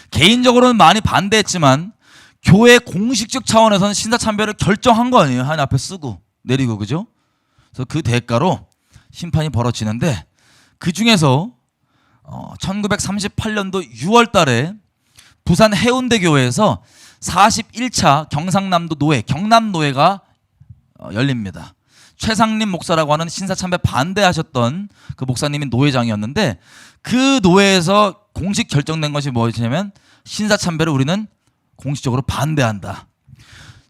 개인적으로는 많이 반대했지만 교회 공식적 차원에서는 신사참배를 결정한 거 아니에요. 하나님 앞에 쓰고 내리고 그죠? 그래서 그 대가로 심판이 벌어지는데 그 중에서 1938년도 6월 달에 부산 해운대 교회에서 41차 경상남도 노회, 경남노회가 열립니다. 최상림 목사라고 하는 신사참배 반대하셨던 그 목사님이 노회장이었는데 그 노회에서 공식 결정된 것이 뭐였냐면 신사참배를 우리는 공식적으로 반대한다.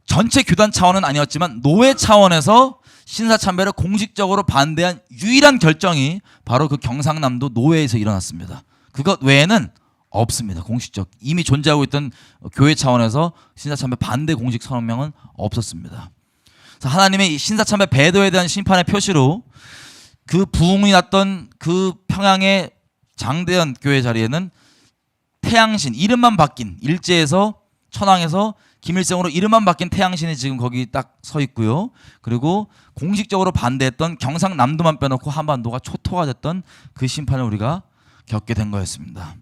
전체 교단 차원은 아니었지만 노회 차원에서 신사참배를 공식적으로 반대한 유일한 결정이 바로 그 경상남도 노회에서 일어났습니다. 그것 외에는 없습니다. 공식적 이미 존재하고 있던 교회 차원에서 신사참배 반대 공식 성명은 없었습니다. 하나님의 신사참배 배도에 대한 심판의 표시로 그 부흥이 났던 그 평양의 장대현 교회 자리에는 태양신 이름만 바뀐 일제에서 천황에서 김일성으로 이름만 바뀐 태양신이 지금 거기 딱 서 있고요. 그리고 공식적으로 반대했던 경상남도만 빼놓고 한반도가 초토화 됐던 그 심판을 우리가 겪게 된 거였습니다.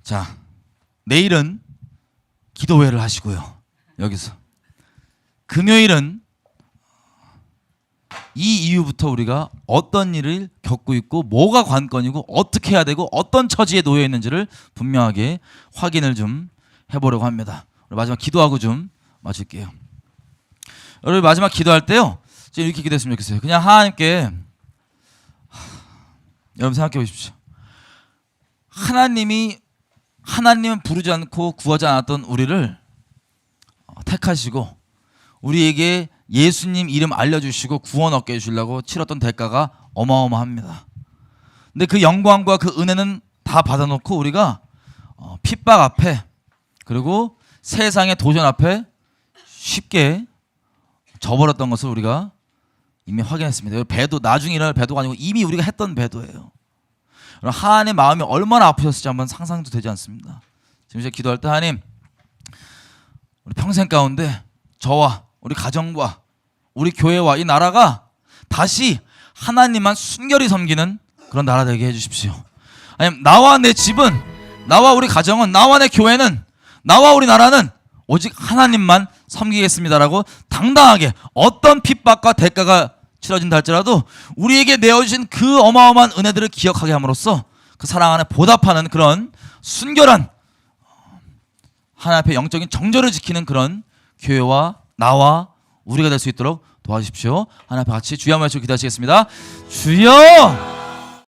자, 내일은 기도회를 하시고요. 여기서 금요일은 이 이후부터 우리가 어떤 일을 겪고 있고 뭐가 관건이고 어떻게 해야 되고 어떤 처지에 놓여 있는지를 분명하게 확인을 좀 해보려고 합니다. 마지막 기도하고 좀 마칠게요. 여러분 마지막 기도할 때요 지금 이렇게 기도했으면 좋겠어요. 그냥 하나님께 여러분 생각해 보십시오. 하나님은 부르지 않고 구하지 않았던 우리를 택하시고 우리에게 예수님 이름 알려주시고 구원 얻게 해주려고 치렀던 대가가 어마어마합니다. 근데 그 영광과 그 은혜는 다 받아놓고 우리가 핍박 앞에 그리고 세상의 도전 앞에 쉽게 져버렸던 것을 우리가 이미 확인했습니다. 배도 나중에 일어날 배도가 아니고 이미 우리가 했던 배도예요. 하나님의 마음이 얼마나 아프셨을지 한번 상상도 되지 않습니다. 지금 제가 기도할 때 하나님 우리 평생 가운데 저와 우리 가정과 우리 교회와 이 나라가 다시 하나님만 순결히 섬기는 그런 나라 되게 해주십시오. 아니면 나와 내 집은, 나와 우리 가정은, 나와 내 교회는, 나와 우리 나라는 오직 하나님만 섬기겠습니다라고 당당하게 어떤 핍박과 대가가 치러진다 할지라도 우리에게 내어주신 그 어마어마한 은혜들을 기억하게 함으로써 그 사랑 안에 보답하는 그런 순결한 하나님 앞에 영적인 정절을 지키는 그런 교회와 나와 우리가 될 수 있도록 도와주십시오. 하나님 앞에 같이 주여 한번 외치고 기도하시겠습니다. 주여!